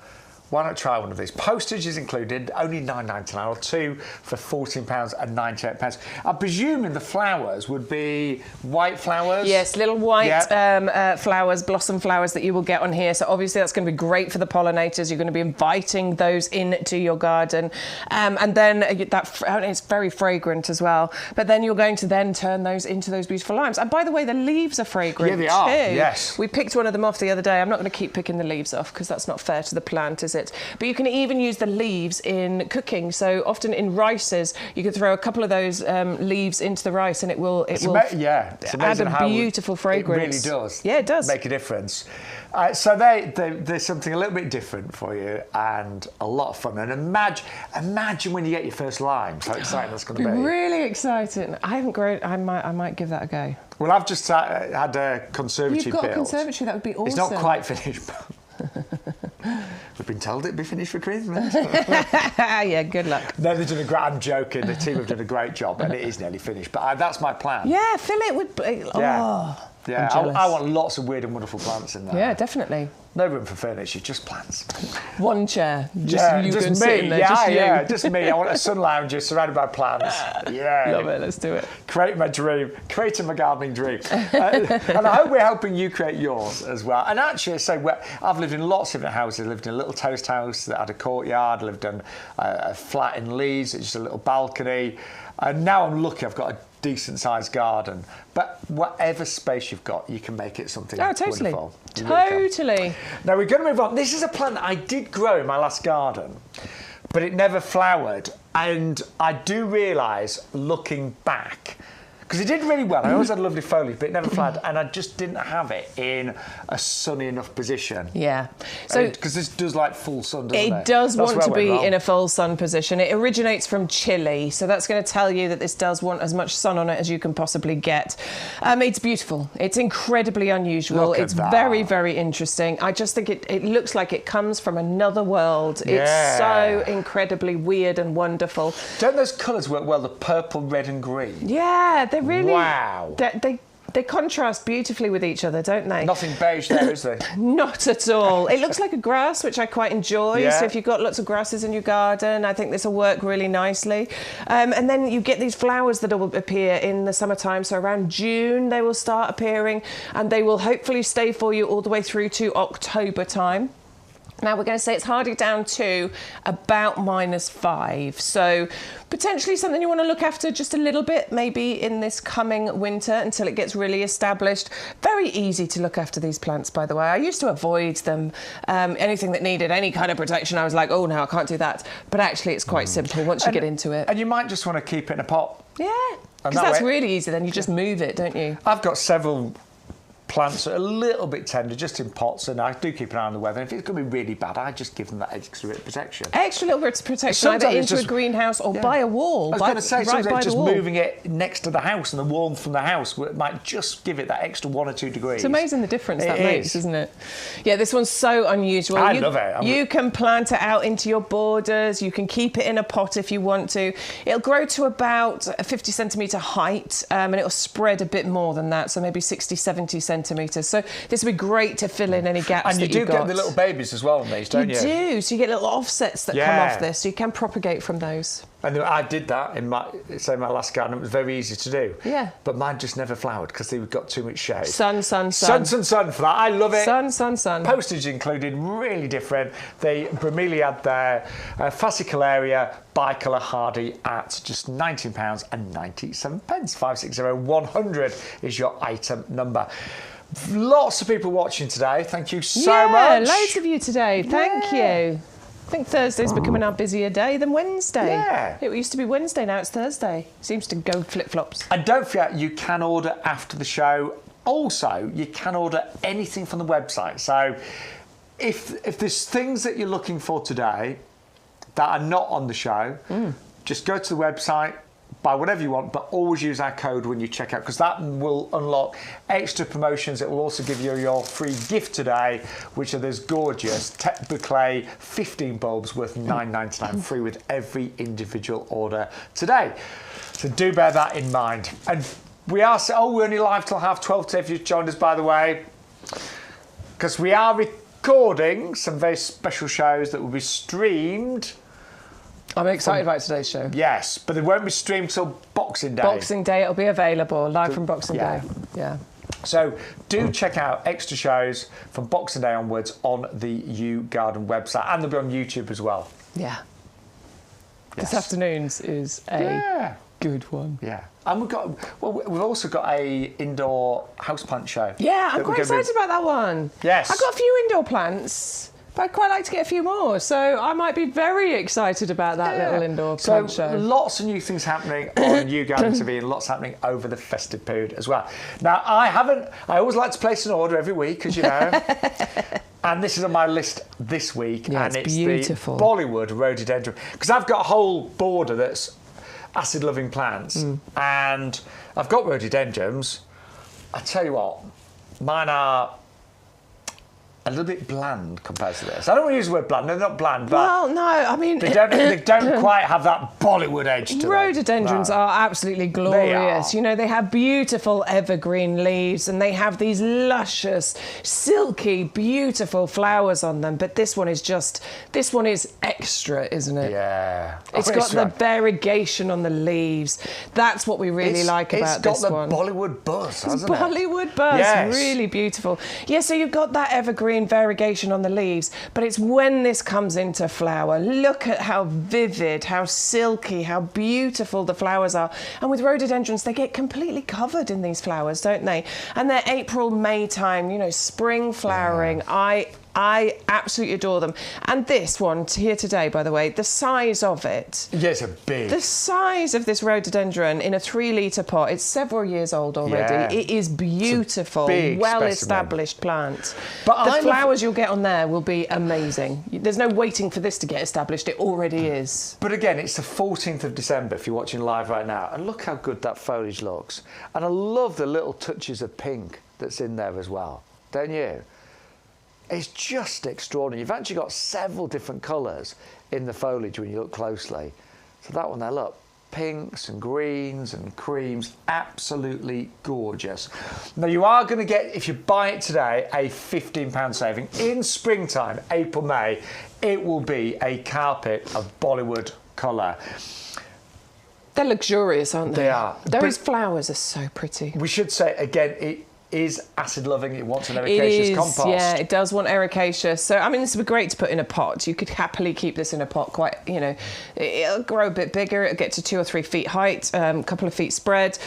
why not try one of these? Postage is included, only £9.99, or two for £14.98. I'm presuming the flowers would be white flowers? Yes, little white flowers, blossom flowers that you will get on here. So obviously that's going to be great for the pollinators. You're going to be inviting those into your garden. And then it's very fragrant as well. But then you're going to then turn those into those beautiful limes. And by the way, the leaves are fragrant too. Yeah, they are, yes. We picked one of them off the other day. I'm not going to keep picking the leaves off because that's not fair to the plant, is it? But you can even use the leaves in cooking. So often in rices, you can throw a couple of those leaves into the rice, and it will add a beautiful fragrance. It really does. Yeah, it does make a difference. So there's something a little bit different for you, and a lot of fun. And imagine when you get your first limes. How exciting that's going to be! Really exciting. I haven't grown. I might give that a go. Well, I've just had a conservatory built. You've got a conservatory. That would be awesome. It's not quite finished. We've been told it'd be finished for Christmas. Yeah, good luck. No, they've done a great... I'm joking. The team have done a great job, and it is nearly finished. But that's my plan. Yeah, fill it with... Yeah, I want lots of weird and wonderful plants in there. Yeah, definitely. No room for furniture, just plants. One chair, just me. There, just me. I want a sun lounger surrounded by plants. Yeah, love it. Let's do it. Creating my gardening dream, and I hope we're helping you create yours as well. And actually, I've lived in lots of different houses. I lived in a little toast house that had a courtyard. I lived in a flat in Leeds, it's just a little balcony. And now I'm lucky. I've got a decent-sized garden. But whatever space you've got, you can make it something wonderful. Totally. Now, we're going to move on. This is a plant that I did grow in my last garden, but it never flowered. And I do realise, looking back, because it did really well. I always had lovely foliage, but it never flowered, and I just didn't have it in a sunny enough position. Yeah. So because this does like full sun, doesn't it? It does want to be in a full sun position. It originates from Chile, so that's going to tell you that this does want as much sun on it as you can possibly get. It's beautiful. It's incredibly unusual. It's very, very interesting. I just think it looks like it comes from another world. Yeah. It's so incredibly weird and wonderful. Don't those colours work well, the purple, red and green? Yeah, they really... Wow. They contrast beautifully with each other, don't they? Nothing beige there, is there? Not at all. It looks like a grass, which I quite enjoy. Yeah. So if you've got lots of grasses in your garden, I think this will work really nicely. And then you get these flowers that will appear in the summertime. So around June, they will start appearing, and they will hopefully stay for you all the way through to October time. Now, we're going to say it's hardly down to about -5. So potentially something you want to look after just a little bit, maybe in this coming winter until it gets really established. Very easy to look after these plants, by the way. I used to avoid them. Anything that needed any kind of protection, I was like, oh, no, I can't do that. But actually, it's quite simple once you get into it. And you might just want to keep it in a pot. Yeah, because that's really easy. Then you just move it, don't you? I've got several plants are a little bit tender, just in pots, and I do keep an eye on the weather. If it's going to be really bad, I just give them that extra bit of protection. Extra little bit of protection, either into a greenhouse or by a wall. I was going to say, sometimes just moving it next to the house and the warmth from the house might just give it that extra 1 or 2 degrees. It's amazing the difference that makes, isn't it? Yeah, this one's so unusual. I love it. You can plant it out into your borders. You can keep it in a pot if you want to. It'll grow to about a 50 centimetre height, and it'll spread a bit more than that, so maybe 60, 70 centimetres. So this would be great to fill in any gaps. And you do get the little babies as well on these, don't you? You do. So you get little offsets that come off this, so you can propagate from those. And I did that in my last garden. It was very easy to do. Yeah. But mine just never flowered because they got too much shade. Sun, sun, sun. Sun, sun, sun for that. I love it. Sun, sun, sun. Postage included, really different. The bromeliad there, fascicularia, bicolour hardy at just £19.97. 560100 is your item number. Lots of people watching today. Thank you so much. Loads of you today. Thank you. I think Thursday's becoming our busier day than Wednesday. Yeah. It used to be Wednesday, now it's Thursday. Seems to go flip-flops. And don't forget, you can order after the show. Also, you can order anything from the website. So if there's things that you're looking for today that are not on the show, just go to the website, buy whatever you want, but always use our code when you check out, because that will unlock extra promotions. It will also give you your free gift today, which are those gorgeous Tech Boucle 15 bulbs worth $9.99, free with every individual order today. So do bear that in mind. And we're only live till 12:30 if you've joined us, by the way, because we are recording some very special shows that will be streamed. I'm excited about today's show. Yes, but it won't be streamed till Boxing Day. Boxing Day, it'll be available live from Boxing Day. Yeah. So do check out extra shows from Boxing Day onwards on the YouGarden website, and they'll be on YouTube as well. Yeah. Yes. This afternoon's is a good one. Yeah. And we've also got a indoor houseplant show. Yeah, I'm quite excited about that one. Yes. I've got a few indoor plants, but I'd quite like to get a few more. So I might be very excited about that little indoor plant show. So lots of new things happening on YouGarden TV, and lots happening over the festive period as well. Now, I always like to place an order every week, as you know. And this is on my list this week. Yeah, and it's beautiful. The Bollywood Rhododendron. Because I've got a whole border that's acid-loving plants. And I've got rhododendrons. I tell you what, mine are a little bit bland compared to this. I don't want to use the word bland. They're not bland, but well, no, I mean they don't quite have that Bollywood edge to them. Rhododendrons are absolutely glorious. You know, they have beautiful evergreen leaves, and they have these luscious, silky, beautiful flowers on them. But this one is extra, isn't it? Yeah, it's got the variegation on the leaves. That's what we really like about this one. It's got the Bollywood buzz, hasn't it? Bollywood buzz, yes. Really beautiful. Yeah, so you've got that evergreen variegation on the leaves, but it's when this comes into flower, look at how vivid, how silky, how beautiful the flowers are. And with rhododendrons, they get completely covered in these flowers, don't they? And they're April, May time, you know, spring flowering. Yeah. I absolutely adore them. And this one here today, by the way, the size of it. Yeah, it's a big. The size of this rhododendron in a 3-litre pot, it's several years old already. Yeah. It is beautiful, well-established plant. But the flowers you'll get on there will be amazing. There's no waiting for this to get established. It already is. But again, it's the 14th of December if you're watching live right now. And look how good that foliage looks. And I love the little touches of pink that's in there as well. Don't you? It's just extraordinary. You've actually got several different colours in the foliage when you look closely. So that one there, look, pinks and greens and creams, absolutely gorgeous. Now you are going to get, if you buy it today, a £15 saving. In springtime, April, May, it will be a carpet of Bollywood colour. They're luxurious, aren't they? They are. Those flowers are so pretty. We should say, again, it is acid loving. It wants an ericaceous compost. Yeah, it does want ericaceous. So I mean, this would be great to put in a pot. You could happily keep this in a pot. Quite, you know, it'll grow a bit bigger. It'll get to 2 or 3 feet height, a couple of feet spread.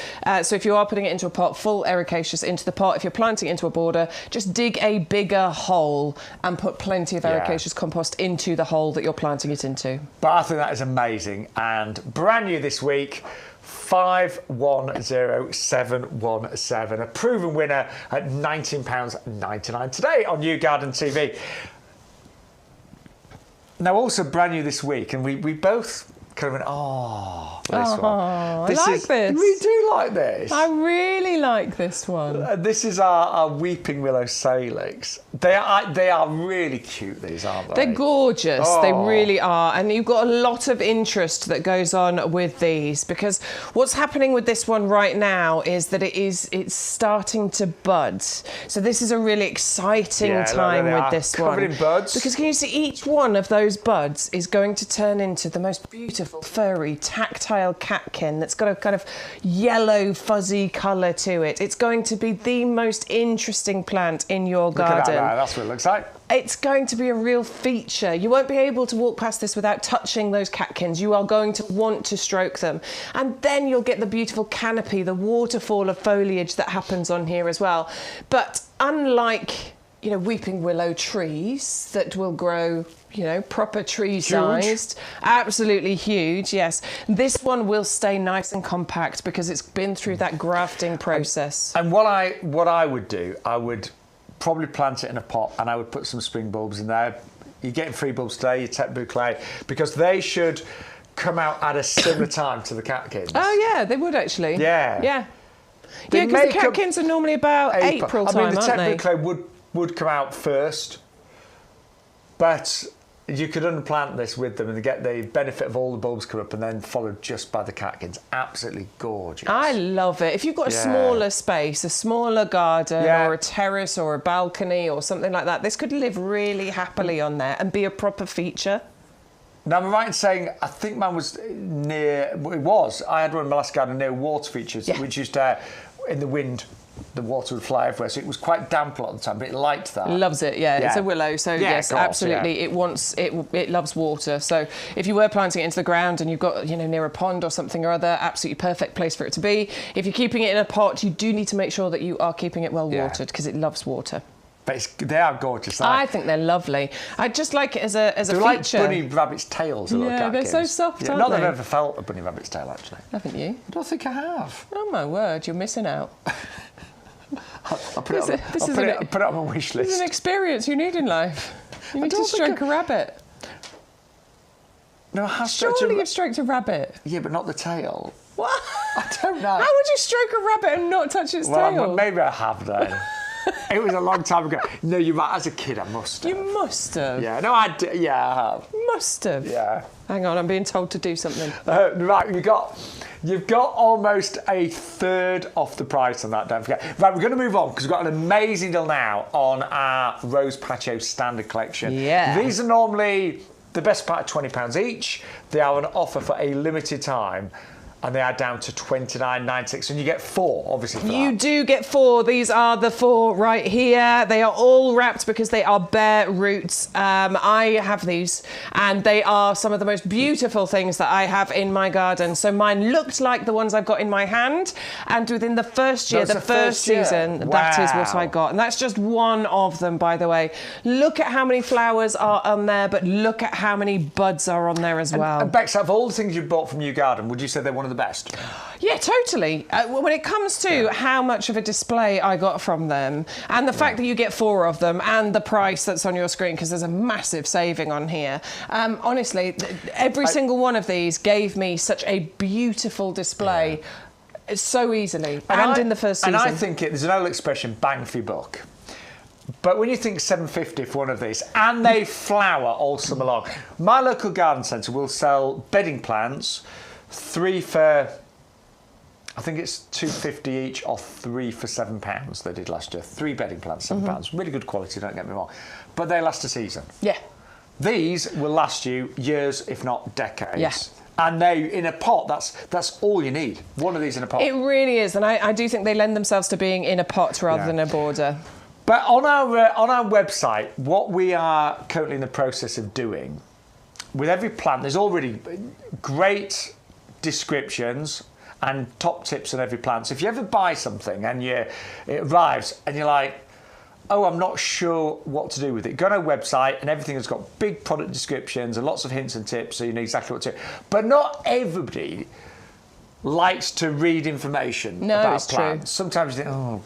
So if you are putting it into a pot, full ericaceous into the pot. If you're planting it into a border, just dig a bigger hole and put plenty of ericaceous compost into the hole that you're planting it into. But I think that is amazing, and brand new this week. 510717, a proven winner at £19.99 today on YouGarden TV. Now, also brand new this week, and we both kind of went, this one. I like this. We do like this. I really like this one. This is our Weeping Willow Salix. They are really cute, these, aren't they? They're gorgeous. They really are. And you've got a lot of interest that goes on with these, because what's happening with this one right now is that it's starting to bud. So this is a really exciting time with this one. Covered in buds. Because can you see each one of those buds is going to turn into the most beautiful, furry, tactile catkin that's got a kind of yellow, fuzzy colour to it. It's going to be the most interesting plant in your garden. That's what it looks like. It's going to be a real feature. You won't be able to walk past this without touching those catkins. You are going to want to stroke them. And then you'll get the beautiful canopy, the waterfall of foliage that happens on here as well. But unlike, weeping willow trees that will grow, proper tree-sized, absolutely huge, yes. This one will stay nice and compact because it's been through that grafting process. And what I would do, I would probably plant it in a pot, and I would put some spring bulbs in there. You're getting free bulbs today, your tech boucle, because they should come out at a similar time to the catkins. Oh yeah, they would actually. Yeah. Yeah. Yeah, because the catkins are normally about April time, aren't they? The tech boucle would come out first, but you could unplant this with them and get the benefit of all the bulbs come up and then followed just by the catkins. Absolutely gorgeous. I love it. If you've got a smaller space, a smaller garden or a terrace or a balcony or something like that, this could live really happily on there and be a proper feature. Now, I'm right in saying, I think mine was I had one in my last garden near water features, which used to, in the wind, the water would fly everywhere, so it was quite damp a lot of the time, but it liked that. Loves it, it's a willow, so yes, absolutely. It loves water. So if you were planting it into the ground and you've got near a pond or something or other, absolutely perfect place for it to be. If you're keeping it in a pot, you do need to make sure that you are keeping it well watered, because it loves water. But they are gorgeous. I think they're lovely. I just like it as a feature. They're like bunny rabbit's tails. They're so soft, aren't not they? that I've ever felt a bunny rabbit's tail, actually. Haven't you? I don't think I have. Oh my word, you're missing out. I'll put it on my wish list. This is an experience you need in life. You need to stroke a rabbit. No, I have Surely you've stroked a rabbit. Yeah, but not the tail. What? I don't know. How would you stroke a rabbit and not touch its tail? Maybe I have then. It was a long time ago. No, you might. As a kid, I must have. You must have. Yeah, no, I have. Must have. Yeah. Hang on, I'm being told to do something. Right, you've got almost a third off the price on that, don't forget. Right, we're going to move on because we've got an amazing deal now on our Rose Patio Standard Collection. Yeah. These are normally the best part of £20 each. They are on offer for a limited time. And they are down to $29.96, and you get 4, obviously, for You do get 4. These are the 4 right here. They are all wrapped because they are bare roots. I have these, and they are some of the most beautiful things that I have in my garden. So mine looked like the ones I've got in my hand, and within the first year, the first season, that is what I got. And that's just one of them, by the way. Look at how many flowers are on there, but look at how many buds are on there as well. And Bex, out of all the things you bought from YouGarden, would you say they're one of the best? Yeah, totally. When it comes to how much of a display I got from them, and the fact that you get 4 of them, and the price that's on your screen, because there's a massive saving on here. Honestly, every single one of these gave me such a beautiful display so easily, and in the first season. And I think there's an old expression, bang for your buck. But when you think $7.50 for one of these, and they flower all summer long, my local garden centre will sell bedding plants, 3 for, I think it's £2.50 each, or 3 for £7 they did last year. 3 bedding plants, £7. Really good quality, don't get me wrong. But they last a season. Yeah. These will last you years, if not decades. Yeah. And they, in a pot, that's all you need. One of these in a pot. It really is, and I do think they lend themselves to being in a pot rather than a border. But on our website, what we are currently in the process of doing, with every plant, there's already great descriptions and top tips on every plant. So if you ever buy something and it arrives and you're like, oh, I'm not sure what to do with it, go on our website and everything has got big product descriptions and lots of hints and tips so you know exactly what to do. But not everybody likes to read information about plants. Sometimes you think, oh,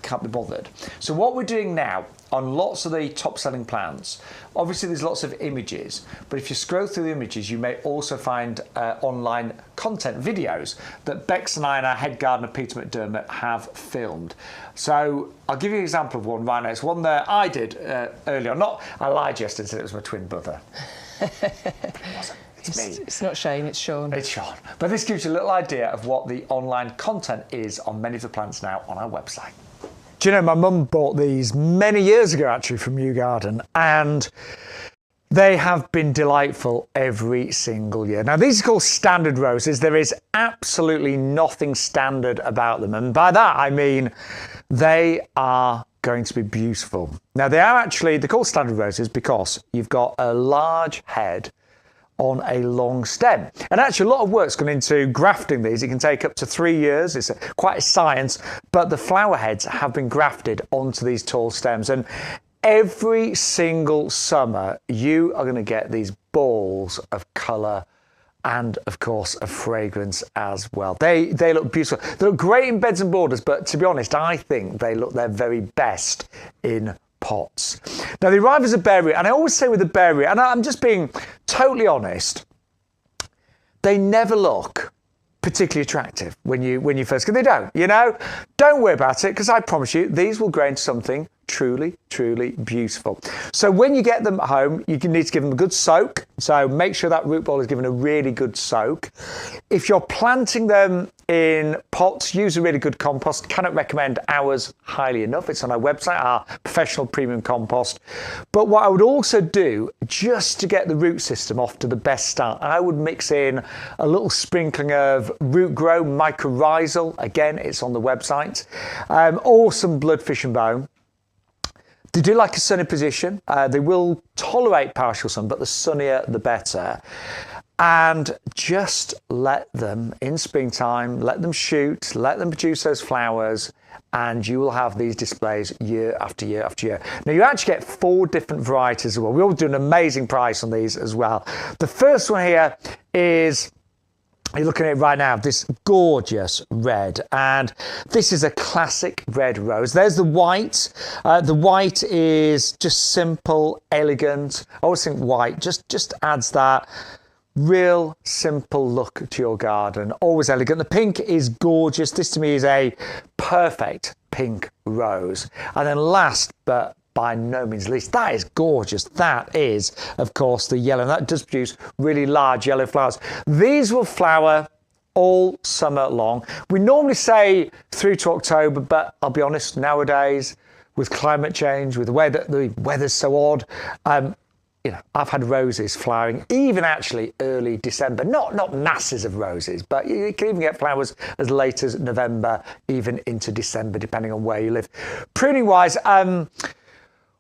can't be bothered. So what we're doing now on lots of the top-selling plants, obviously there's lots of images, but if you scroll through the images, you may also find online content videos that Bex and I and our head gardener Peter McDermott have filmed. So I'll give you an example of one right now. It's one that I did earlier on. I lied yesterday and said it was my twin brother. It wasn't. It's not Shane, it's Shaun. It's Shaun. But this gives you a little idea of what the online content is on many of the plants now on our website. Do you know, my mum bought these many years ago, actually, from YouGarden, and they have been delightful every single year. Now, these are called standard roses. There is absolutely nothing standard about them. And by that, I mean they are going to be beautiful. Now, they're called standard roses because you've got a large head on a long stem. And actually a lot of work's gone into grafting these. It can take up to 3 years. It's quite a science, but the flower heads have been grafted onto these tall stems. And every single summer, you are going to get these balls of colour and, of course, of fragrance as well. They look beautiful. They look great in beds and borders, but to be honest, I think they look their very best in pots. Now they arrive as a berry, and I always say with a berry, and I'm just being totally honest, they never look particularly attractive when you first get. They don't, you know. Don't worry about it, because I promise you these will grow into something truly, truly beautiful. So when you get them at home, you need to give them a good soak. So make sure that root ball is given a really good soak. If you're planting them in pots, use a really good compost. Cannot recommend ours highly enough. It's on our website, our professional premium compost. But what I would also do, just to get the root system off to the best start, I would mix in a little sprinkling of root grow mycorrhizal. Again, it's on the website. Or some blood, fish and bone. They do like a sunny position. They will tolerate partial sun, but the sunnier, the better. And just let them, in springtime, let them shoot, let them produce those flowers, and you will have these displays year after year after year. Now, you actually get 4 different varieties as well. We all do an amazing price on these as well. The first one here is, you're looking at it right now, this gorgeous red, and this is a classic red rose. There's the white. The white is just simple, elegant. I always think white just adds that real simple look to your garden. Always elegant. The pink is gorgeous. This to me is a perfect pink rose. And then last but by no means least, that is gorgeous. That is, of course, the yellow. And that does produce really large yellow flowers. These will flower all summer long. We normally say through to October, but I'll be honest, nowadays, with climate change, with the way that the weather's so odd, you know, I've had roses flowering even actually early December. Not masses of roses, but you can even get flowers as late as November, even into December, depending on where you live. Pruning wise,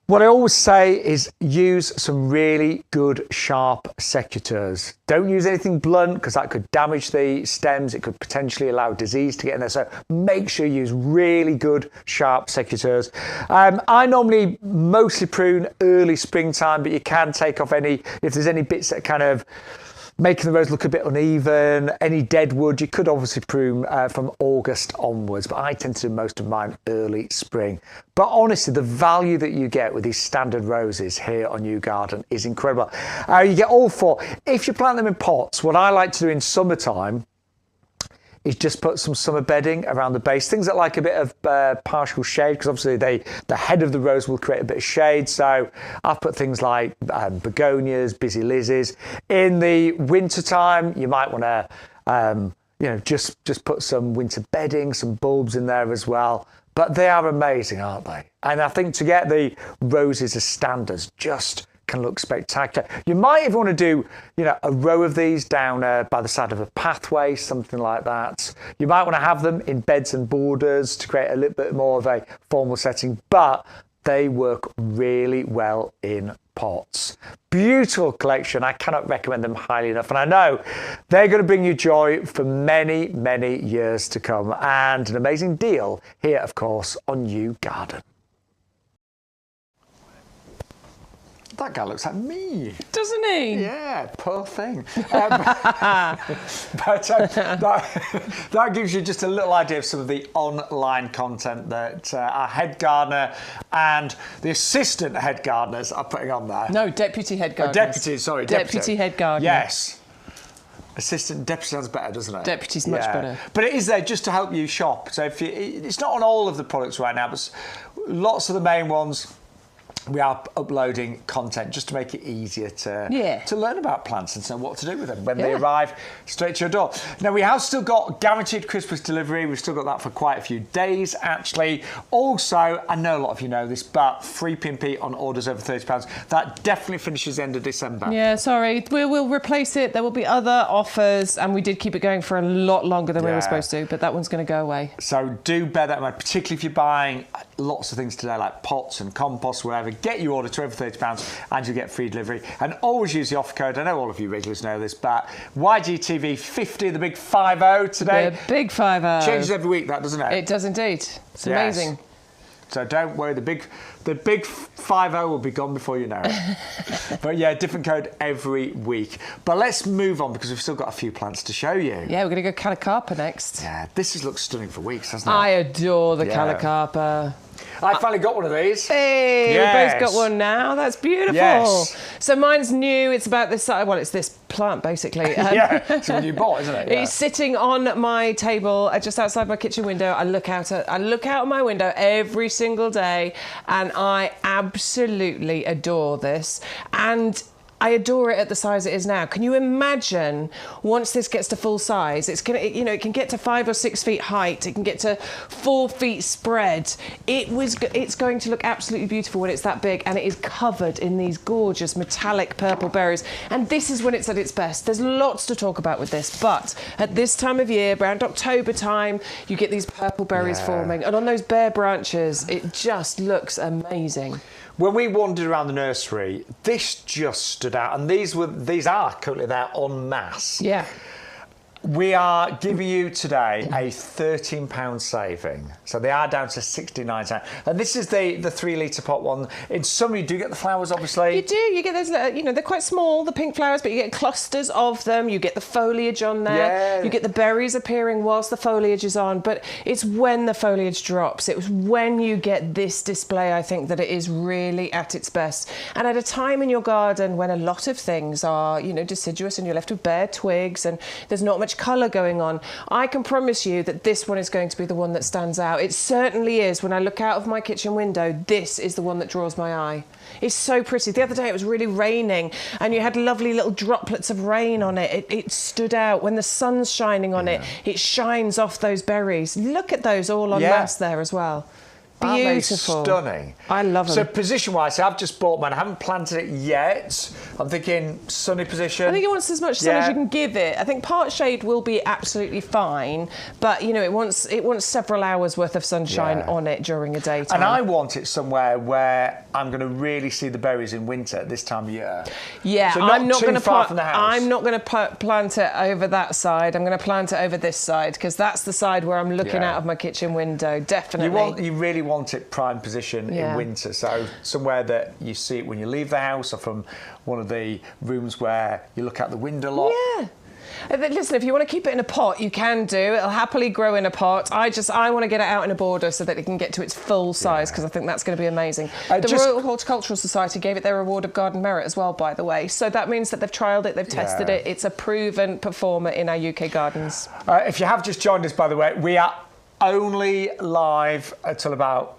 what I always say is use some really good sharp secateurs. Don't use anything blunt, because that could damage the stems. It could potentially allow disease to get in there. So make sure you use really good sharp secateurs. I normally mostly prune early springtime, but you can take off if there's any bits that kind of making the rose look a bit uneven, any dead wood, you could obviously prune from August onwards, but I tend to do most of mine early spring. But honestly, the value that you get with these standard roses here on YouGarden is incredible. You get all 4. If you plant them in pots, what I like to do in summertime is just put some summer bedding around the base. Things that like a bit of partial shade, because obviously the head of the rose will create a bit of shade. So I've put things like begonias, busy lizzies. In the winter time, you might want to, you know, just put some winter bedding, some bulbs in there as well. But they are amazing, aren't they? And I think to get the roses as standards just can look spectacular. You might even want to do, you know, a row of these down by the side of a pathway, something like that. You might want to have them in beds and borders to create a little bit more of a formal setting, but they work really well in pots. Beautiful collection. I cannot recommend them highly enough. And I know they're going to bring you joy for many, many years to come. And an amazing deal here, of course, on YouGarden. that guy looks like me. Doesn't he? Yeah, poor thing. That gives you just a little idea of some of the online content that our head gardener and the assistant head gardeners are putting on there. No, deputy head gardeners. Deputy head gardener. Yes. Assistant deputy sounds better, doesn't it? Deputy's much better. But it is there just to help you shop. So it's not on all of the products right now, but lots of the main ones. We are uploading content just to make it easier to learn about plants and know what to do with them when they arrive straight to your door. Now, we have still got guaranteed Christmas delivery. We've still got that for quite a few days, actually. Also, I know a lot of you know this, but free P&P on orders over £30. That definitely finishes the end of December. Yeah, sorry. We'll replace it. There will be other offers, and we did keep it going for a lot longer than we were supposed to, but that one's going to go away. So do bear that in mind, particularly if you're buying lots of things today, like pots and compost, whatever. Get your order to over £30 and you'll get free delivery. And always use the offer code. I know all of you regulars know this, but YGTV50, the big 50 today. The big 50. Changes every week, that, doesn't it? It does indeed. It's amazing. So don't worry, the big 50 will be gone before you know it. But yeah, different code every week. But let's move on because we've still got a few plants to show you. Yeah, we're going to go Callicarpa next. Yeah, this has looked stunning for weeks, hasn't it? I adore the Callicarpa. I finally got one of these. Hey, we both got one now. That's beautiful. Yes. So mine's new. It's about this size. Well, it's this plant, basically. Yeah, it's one you bought, isn't it? Yeah. It's sitting on my table just outside my kitchen window. I look out of my window every single day, and I absolutely adore this. And I adore it at the size it is now. Can you imagine once this gets to full size? It's gonna, it can get to 5 or 6 feet height. It can get to 4 feet spread. It's going to look absolutely beautiful when it's that big, and it is covered in these gorgeous metallic purple berries. And this is when it's at its best. There's lots to talk about with this, but at this time of year, around October time, you get these purple berries forming, and on those bare branches, it just looks amazing. When we wandered around the nursery, this just stood out, and these are currently there en masse. Yeah. We are giving you today a £13 saving. So they are down to 69 cents. And this is the 3 litre pot one. In summer, you do get the flowers, obviously. You do. You get those, they're quite small, the pink flowers, but you get clusters of them. You get the foliage on there. Yeah. You get the berries appearing whilst the foliage is on. But it's when the foliage drops. It's when you get this display, I think, that it is really at its best. And at a time in your garden when a lot of things are, deciduous and you're left with bare twigs and there's not much colour going on, I can promise you that this one is going to be the one that stands out. It certainly is. When I look out of my kitchen window, this is the one that draws my eye. It's so pretty. The other day it was really raining and you had lovely little droplets of rain on it. It stood out. When the sun's shining on it, it shines off those berries. Look at those all en masse there as well. Beautiful. Aren't they stunning? I love them. So position-wise, I've just bought mine. I haven't planted it yet. I'm thinking sunny position. I think it wants as much sun as you can give it. I think part shade will be absolutely fine, but it wants several hours worth of sunshine on it during a daytime. And I want it somewhere where I'm going to really see the berries in winter this time of year. Yeah, so I'm not going to plant plant it over that side. I'm going to plant it over this side because that's the side where I'm looking out of my kitchen window. Definitely. You really want it prime position in winter, so somewhere that you see it when you leave the house or from one of the rooms where you look out the window a lot. Yeah. Listen, if you want to keep it in a pot, you can do. It'll happily grow in a pot. I want to get it out in a border so that it can get to its full size because I think that's going to be amazing. The Royal Horticultural Society gave it their award of garden merit as well, by the way. So that means that they've trialled it, they've tested it. It's a proven performer in our UK gardens. If you have just joined us, by the way, we are only live until about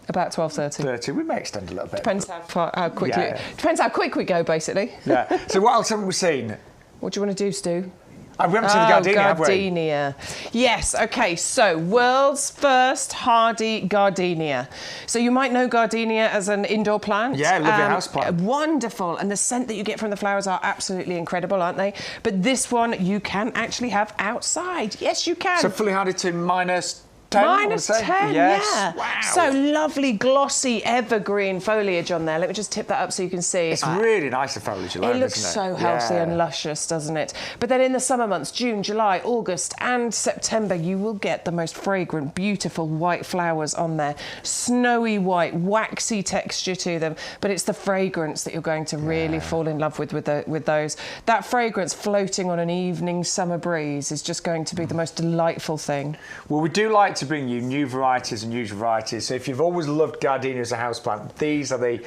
12:30. We may extend a little bit. Depends how quick we go, basically. Yeah. So what else haven't we seen? What do you want to do, Stu? We haven't seen the gardenia, have we? Gardenia. Yes, okay, so world's first hardy gardenia. So you might know gardenia as an indoor plant. Yeah, lovely house plant. Wonderful, and the scent that you get from the flowers are absolutely incredible, aren't they? But this one you can actually have outside. Yes, you can. So fully hardy to -10 10. -10, yes. yeah. Wow. So lovely, glossy, evergreen foliage on there. Let me just tip that up so you can see. It's really nice, the foliage alone, it looks isn't so healthy and luscious, doesn't it? But then in the summer months, June, July, August and September, you will get the most fragrant, beautiful white flowers on there. Snowy white, waxy texture to them. But it's the fragrance that you're going to really fall in love with those. That fragrance floating on an evening summer breeze is just going to be the most delightful thing. Well, we do like to bring you new varieties and usual varieties. So if you've always loved gardenia as a houseplant, these are the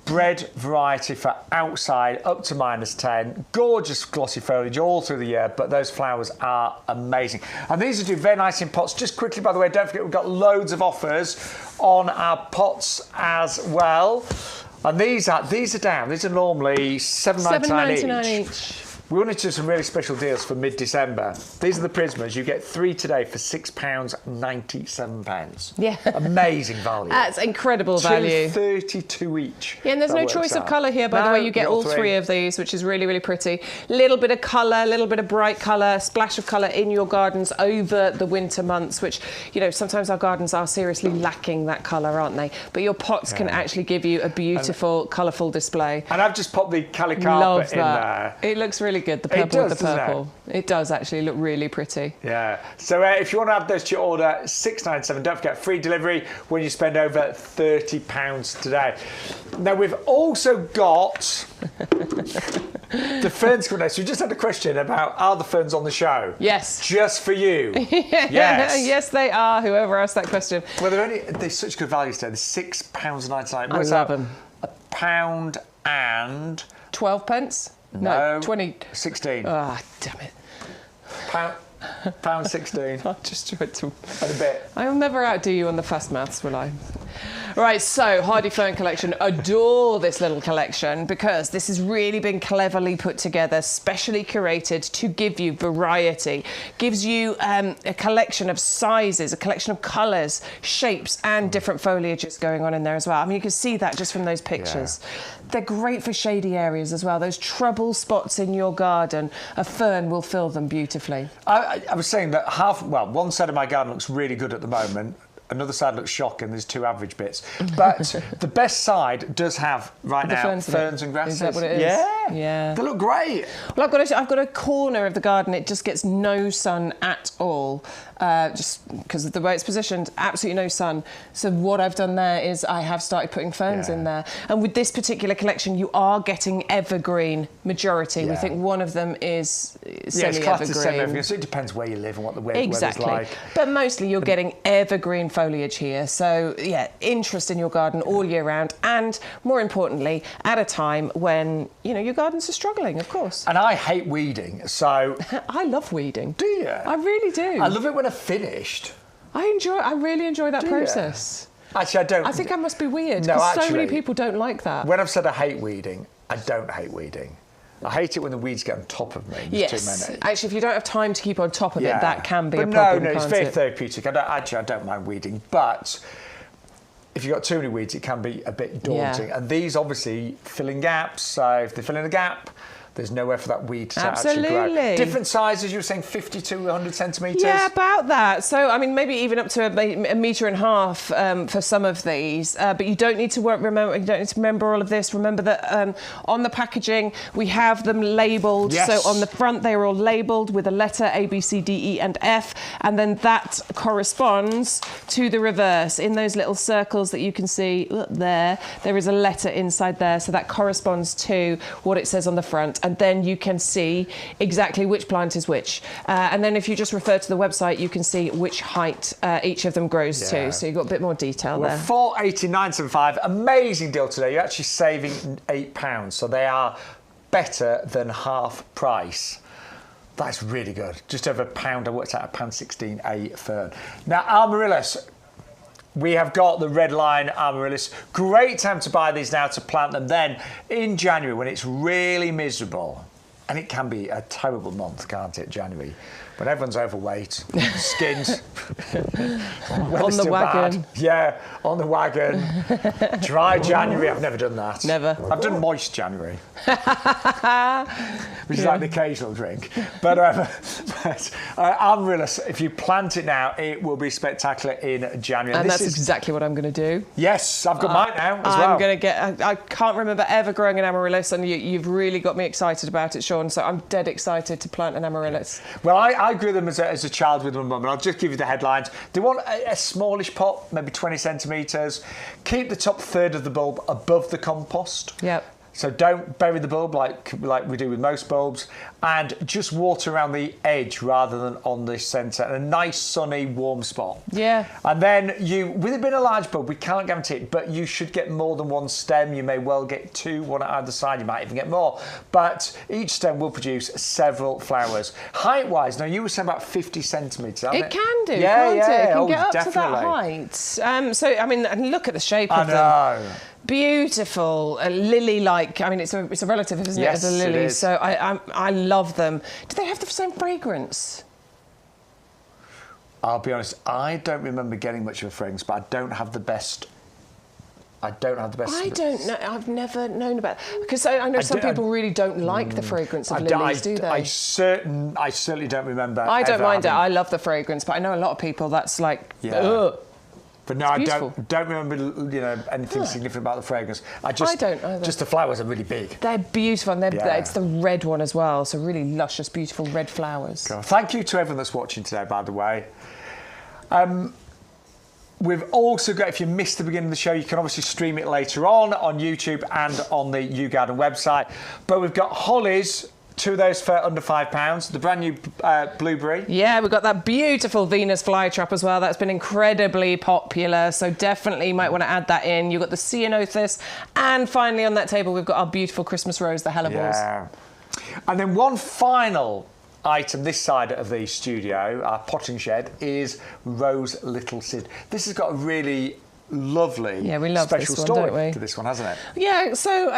bred variety for outside up to -10. Gorgeous glossy foliage all through the year, but those flowers are amazing. And these are doing very nice in pots. Just quickly, by the way, don't forget we've got loads of offers on our pots as well. And these are down. These are normally $7.99 each. We wanted to do some really special deals for mid-December. These are the Prismas. You get 3 today for £6.97. Yeah. Amazing value. That's incredible value. $2.32 each. Yeah, and there's no choice of colour here, by the way. You get all three of these, which is really, really pretty. Little bit of colour, a little bit of bright colour, splash of colour in your gardens over the winter months, which, you know, sometimes our gardens are seriously lacking that colour, aren't they? But your pots can actually give you a beautiful, colourful display. And I've just popped the Callicarpa in there. It looks really good, the purple with the purple. It does actually look really pretty. Yeah. So if you want to add those to your order, $6.97. Don't forget free delivery when you spend over £30 today. Now we've also got the ferns coming out. So we just had a question about, are the ferns on the show? Yes. Just for you. Yes. Yes, they are. Whoever asked that question. Well, they're such good value today. They're £6.99. I love them. £1 and 12 pence. No, 20. 16. Ah, damn it. Pound 16. I just tried to. And a bit. I'll never outdo you on the fast maths, will I? Right, so Hardy Fern collection. Adore this little collection because this has really been cleverly put together, specially curated to give you variety. Gives you a collection of sizes, a collection of colours, shapes and different foliages going on in there as well. I mean, you can see that just from those pictures. Yeah. They're great for shady areas as well. Those trouble spots in your garden, a fern will fill them beautifully. I was saying that one side of my garden looks really good at the moment. Another side looks shocking. There's 2 average bits. But the best side does have ferns and grasses. Is that what it is? Yeah. Yeah. They look great. Well, I've got a corner of the garden. It just gets no sun at all. Just because of the way it's positioned, absolutely no sun. So what I've done there is I have started putting ferns in there. And with this particular collection, you are getting evergreen majority. Yeah. We think one of them is semi-evergreen. So it depends where you live and what the weather's like. But mostly you're getting evergreen foliage here. So yeah, interest in your garden all year round, and more importantly, at a time when your gardens are struggling, of course. And I hate weeding, so I love weeding. Do you? I really do. I love it when I've finished. I really enjoy that process. Actually, I don't. I think I must be weird. No, because so many people don't like that. When I've said I hate weeding, I don't hate weeding. I hate it when the weeds get on top of me. There's too many. Actually, if you don't have time to keep on top of it, that can be a problem. No, it's very therapeutic. I don't mind weeding, but if you've got too many weeds, it can be a bit daunting. Yeah. And these obviously fill in gaps. So if they fill in a gap, there's nowhere for that weed to actually grow. Different sizes, you were saying 50 to 100 centimetres? Yeah, about that. So, I mean, maybe even up to a metre and a half for some of these. But you don't need to remember all of this. Remember that on the packaging, we have them labelled. Yes. So on the front, they are all labelled with a letter A, B, C, D, E and F. And then that corresponds to the reverse. In those little circles that you can see there is a letter inside there. So that corresponds to what it says on the front. And then you can see exactly which plant is which. And then if you just refer to the website, you can see which height each of them grows to. So you've got a bit more detail there. $4.89.75. Amazing deal today. You're actually saving £8. So they are better than half price. That's really good. Just over £1. I worked out £1.16 a fern. Now, Amaryllis. We have got the red line Amaryllis. Great time to buy these now to plant them then in January when it's really miserable. And it can be a terrible month, can't it, January? When everyone's overweight, skinned, on the wagon. Bad. Yeah, on the wagon. Dry January, I've never done that. Never. I've done moist January, which is like the occasional drink. But Amaryllis, if you plant it now, it will be spectacular in January. And that's exactly what I'm going to do. Yes, I've got mine now as well. I'm going to get. I can't remember ever growing an Amaryllis, and you've really got me excited about it, Shaun. So I'm dead excited to plant an Amaryllis. Well, I grew them as a child with my mum, and I'll just give you the headlines. They want a smallish pot, maybe 20 centimetres. Keep the top third of the bulb above the compost. Yep. So don't bury the bulb like we do with most bulbs, and just water around the edge rather than on the centre, and a nice sunny warm spot. Yeah. And then with it being a large bulb, we can't guarantee it, but you should get more than one stem. You may well get two, one at either side. You might even get more, but each stem will produce several flowers. Height-wise, now you were saying about 50 centimetres. It can do, yeah, can't it? It can oh, get up definitely. to that height. So I mean, and look at the shape of them. I know. Beautiful, lily-like. I mean, it's a relative, isn't it, Yes, as a lily? it is. So I love them. Do they have the same fragrance? I'll be honest, I don't remember getting much of a fragrance, but I don't have the best. I don't know. I've never known about it. Because I know some people really don't like the fragrance of lilies, do they? I certainly don't remember. I don't mind it. I love the fragrance, but I know a lot of people that's like, ugh. But no, I don't remember, anything significant about the fragrance. I don't either. Just the flowers are really big. They're beautiful, and it's the red one as well. So really luscious, beautiful red flowers. Cool. Thank you to everyone that's watching today, by the way. We've also got, if you missed the beginning of the show, you can obviously stream it later on YouTube and on the YouGarden website. But we've got hollies. Two of those for under £5. The brand new blueberry. Yeah, we've got that beautiful Venus flytrap as well. That's been incredibly popular. So definitely you might want to add that in. You've got the Ceanothus. And finally on that table, we've got our beautiful Christmas rose, the Helleborus. Yeah. And then one final item this side of the studio, our potting shed, is Rose Little Sid. This has got a really lovely special story to this one, hasn't it? Yeah, so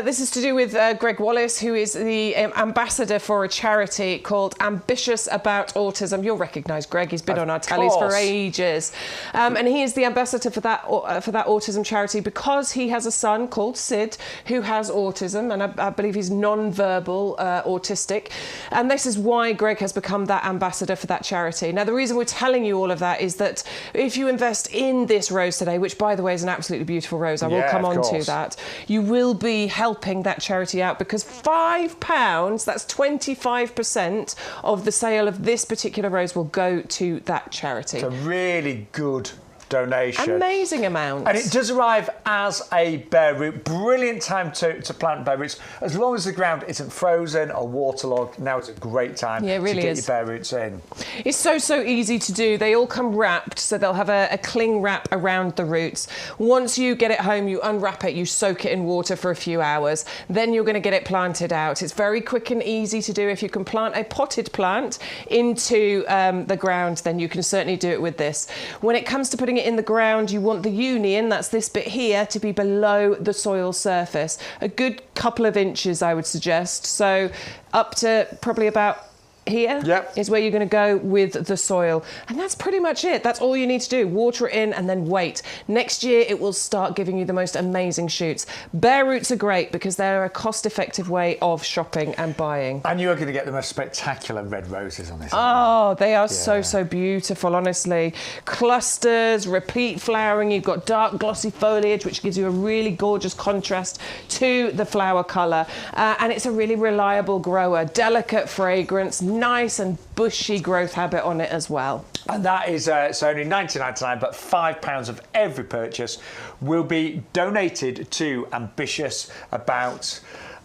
this is to do with Greg Wallace, who is the ambassador for a charity called Ambitious About Autism. You'll recognise Greg, he's been on our tallies for ages. And he is the ambassador for that autism charity because he has a son called Sid who has autism, and I believe he's non-verbal autistic. And this is why Greg has become that ambassador for that charity. Now, the reason we're telling you all of that is that if you invest in this rose today, which by the way is an absolutely beautiful rose, I will come on to that, you will be helping that charity out, because £5, that's 25% of the sale of this particular rose, will go to that charity. It's a really good donation. Amazing amount. And it does arrive as a bare root. Brilliant time to plant bare roots. As long as the ground isn't frozen or waterlogged, now is a great time to get your bare roots in. It's so easy to do. They all come wrapped, so they'll have a cling wrap around the roots. Once you get it home, you unwrap it, you soak it in water for a few hours, then you're going to get it planted out. It's very quick and easy to do. If you can plant a potted plant into the ground, then you can certainly do it with this. When it comes to putting it in the ground, you want the union, that's this bit here, to be below the soil surface. A good couple of inches, I would suggest. So up to probably about here is where you're going to go with the soil. And that's pretty much it. That's all you need to do. Water it in and then wait. Next year, it will start giving you the most amazing shoots. Bare roots are great because they're a cost-effective way of shopping and buying. And you are going to get the most spectacular red roses on this. Oh, they are so beautiful, honestly. Clusters, repeat flowering. You've got dark, glossy foliage, which gives you a really gorgeous contrast to the flower colour. And it's a really reliable grower. Delicate fragrance, nice and bushy growth habit on it as well. And that is so only £19.99, but £5 of every purchase will be donated to Ambitious About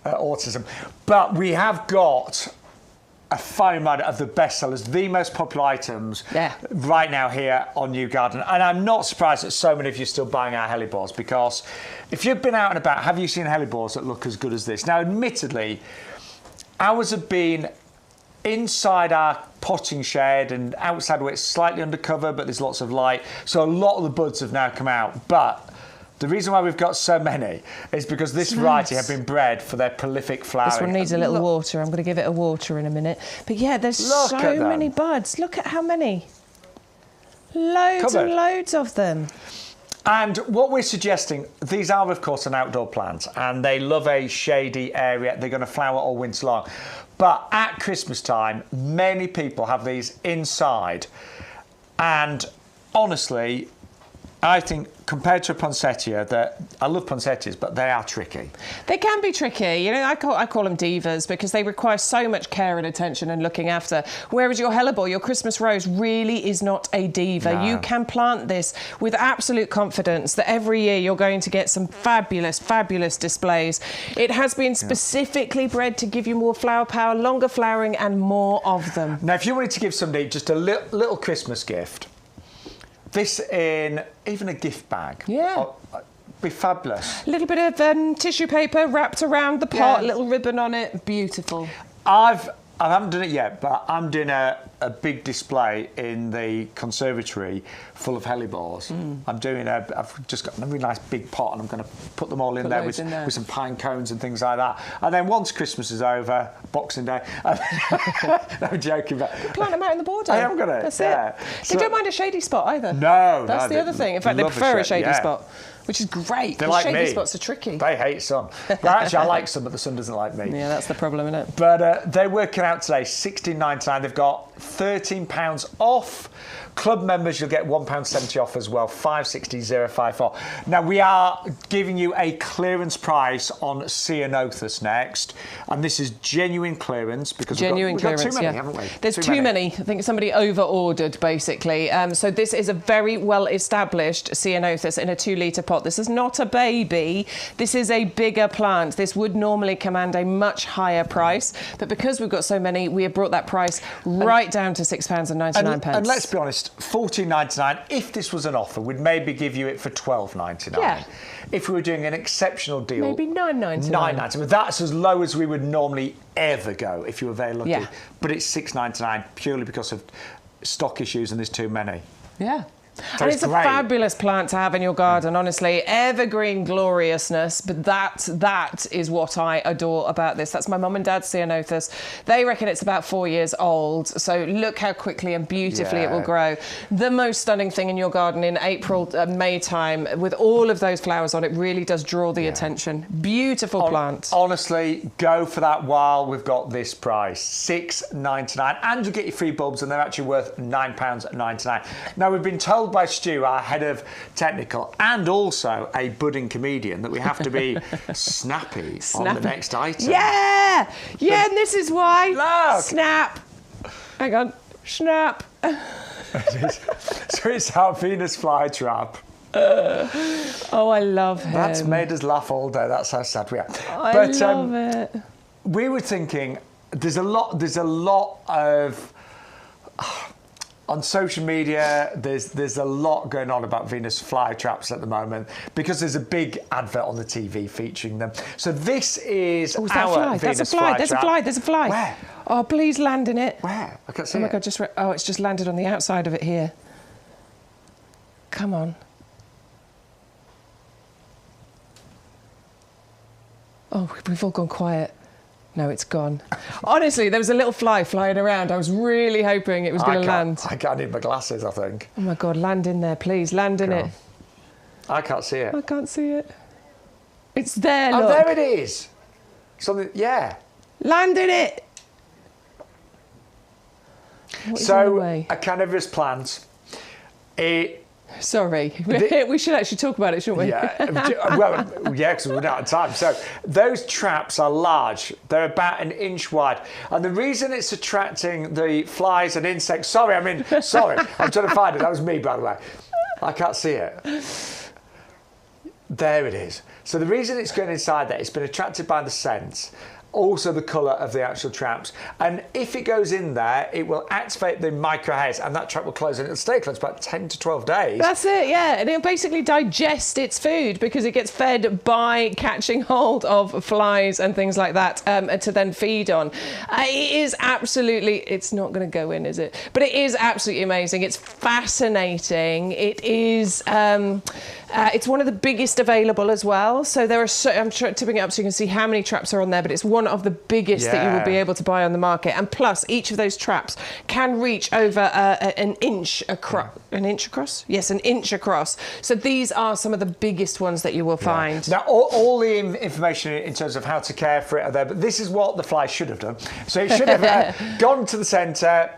Autism. But we have got a fine amount of the bestsellers, the most popular items right now here on YouGarden. And I'm not surprised that so many of you are still buying our Helleborus, because if you've been out and about, have you seen Helleborus that look as good as this? Now, admittedly, ours have been inside our potting shed and outside where it's slightly undercover, but there's lots of light. So a lot of the buds have now come out. But The reason why we've got so many is because this variety have been bred for their prolific flowering. This one needs a little water. I'm going to give it a water in a minute. But yeah, there's so many buds. Look at how many. Loads and loads of them. And what we're suggesting, these are, of course, an outdoor plant, and they love a shady area. They're going to flower all winter long. But at Christmas time, many people have these inside. And honestly, I think compared to a poinsettia, I love poinsettias, but they are tricky. They can be tricky. You know, I call them divas because they require so much care and attention and looking after. Whereas your hellebore, your Christmas rose, really is not a diva. No. You can plant this with absolute confidence that every year you're going to get some fabulous, fabulous displays. It has been specifically bred to give you more flower power, longer flowering and more of them. Now, if you wanted to give somebody just a little Christmas gift, this in even a gift bag. Yeah. Be fabulous. A little bit of tissue paper wrapped around the pot, little ribbon on it. Beautiful. I haven't done it yet, but I'm doing a big display in the conservatory full of Helleborus. I've just got a really nice big pot and I'm going to put them all in there with some pine cones and things like that. And then once Christmas is over, Boxing Day, no joking, but plant them out in the border. I am going to. That's it. They don't mind a shady spot either. No, that's the other thing. In fact, they prefer a shady spot. Which is great. They like shady me. Spots are tricky. They hate sun. Well, actually, I like sun, but the sun doesn't like me. Yeah, that's the problem, isn't it? But they're working out today, £16.99. They've got £13 off. Club members, you'll get £1.70 off as well, $560,054. Now, we are giving you a clearance price on Ceanothus next, and this is genuine clearance because we've got too many, haven't we? There's too many. I think somebody over-ordered, basically. So this is a very well-established Ceanothus in a 2-litre pot. This is not a baby. This is a bigger plant. This would normally command a much higher price, but because we've got so many, we have brought that price right down to £6.99. And let's be honest, $14.99. If this was an offer, we'd maybe give you it for $12.99. Yeah. If we were doing an exceptional deal, maybe $9.99. $9.99. That's as low as we would normally ever go if you were very lucky. Yeah. But it's $6.99 purely because of stock issues and there's too many. Yeah. So and it's a fabulous plant to have in your garden, honestly. Evergreen gloriousness, but that is what I adore about this. That's my mum and dad's Ceanothus. They reckon it's about 4 years old, so look how quickly and beautifully it will grow. The most stunning thing in your garden in April, May time, with all of those flowers on it, really does draw the attention. Beautiful plant. Honestly, go for that while we've got this price, $6.99, and you'll get your free bulbs, and they're actually worth £9.99. Now, we've been told by Stu, our head of technical, and also a budding comedian, that we have to be snappy on the next item. Yeah, and this is why. Look. Snap. Hang on. Snap. So it's our Venus flytrap. Oh, I love him. That's made us laugh all day. That's how sad we are. I love it. We were thinking there's a lot of on social media, there's a lot going on about Venus flytraps at the moment because there's a big advert on the TV featuring them. So this is our Venus flytrap. There's a fly. Where? Oh, please land in it. Where? I can't see it. Oh my God, it's just landed on the outside of it here. Come on. Oh, we've all gone quiet. No, it's gone. Honestly, there was a little fly flying around. I was really hoping it was going to land. I need my glasses, I think. Oh my God, land in there, please. Land in it. I can't see it. I can't see it. It's there, look. Oh, there it is. Something, yeah. Land in it. So, a carnivorous plant. Sorry, we should actually talk about it, shouldn't we? Yeah, well, yeah, because we're out of time. So those traps are large. They're about 1 inch wide. And the reason it's attracting the flies and insects... Sorry, I'm trying to find it. That was me, by the way. I can't see it. There it is. So the reason it's going inside there, it's been attracted by the scent. also the colour of the actual traps. And if it goes in there, it will activate the micro hairs and that trap will close and it'll stay closed about 10 to 12 days. That's it, yeah. And it'll basically digest its food because it gets fed by catching hold of flies and things like that to then feed on. It is absolutely, it's not going to go in, is it? But it is absolutely amazing. It's fascinating. It is, it's one of the biggest available as well. So there are, I'm tipping it up so you can see how many traps are on there, but it's one of the biggest that you will be able to buy on the market. And plus, each of those traps can reach over an inch across. An inch across? Yes, an inch across. So these are some of the biggest ones that you will find. Now, all the information in terms of how to care for it are there, but this is what the fly should have done. So it should have gone to the centre,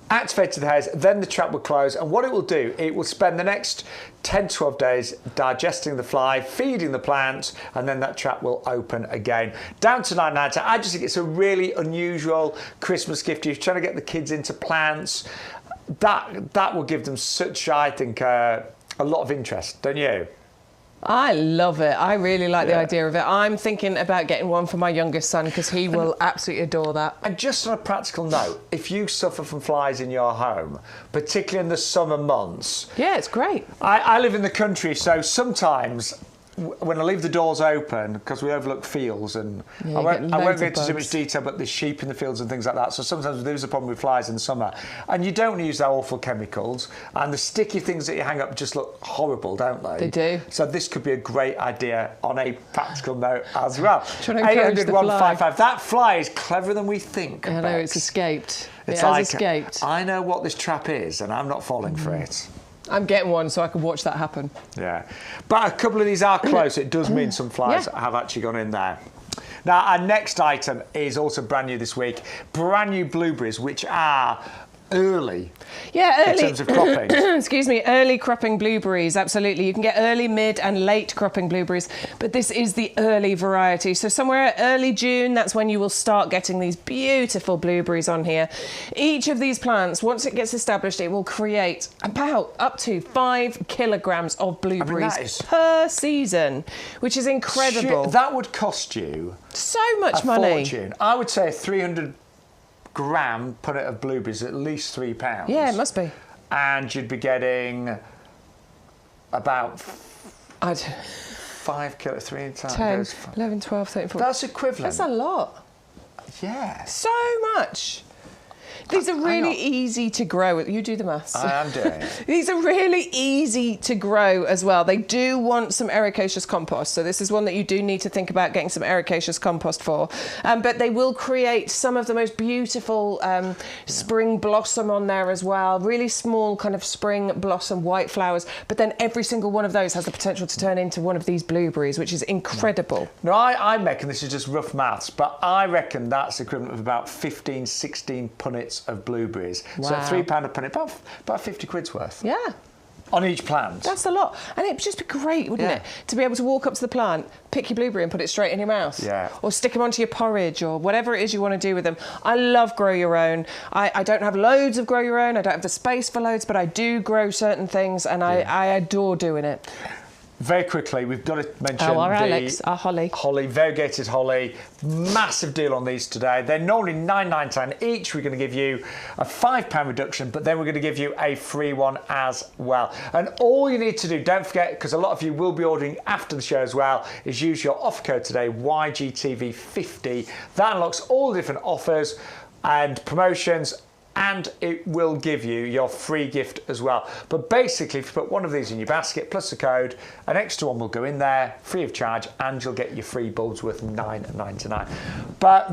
activated the hairs, then the trap will close, and what it will do, it will spend the next 10 to 12 days digesting the fly, feeding the plant, and then that trap will open again. Down to £9.90. I just think it's a really unusual Christmas gift. If you're trying to get the kids into plants, that will give them such, I think, a lot of interest, don't you? I love it. I really like the idea of it. I'm thinking about getting one for my youngest son because he will absolutely adore that. And just on a practical note, if you suffer from flies in your home, particularly in the summer months... Yeah, it's great. I live in the country, so sometimes when I leave the doors open, because we overlook fields, and I won't go into too much detail, but there's sheep in the fields and things like that, so sometimes there's a problem with flies in the summer. And you don't use our awful chemicals, and the sticky things that you hang up just look horrible, don't they? They do. So this could be a great idea on a practical note as well. 800 155. That fly is cleverer than we think. I know, it's escaped. It has escaped. I know what this trap is, and I'm not falling for it. I'm getting one so I can watch that happen. Yeah. But a couple of these are close. It does mean some flies have actually gone in there. Now, our next item is also brand new this week. Brand new blueberries, which are early. Yeah, early. In terms of cropping. Excuse me, early cropping blueberries, absolutely. You can get early, mid and late cropping blueberries, but this is the early variety. So somewhere early June, that's when you will start getting these beautiful blueberries on here. Each of these plants, once it gets established, it will create about up to 5 kilograms of blueberries per season, which is incredible. That would cost you so much money. Fortune. I would say 300 gram punnet of blueberries, at least £3. Yeah, it must be. And you'd be getting about 5 kilos, 3 times 10, 11, 12, 13, 14. That's equivalent. That's a lot. Yeah. So much. These are really easy to grow. You do the maths. I am doing it. These are really easy to grow as well. They do want some ericaceous compost. So this is one that you do need to think about getting some ericaceous compost for. But they will create some of the most beautiful spring blossom on there as well. Really small kind of spring blossom white flowers. But then every single one of those has the potential to turn into one of these blueberries, which is incredible. No, I reckon this is just rough maths, but I reckon that's equivalent of about 15, 16 punnets of blueberries. Wow. So £3 a punnet, about 50 quid's worth. Yeah. On each plant. That's a lot. And it'd just be great, wouldn't it? To be able to walk up to the plant, pick your blueberry and put it straight in your mouth. Yeah. Or stick them onto your porridge or whatever it is you want to do with them. I love grow your own. I don't have loads of grow your own. I don't have the space for loads, but I do grow certain things and I adore doing it. Very quickly, we've got to mention our holly. Holly, variegated holly. Massive deal on these today. They're normally £9.99 each. We're going to give you a £5 reduction, but then we're going to give you a free one as well. And all you need to do, don't forget, because a lot of you will be ordering after the show as well, is use your offer code today, YGTV50. That unlocks all the different offers and promotions, and it will give you your free gift as well. But basically, if you put one of these in your basket plus the code, an extra one will go in there free of charge, and you'll get your free bulbs worth £9.99. But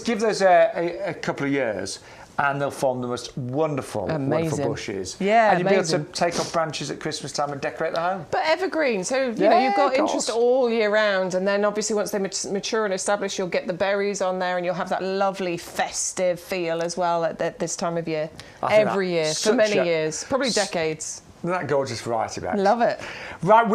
give those a couple of years, and they'll form the most wonderful bushes. Yeah, and you'll be able to take off branches at Christmas time and decorate the home. But evergreen, so you know, you've got interest all year round, and then obviously once they mature and establish, you'll get the berries on there, and you'll have that lovely festive feel as well at this time of year. Every year, for many years, probably decades. Isn't that gorgeous variety, Bex? Love it. Right,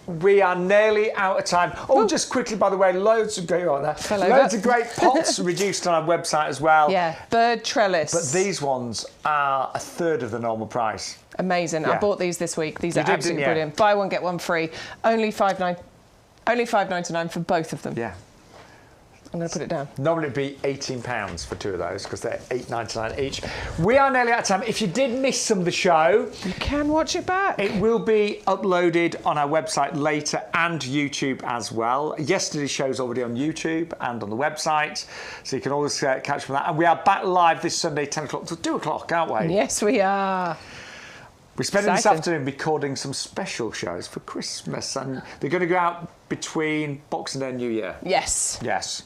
we are nearly out of time. Oh, just quickly, by the way, loads of going on there. Loads of great pots reduced on our website as well. Yeah, bird trellis. But these ones are a third of the normal price. Amazing. I bought these this week. These are absolutely brilliant. Buy one, get one free. Only £5.99 for both of them. Yeah. I'm going to put it down. Normally it'd be £18 for 2 of those because they're $8.99 each. We are nearly out of time. If you did miss some of the show, you can watch it back. It will be uploaded on our website later and YouTube as well. Yesterday's show's already on YouTube and on the website, so you can always catch from that. And we are back live this Sunday, 10 o'clock till 2 o'clock, aren't we? Yes, we are. We're spending this afternoon recording some special shows for Christmas, and they're going to go out between Boxing Day and New Year. Yes. Yes.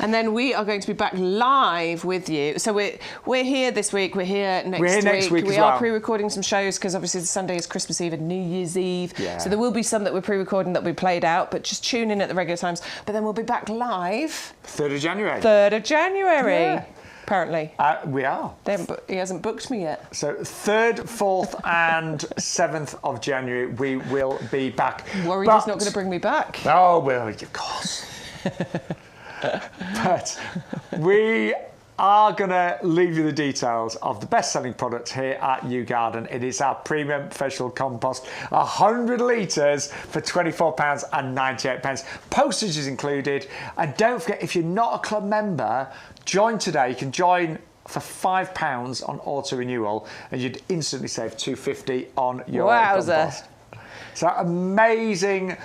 And then we are going to be back live with you. So we're here this week. We're here next week. We are pre-recording some shows because obviously the Sunday is Christmas Eve and New Year's Eve. Yeah. So there will be some that we're pre-recording that we played out, but just tune in at the regular times. But then we'll be back live. 3rd of January. 3rd of January. Yeah. Apparently. We are. He hasn't booked me yet. So 3rd, 4th and 7th of January, we will be back. Worried he's not going to bring me back. Oh, well, of course. But we are going to leave you the details of the best-selling product here at YouGarden. It is our premium professional compost, 100 litres for £24.98. Postage is included. And don't forget, if you're not a club member, join today. You can join for £5 on auto-renewal, and you'd instantly save $2.50 on your compost. So amazing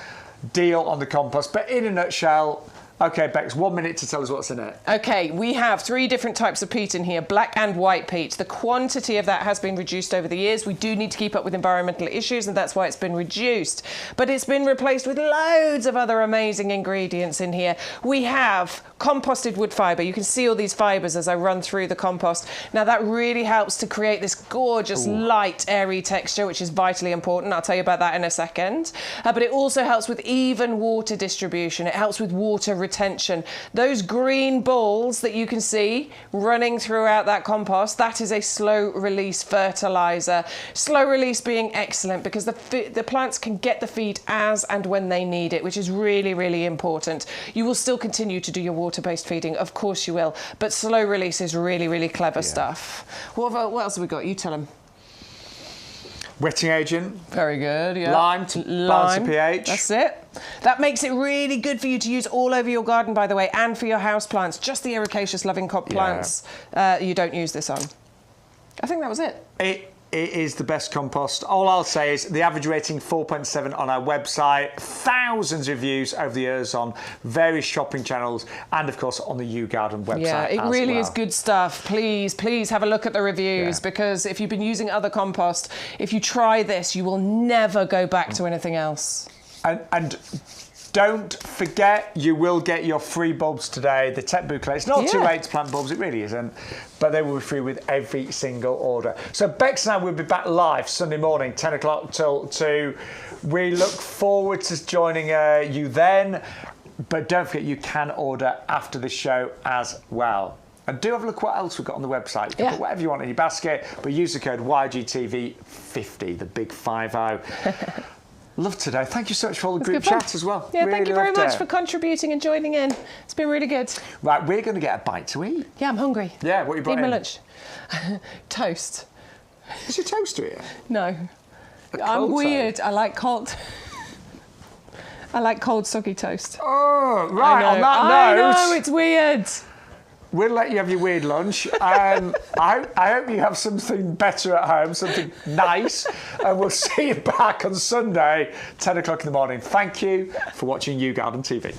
deal on the compost. But in a nutshell, OK, Bex, 1 minute to tell us what's in it. OK, we have 3 different types of peat in here, black and white peat. The quantity of that has been reduced over the years. We do need to keep up with environmental issues, and that's why it's been reduced. But it's been replaced with loads of other amazing ingredients in here. We have composted wood fibre. You can see all these fibres as I run through the compost. Now, that really helps to create this gorgeous, light, airy texture, which is vitally important. I'll tell you about that in a second. But it also helps with even water distribution. It helps with water retention. Those green balls that you can see running throughout that compost, that is a slow release fertiliser. Slow release being excellent because the plants can get the feed as and when they need it, which is really, really important. You will still continue to do your water-based feeding, of course you will, but slow release is really, really clever stuff. What else have we got? You tell them. Wetting agent. Very good, yeah. Lime to balance the pH. That's it. That makes it really good for you to use all over your garden, by the way, and for your house plants. Just the ericaceous loving plants you don't use this on. I think that was it. It is the best compost. All I'll say is the average rating 4.7 on our website, thousands of reviews over the years on various shopping channels, and of course on the YouGarden website. Yeah, it really is good stuff. Please have a look at the reviews because if you've been using other compost, if you try this, you will never go back to anything else. And don't forget, you will get your free bulbs today. The tech bouquet. It's not too late to plant bulbs, it really isn't. But they will be free with every single order. So Bex and I will be back live Sunday morning, 10 o'clock till 2. We look forward to joining you then. But don't forget, you can order after the show as well. And do have a look what else we've got on the website. You can put whatever you want in your basket, but use the code YGTV50, the big 50. Love today. Thank you so much for all the group chats as well. Yeah, really thank you very much for contributing and joining in. It's been really good. Right, we're going to get a bite to eat. Yeah, I'm hungry. Yeah, what you brought in? Need my lunch. Toast. Is your toaster here? No. I'm weird. I like cold. I like cold, soggy toast. Oh, right. On that note, I know, it's weird. We'll let you have your weird lunch. I hope you have something better at home, something nice. And we'll see you back on Sunday, 10 o'clock in the morning. Thank you for watching YouGarden TV.